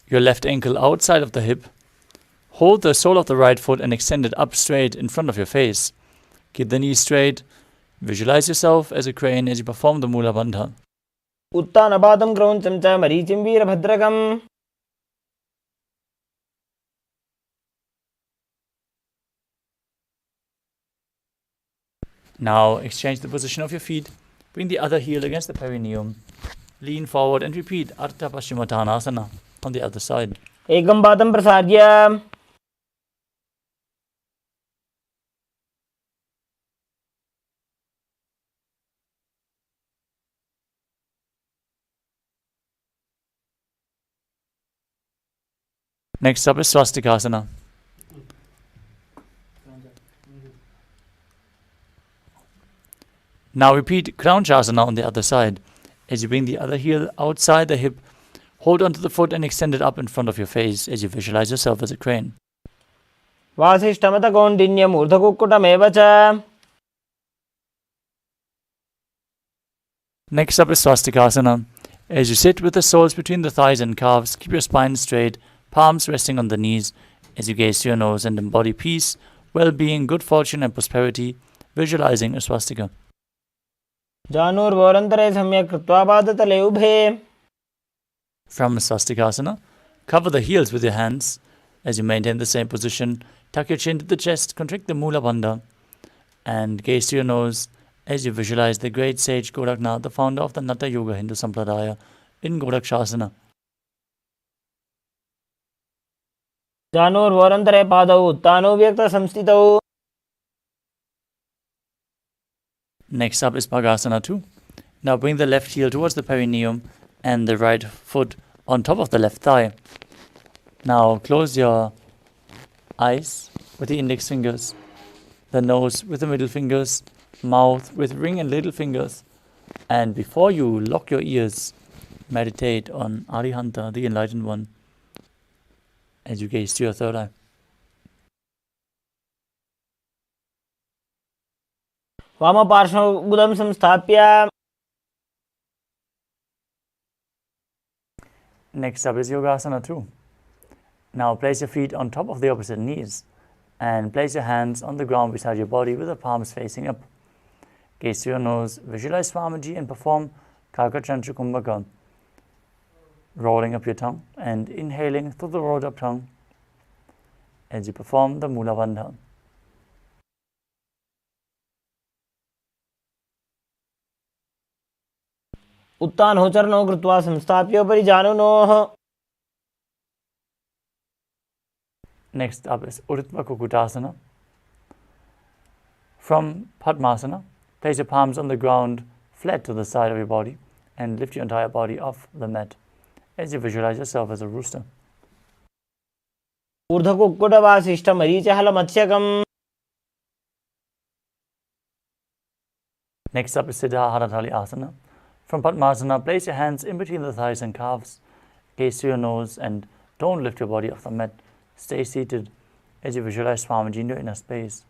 your left ankle outside of the hip, hold the sole of the right foot and extend it up straight in front of your face. Keep the knees straight. Visualize yourself as a crane as you perform the Mula Bandha. उत्तानपादं क्रौञ्चं च मरीचिं वीरभद्रकम् Now exchange the position of your feet. Bring the other heel against the perineum. Lean forward and repeat Ardha Paschimottanasana on the other side. Ekam padam prasarya. Next up is Swastikasana. Now repeat Kraunchasana on the other side. As you bring the other heel outside the hip, hold onto the foot and extend it up in front of your face as you visualize yourself as a crane. Vasishtamata kaundinyam urdhakukkutam evacha. Next up is Swastikasana. As you sit with the soles between the thighs and calves, keep your spine straight, palms resting on the knees, as you gaze to your nose and embody peace, well-being, good fortune and prosperity, visualizing a swastika. Janurvorantare samyak krutva padatale ubhe. From Swastikasana, cover the heels with your hands. As you maintain the same position, tuck your chin to the chest, contract the Mula Bandha, and gaze to your nose as you visualize the great sage Goraknath, the founder of the Natha Yoga Hindu Sampradaya, in Gorakshasana. Janurvorantare padau uttano vyakta samstitau. Next up is Bhagasana 2. Now bring the left heel towards the perineum and the right foot on top of the left thigh. Now close your eyes with the index fingers, the nose with the middle fingers, mouth with ring and little fingers, and before you lock your ears, meditate on Arihanta, the enlightened one, as you gaze to your third eye. Vamaparshvabudam samsthapya. Next up is Yogasana 2. Now place your feet on top of the opposite knees and place your hands on the ground beside your body with the palms facing up. Gaze to your nose, visualize Swamiji and perform Kakachantra Kumbhaka, rolling up your tongue and inhaling through the rolled up tongue as you perform the Mula Bandha. Uttanho charno krutva samsthapyopari janunoh. Next up is Uddhva Kukutasana. From Padmasana, place your palms on the ground flat to the side of your body and lift your entire body off the mat as you visualize yourself as a rooster. Urdhakukkuta vasishta marichahala matsyakam. Next up is Siddha Haratali Asana. From Padmasana, place your hands in between the thighs and calves. Gaze to your nose and don't lift your body off the mat. Stay seated as you visualize Swamiji in your inner space.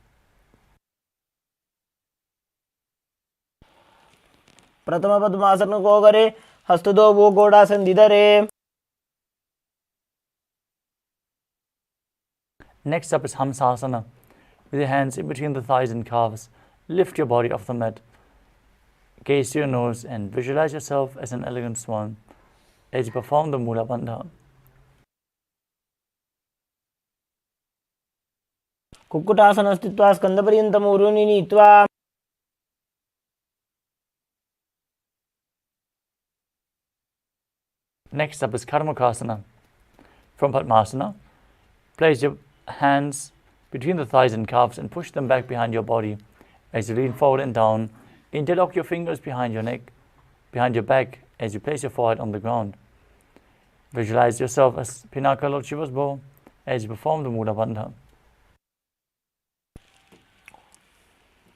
Pratama padmasana ko kare hastudo wo godasan didare. Next up is Hamsasana. With your hands in between the thighs and calves, lift your body off the mat. Gaze to your nose and visualize yourself as an elegant swan as you perform the Mula Bandha. Kukkutasana stitva skandaparyantam uruni nitva. Next up is Karmakasana. From Padmasana, place your hands between the thighs and calves and push them back behind your body as you lean forward and down. Interlock your fingers behind your neck, behind your back as you place your forehead on the ground. Visualize yourself as Pinaka Lord Shiva's bow as you perform the Mula Bandha.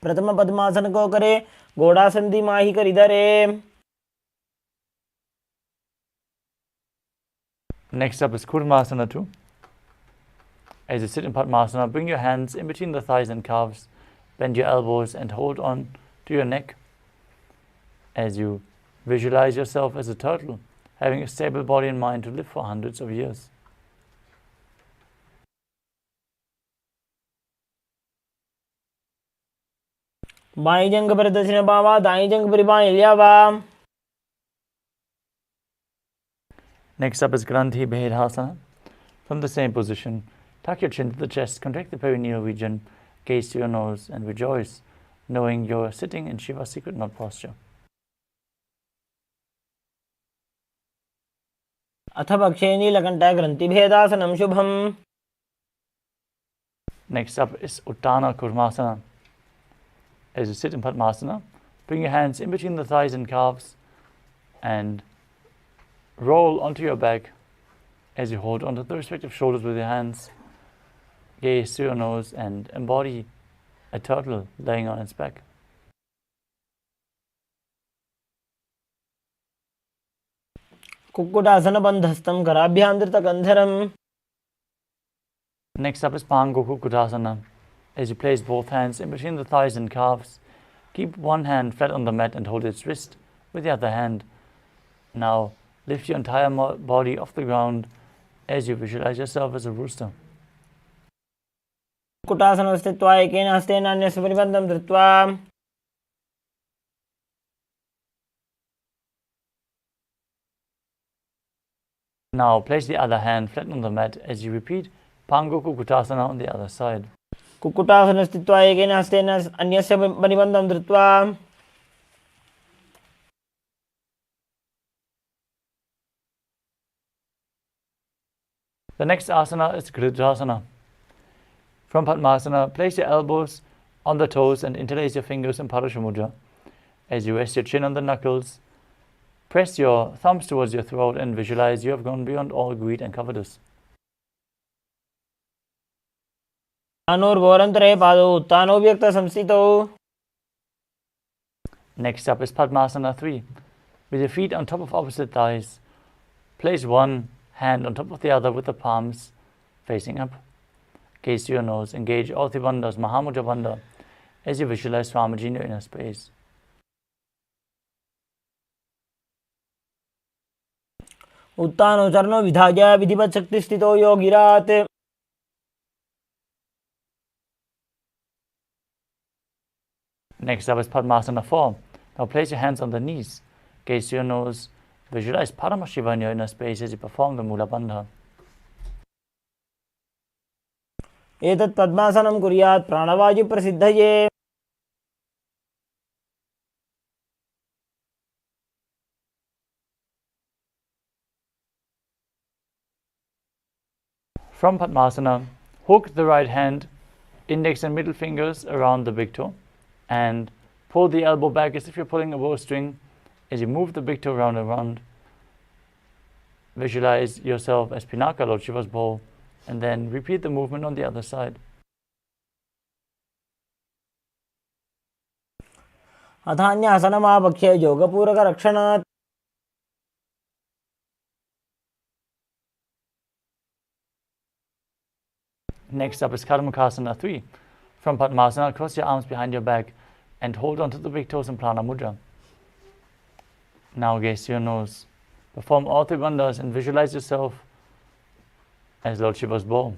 Pratama padmasana ko kare godasan di mahi karidare. Next up is Kurmasana 2. As you sit in Padmasana, bring your hands in between the thighs and calves, bend your elbows and hold on to your neck as you visualize yourself as a turtle, having a stable body and mind to live for hundreds of years. Bayi jang pradashina bhava, dayi jang paribhaya ilyava. Next up is Granthi Bhedhasana. From the same position, tuck your chin to the chest, contract the perineal region, gaze to your nose and rejoice, knowing you're sitting in Shiva's secret knot posture. अथ भक्षे नीलकण्ठग्रन्थिभेदासनं शुभम्. Next up is Uttana Kurmasana. As you sit in Padmasana, bring your hands in between the thighs and calves and roll onto your back as you hold onto the respective shoulders with your hands. Gaze through your nose and embody a turtle laying on its back. कुक्कुटासनबन्धस्थं कराभ्यां धृतकन्धरम्. Next up is Pangokukutasana. As you place both hands in between the thighs and calves, keep one hand flat on the mat and hold its wrist with the other hand. Now lift your entire body off the ground as you visualize yourself as a rooster. कुक्कुटासनं स्थित्वा एकेन हस्तेन अन्यस्य परिबन्धं धृत्वा Now place the other hand flat on the mat as you repeat Pangokukutasana on the other side. कुक्कुटासनं स्थित्वा एकेन हस्तेन अन्यस्य परिबन्धं धृत्वा The next asana is Gridhasana. From Padmasana, place your elbows on the toes and interlace your fingers in Parashamudra. As you rest your chin on the knuckles, press your thumbs towards your throat and visualize you have gone beyond all greed and covetous. तानोर्भोरन्तरे पादौ उत्थानोऽव्यक्तसंस्थितौ. Next up is Padmasana 3. With your feet on top of opposite thighs, place one hand on top of the other with the palms facing up. Gaze to your nose, engage all three bandhas, Mahamudra Bandha, as you visualize Swamiji in your inner space. उत्थानो चरणो विधाय विधिवत् शक्तिस्थितो योगिरात्. Next up is Padmasana 4. Now place your hands on the knees, gaze to your nose, visualize Paramashivam in your inner space as you perform the Mula Bandha. एतत् पद्मासनं कुर्यात् प्राणवायुप्रसिद्धये. From Padmasana, hook the right hand, index and middle fingers around the big toe and pull the elbow back as if you're pulling a bowstring. As you move the big toe round and round, visualize yourself as Pinaka, Lord Shiva's bowl, and then repeat the movement on the other side. अथान्यासनमावक्ष्य योगपूरकरक्षणात्. Next up is Karmakasana 3. From Padmasana, cross your arms behind your back and hold on to the big toes in Prana Mudra. Now gaze to your nose. Perform all three bandhas and visualize yourself as Lord Shiva's bowl.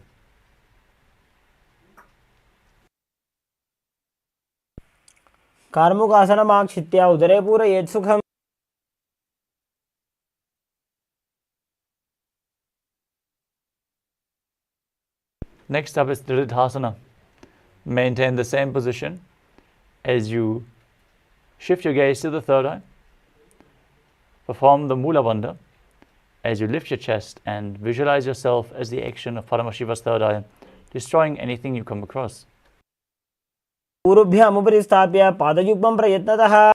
कार्मुकासनमाक्षित्य उदरे पूरयेत् सुखम्. Next up is Dridhasana. Maintain the same position as you shift your gaze to the third eye. Perform the Mula Bandha as you lift your chest and visualize yourself as the action of Paramashiva's third eye, destroying anything you come across. पूर्वभ्यामुपरि स्थाप्य पादयुग्मं प्रयत्नतः.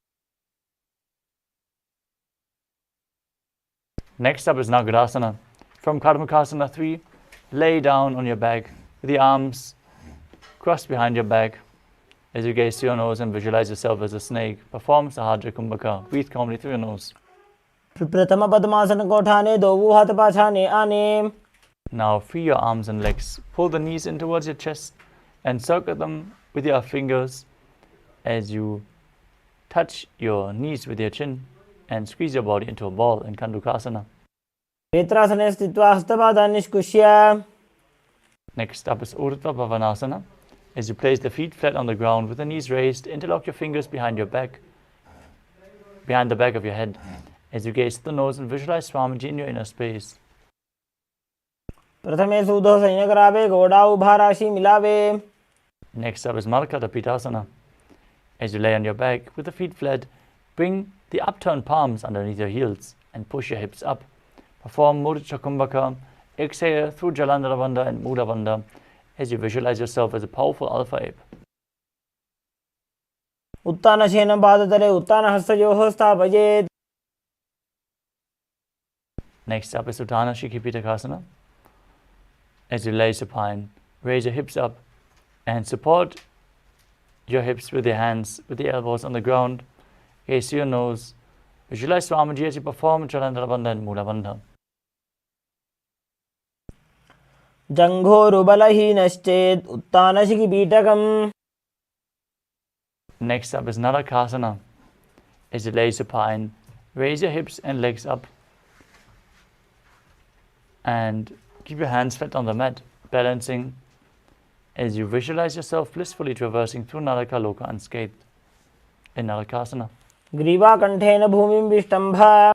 Next up is Nagarasana. From Karmakasana 3, lay down on your back with the arms crossed behind your back as you gaze to your nose and visualize yourself as a snake. Perform Sahadra Kumbhaka. Breathe calmly through your nose. प्रथम पद्मासन कोठाने दोवु हाथ पाछाने आने. Now free your arms and legs. Pull the knees in towards your chest and circle them with your fingers as you touch your knees with your chin and squeeze your body into a ball in Kandukasana. नेत्रासने स्थित्वा हस्तपादान् निष्कुष्य. Next up is Urdhva Bhavanasana. As you place the feet flat on the ground with the knees raised, interlock your fingers behind the back of your head. As you gaze to the nose and visualize Swamiji in your inner space. प्रथमे सूदो संयगरावे घोड़ा उभा राशि मिलावे. Next up is Markata Pitasana. As you lay on your back with the feet flat, bring the upturned palms underneath your heels and push your hips up. Perform Mudra Chakumbhaka. Exhale through Jalandhara Bandha and Mula Bandha as you visualize yourself as a powerful alpha ape. उत्तानशयनं पादतले उत्तानहस्तयोः स्थापयेत्. Next up is Uttana Shikhipittakasana. As you lay supine, raise your hips up and support your hips with your hands, with the elbows on the ground. Gaze to your nose. Visualize Swamiji as you perform Jalandhara Bandha and Mula Bandha. जङ्घोरुबलहीनश्चेत् उत्तानशिखिपीठकम्. Next up is Narakasana. As you lay supine, raise your hips and legs up and keep your hands flat on the mat, balancing as you visualize yourself blissfully traversing through Naraka Loka unscathed in Narakasana. ग्रीवाकण्ठेन भूमिं विष्टम्भ.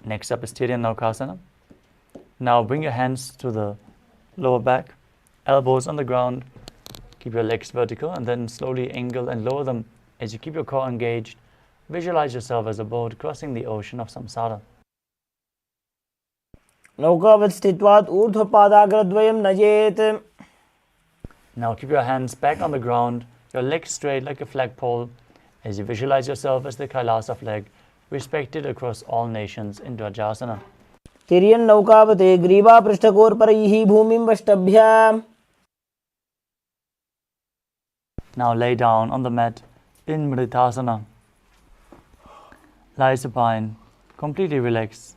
Next up is Tiryan Naukasana. Now bring your hands to the lower back, elbows on the ground, keep your legs vertical and then slowly angle and lower them as you keep your core engaged. Visualize yourself as a boat crossing the ocean of samsara. नौकावत् स्थित्वात् ऊर्ध्वपादाग्रद्वयं नयेत्. Now keep your hands back on the ground, your legs straight like a flagpole as you visualize yourself as the Kailasa flag, respected across all nations in Dvajasana. तिर्यन् नौकावते ग्रीवापृष्ठकोर्परैः भूमिं वष्टभ्य. Now lay down on the mat in Mritasana. Lie supine, completely relax.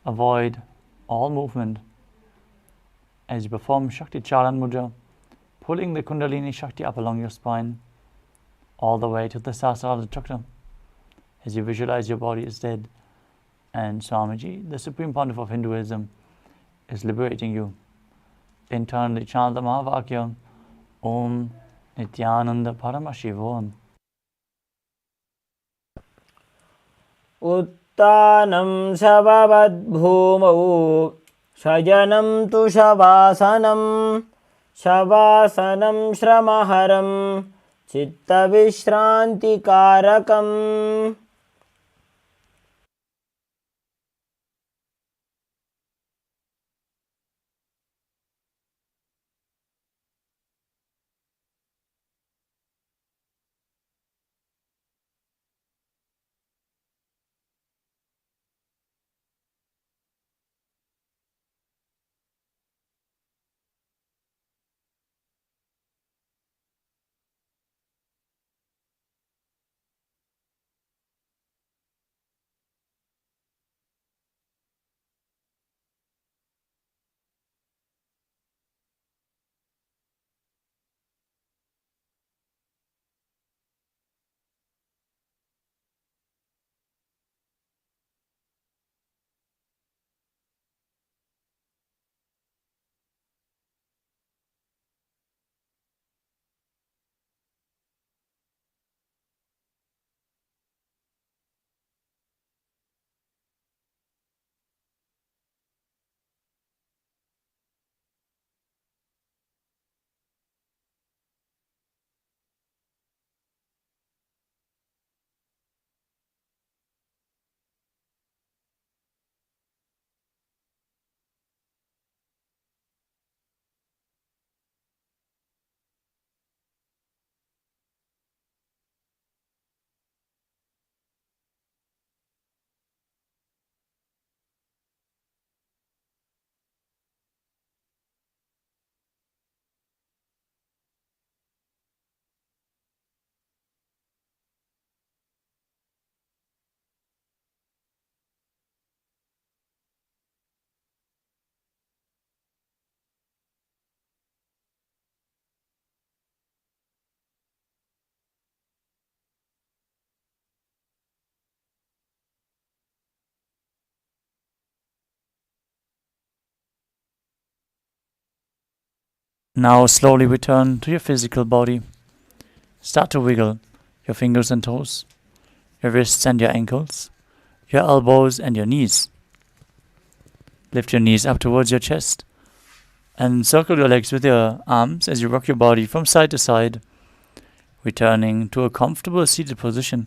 Avoid all movement as you perform Shakti Charan Mudra, pulling the Kundalini Shakti up along your spine, all the way to the Sahasrara Chakra, as you visualize your body is dead, and Swamiji, the Supreme Pontiff of Hinduism, is liberating you. Internally chant the Mahavakya, Om Nithyananda Paramashivam. उत्तानं शववद्भूमौ शयनं तु शवासनं. शवासनं श्रमहरं चित्तविश्रान्तिकारकम्. Now slowly return to your physical body. Start to wiggle your fingers and toes, your wrists and your ankles, your elbows and your knees. Lift your knees up towards your chest and circle your legs with your arms as you rock your body from side to side, returning to a comfortable seated position.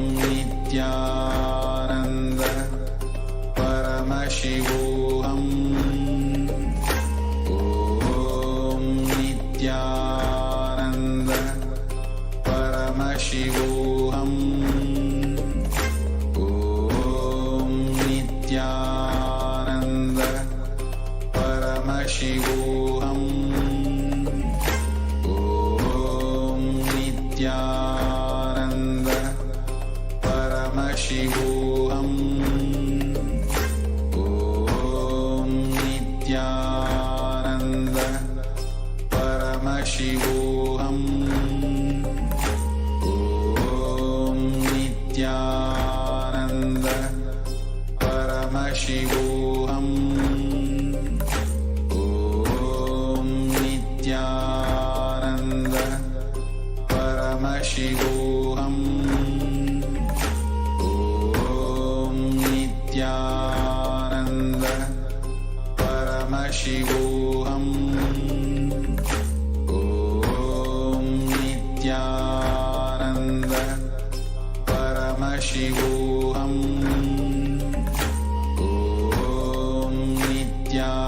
Paramashivoham. Om Nithyananda Paramashivoham. Om Nithyananda Paramashivoham. Om Nithyananda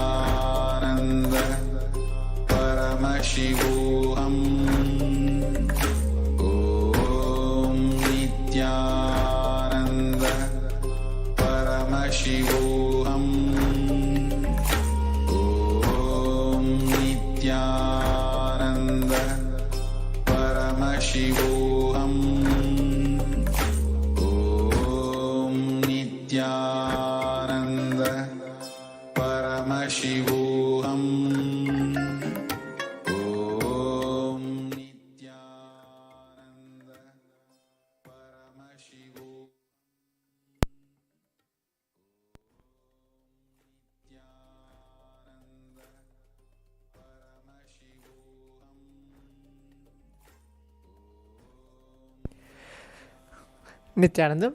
Paramashivoham. Om Nithyananda Paramashivoham. Om Nithyananda Paramashivoham. Om Nithyananda Paramashivoham. Om Nithyananda Paramashivoham. Nithyananda.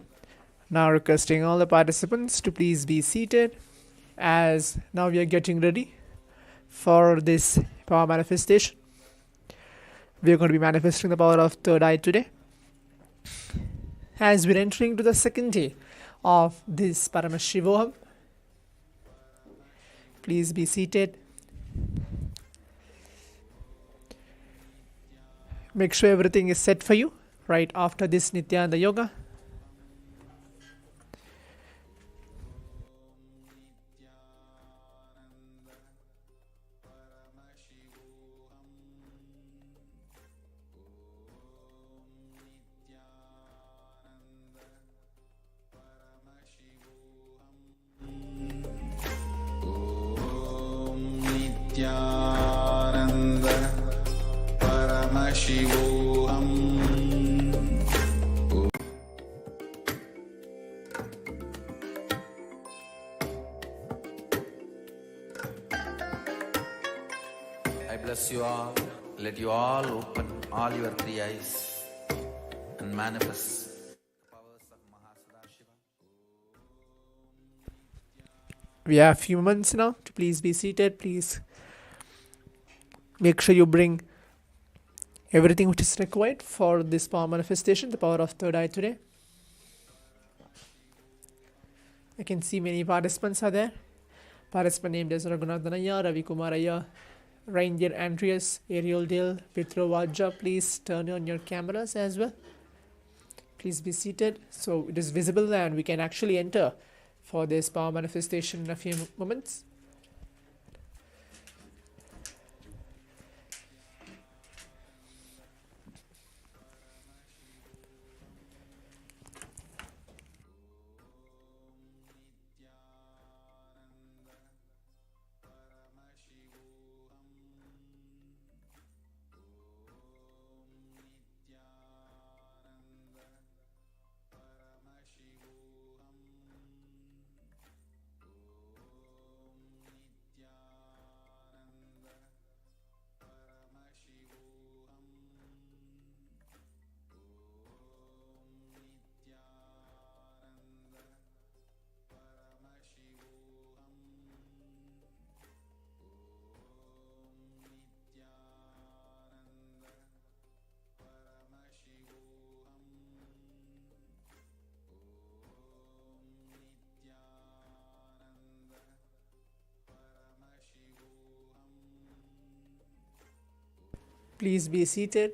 Now requesting all the participants to please be seated, as now we are getting ready for this power manifestation. We are going to be manifesting the power of third eye today, as we're entering to the second day of this Paramashivoham. Please be seated. Make sure everything is set for you right after this Nithyananda Yoga. Nithyananda Paramashivoham. I bless you all. Let you all open all your three eyes and manifest the powers of Mahasudashiva. We have a few moments now to please be seated. Please make sure you bring everything which is required for this power manifestation, the power of third eye today. I can see many participants are there. Participant named as Raghunathanaya, Ravi Kumaraya, Reindeer Andreas, Ariel Dale, Pitro Vaja. Please turn on your cameras as well. Please be seated so it is visible and we can actually enter for this power manifestation in a few moments. Please be seated.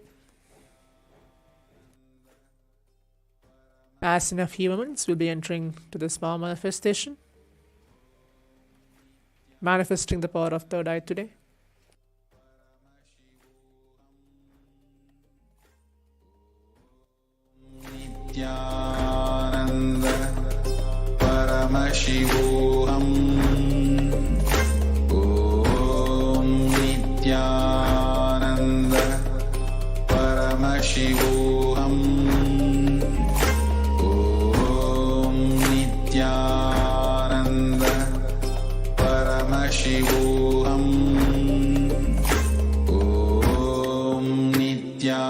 As in a few moments, we'll be entering to this power manifestation, manifesting the power of third eye today. Nithyananda Paramashivoham. Om Nithyananda Paramashivoham. Om Nithyananda Paramashivoham. Om Nithyananda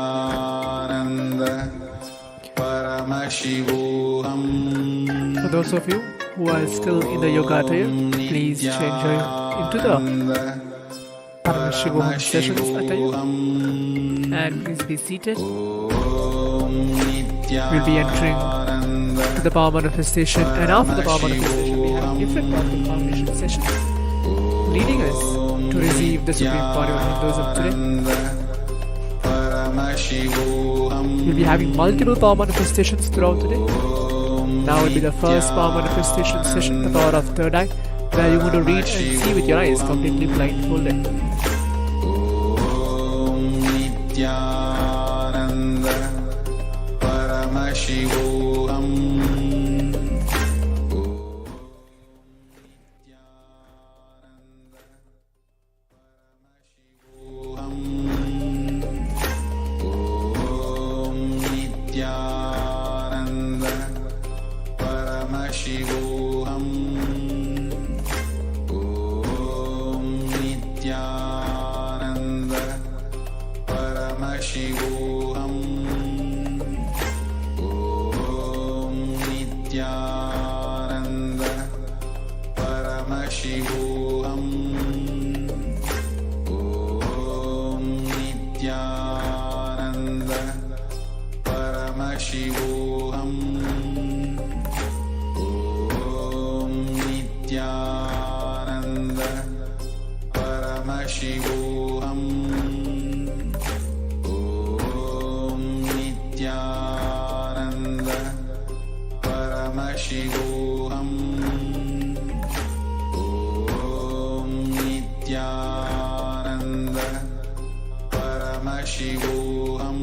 Paramashivoham. For those of you who are still in the yoga attire, please change into the Paramashivoham sessions attire and please be seated. We'll be entering to the power manifestation, and after the power manifestation we have different powerful combination sessions leading us to receive the Supreme Pontiff of Hinduism today. We'll be having multiple power manifestations throughout the day. Now will be the first power manifestation session, the power of third eye, where you're going to read and see with your eyes completely blindfolded. Nithyananda Paramashivoham. Nithyananda Paramashivoham. Nithyananda Paramashivoham. Nithyananda Paramashivoham. Nithyananda Paramashivoham. Nithyananda Paramashivoham. Nithyananda Paramashivoham. Nithyananda Paramashivoham.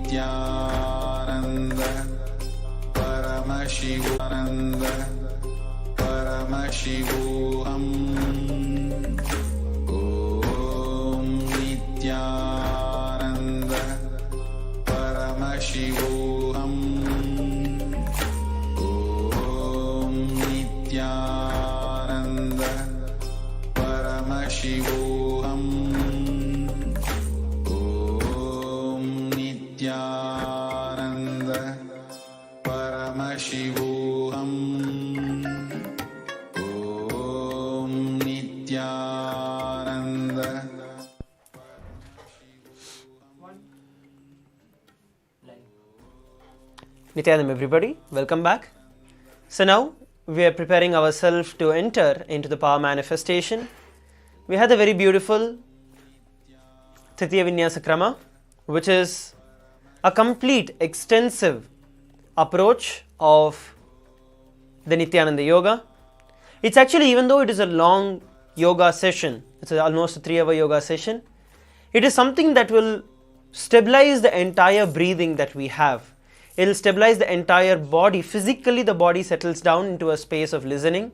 Nithyananda Paramashivoham. Paramashivoham. Nithyananda Paramashivoham. Nithyananda Paramashivoham. Nithyananda Paramashivoham. Nithyananda. Nithyanam, everybody, welcome back. So now we are preparing ourselves to enter into the power manifestation. We had a very beautiful Tritiya Vinyasa Krama, which is a complete, extensive approach of the Nithyananda Yoga. It's actually, even though it is a long yoga session, it's almost a 3-hour yoga session, it is something that will stabilize the entire breathing that we have. It will stabilize the entire body. Physically, the body settles down into a space of listening,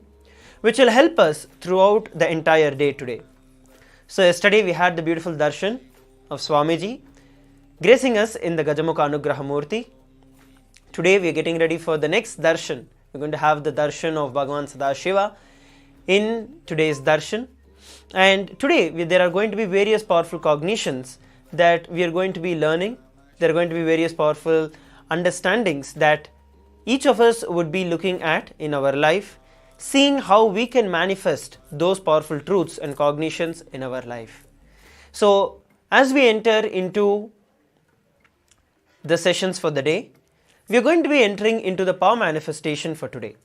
which will help us throughout the entire day today. So yesterday we had the beautiful darshan of Swamiji gracing us in the Gajamukha Anugraha Murti. Today we are getting ready for the next darshan. We're going to have the darshan of Bhagavan Sadashiva in today's darshan. And today there are going to be various powerful cognitions that we are going to be learning. There are going to be various powerful understandings that each of us would be looking at in our life, seeing how we can manifest those powerful truths and cognitions in our life. So as we enter into the sessions for the day, we are going to be entering into the power manifestation for today.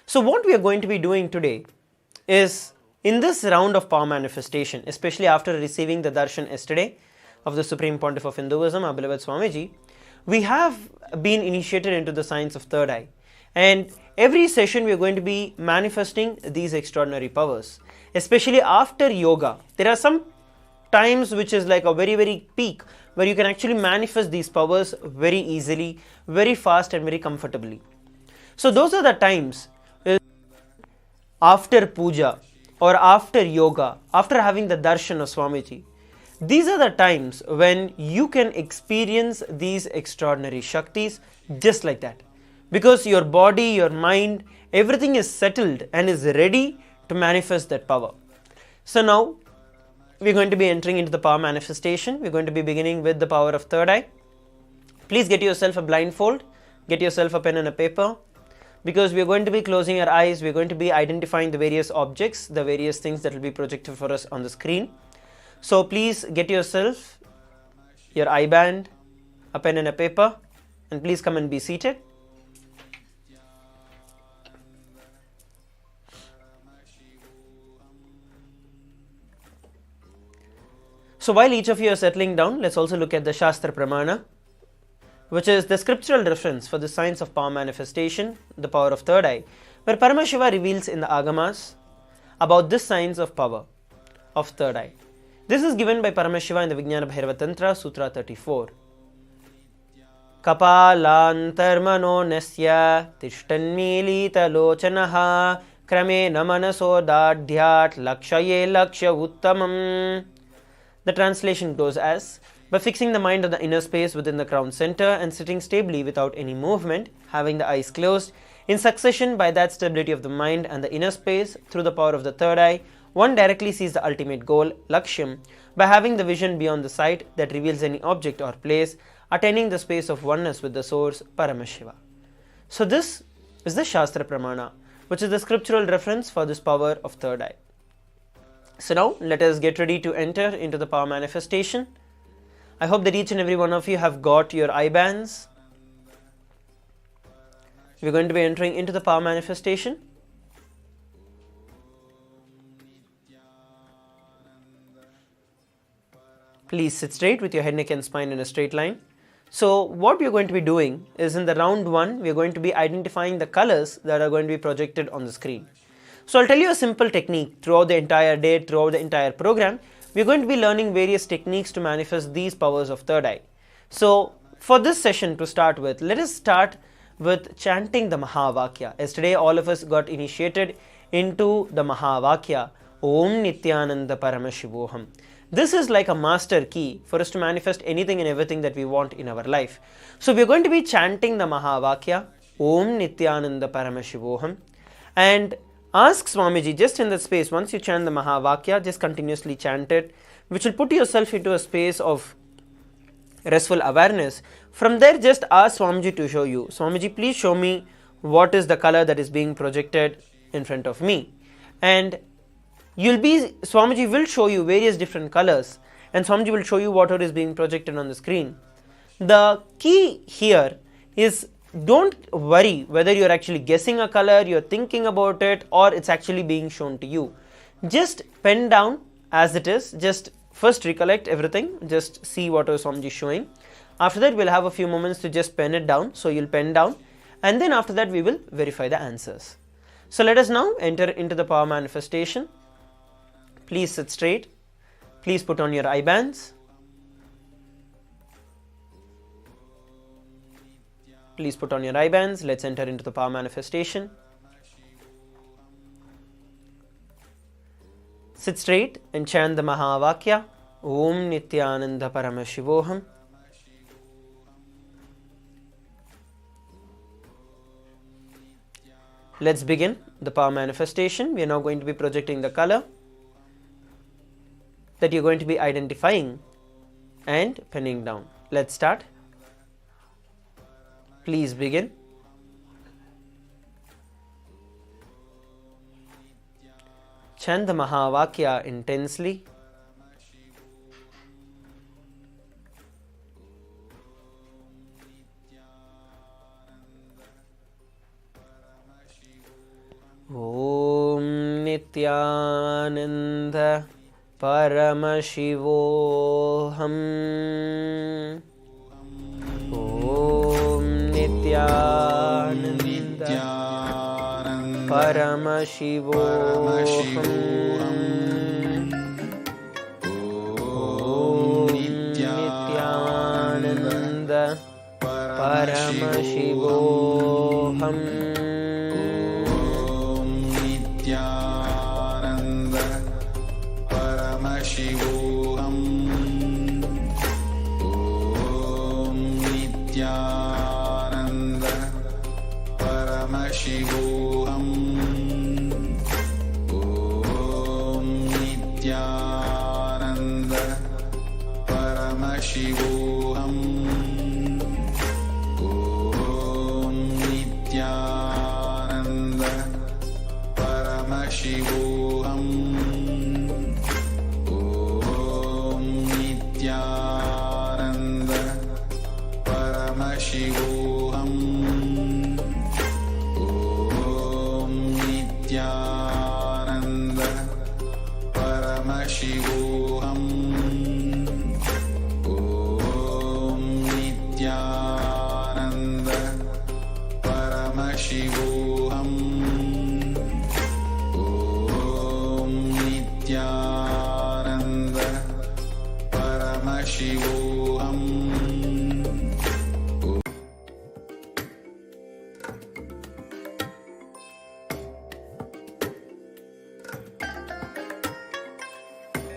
So what we are going to be doing today is, in this round of power manifestation, especially after receiving the darshan yesterday of the Supreme Pontiff of Hinduism, our beloved Swamiji, we have been initiated into the science of third eye. And every session we are going to be manifesting these extraordinary powers. Especially after yoga, there are some times which is like a very, very peak where you can actually manifest these powers very easily, very fast and very comfortably. So those are the times after puja or after yoga, after having the darshan of Swamiji. These are the times when you can experience these extraordinary Shaktis just like that. Because your body, your mind, everything is settled and is ready to manifest that power. So now, we're going to be entering into the power manifestation. We're going to be beginning with the power of third eye. Please get yourself a blindfold, get yourself a pen and a paper, because we're going to be closing our eyes. We're going to be identifying the various objects, the various things that will be projected for us on the screen. So please get yourself your eye band, a pen and a paper, and please come and be seated. So while each of you are settling down, let's also look at the Shastra Pramana, which is the scriptural reference for the science of power manifestation, the power of third eye, where Paramashiva reveals in the Agamas about this science of power of third eye. This is given by Paramashiva in the Vijnana Bhairava Tantra, Sutra 34. Kapalantarmano nasya tishtanmilita lochanaha krame namanaso dadhyat lakshaye laksha uttamam. The translation goes as, by fixing the mind on the inner space within the crown center and sitting stably without any movement, having the eyes closed, in succession by that stability of the mind and the inner space through the power of the third eye, one directly sees the ultimate goal, Lakshyam, by having the vision beyond the sight that reveals any object or place, attaining the space of oneness with the source, Paramashiva. So this is the Shastra Pramana, which is the scriptural reference for this power of third eye. So now let us get ready to enter into the power manifestation. I hope that each and every one of you have got your eye bands. We're going to be entering into the power manifestation. Please sit straight with your head, neck and spine in a straight line. So what we're going to be doing is, in the round 1, we're going to be identifying the colors that are going to be projected on the screen. So I'll tell you a simple technique throughout the entire day, throughout the entire program. We're going to be learning various techniques to manifest these powers of third eye. So for this session to start with, let us start with chanting the Mahavakya. Yesterday all of us got initiated into the Mahavakya, Om Nithyananda Paramashivoham. This is like a master key for us to manifest anything and everything that we want in our life. So we're going to be chanting the Mahavakya, Om Nithyananda Paramashivoham, and ask Swamiji, just in that space, once you chant the Mahavakya, just continuously chant it, which will put yourself into a space of restful awareness. From there, just ask Swamiji to show you. Swamiji, please show me what is the color that is being projected in front of me. And Swamiji will show you various different colors, and Swamiji will show you whatever is being projected on the screen. The key here is, don't worry whether you're actually guessing a color, you're thinking about it, or it's actually being shown to you. Just pen down as it is. Just first recollect everything. Just see what Swamiji is showing. After that, we'll have a few moments to just pen it down. So you'll pen down, and then after that, we will verify the answers. So let us now enter into the power manifestation. Please sit straight. Please put on your eye bands. Please put on your eye bands. Let's enter into the power manifestation. Sit straight and chant the Mahavakya, Om Nithyananda Paramashivoham. Let's begin the power manifestation. We are now going to be projecting the color that you're going to be identifying and penning down. Let's start. Please begin. Chant the Mahavakya intensely. Om Nithyananda Paramashivoham. Nithyananda Paramashivoham. Om Nithyananda Paramashivoham. Om Nithyananda Paramashivoham. Om Nithyananda Paramashivoham. Om Nithyananda Paramashivoham. Om Nithyananda Paramashivoham. Om Nithyananda Paramashivoham. Om Nithyananda Paramashivoham. Om Nithyananda Paramashivoham. Om Nithyananda Paramashivoham.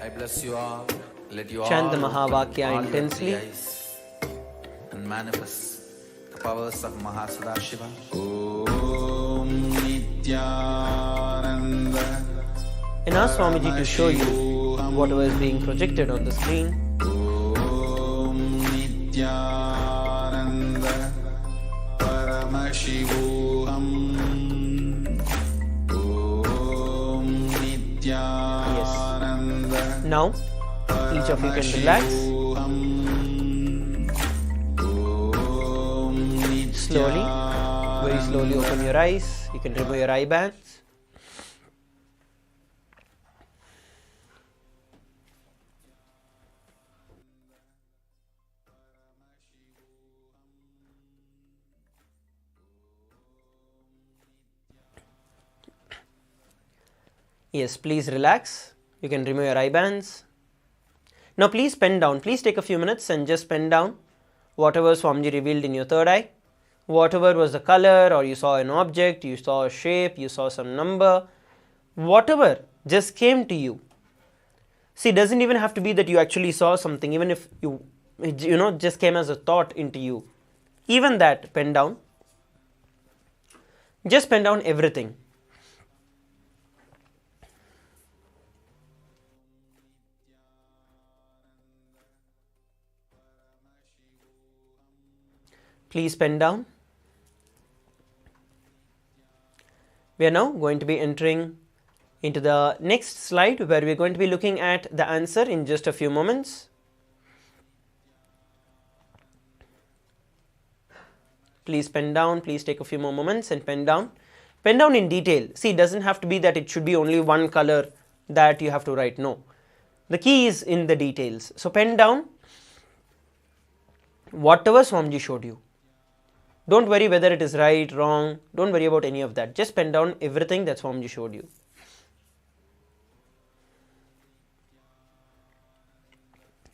I bless you all. Let you Chant the all Mahavakya open all your intensely. three eyes and manifest the powers of Mahasudashiva. Om Nithyananda And ask Swamiji to show you whatever is being projected on the screen. Om Nithyananda Paramashivoham. Om Nithyananda Now, each of you can relax. Slowly, very slowly open your eyes. You can remove your eye bands. Yes, please relax. You can remove your eye bands. Now please pen down. Please take a few minutes and just pen down whatever Swamiji revealed in your third eye. Whatever was the color, or you saw an object, you saw a shape, you saw some number, whatever just came to you. See, it doesn't even have to be that you actually saw something, even if it just came as a thought into you. Even that, pen down. Just pen down everything. Please pen down. We are now going to be entering into the next slide, where we are going to be looking at the answer in just a few moments. Please pen down. Please take a few more moments and pen down. Pen down in detail. See, it doesn't have to be that it should be only one color that you have to write. No. The key is in the details. So pen down whatever Swamiji showed you. Don't worry whether it is right, wrong. Don't worry about any of that. Just pen down everything that Swamiji showed you.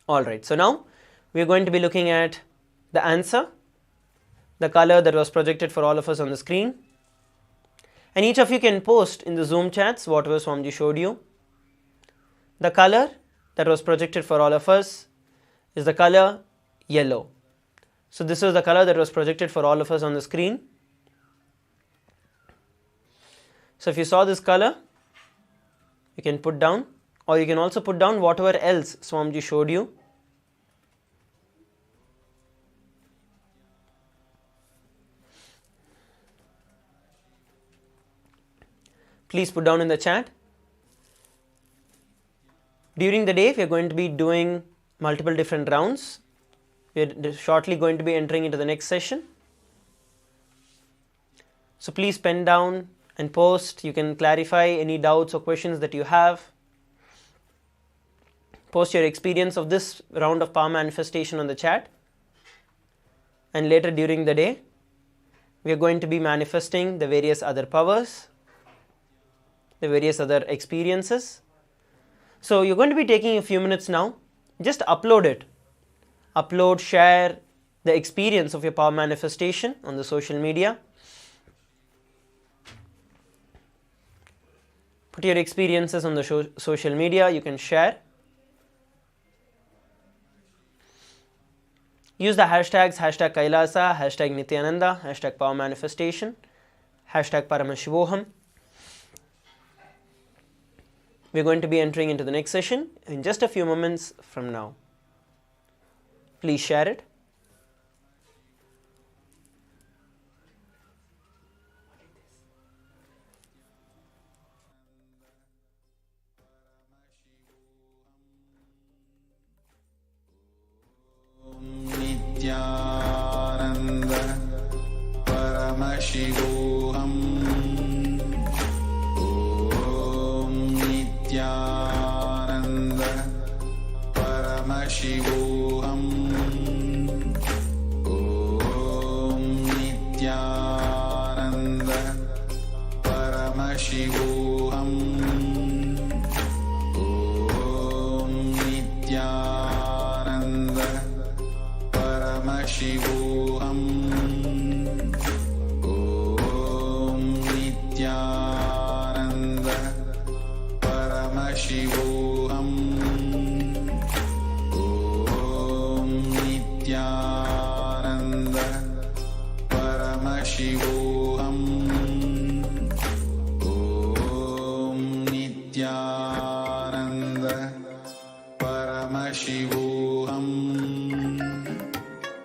Alright, so now we are going to be looking at the answer, the color that was projected for all of us on the screen. And each of you can post in the Zoom chats whatever Swamiji showed you. The color that was projected for all of us is the color yellow. So this is the color that was projected for all of us on the screen. So if you saw this color, you can put down, or you can also put down whatever else Swamiji showed you. Please put down in the chat. During the day, we are going to be doing multiple different rounds. We are shortly going to be entering into the next session. So please pen down and post. You can clarify any doubts or questions that you have. Post your experience of this round of power manifestation on the chat. And later during the day, we are going to be manifesting the various other powers, the various other experiences. So you're going to be taking a few minutes now. Just upload it. Upload, share the experience of your power manifestation on the social media. Put your experiences on the social media. You can share. Use the hashtags #Kailasa, #Nithyananda, #Power Manifestation, #Paramashivoham. We're going to be entering into the next session in just a few moments from now. Please share it. Nithyananda Paramashivoham. Om Nithyananda Paramashivoham. Om Nithyananda Paramashivoham. Om Nithyananda Paramashivoham. Om Nithyananda Paramashivoham. Om Nithyananda Paramashivoham. Om Nithyananda Paramashivoham.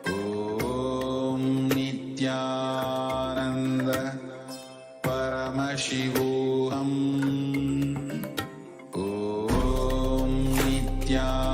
Om Nithyananda Paramashivoham. Om Nithyananda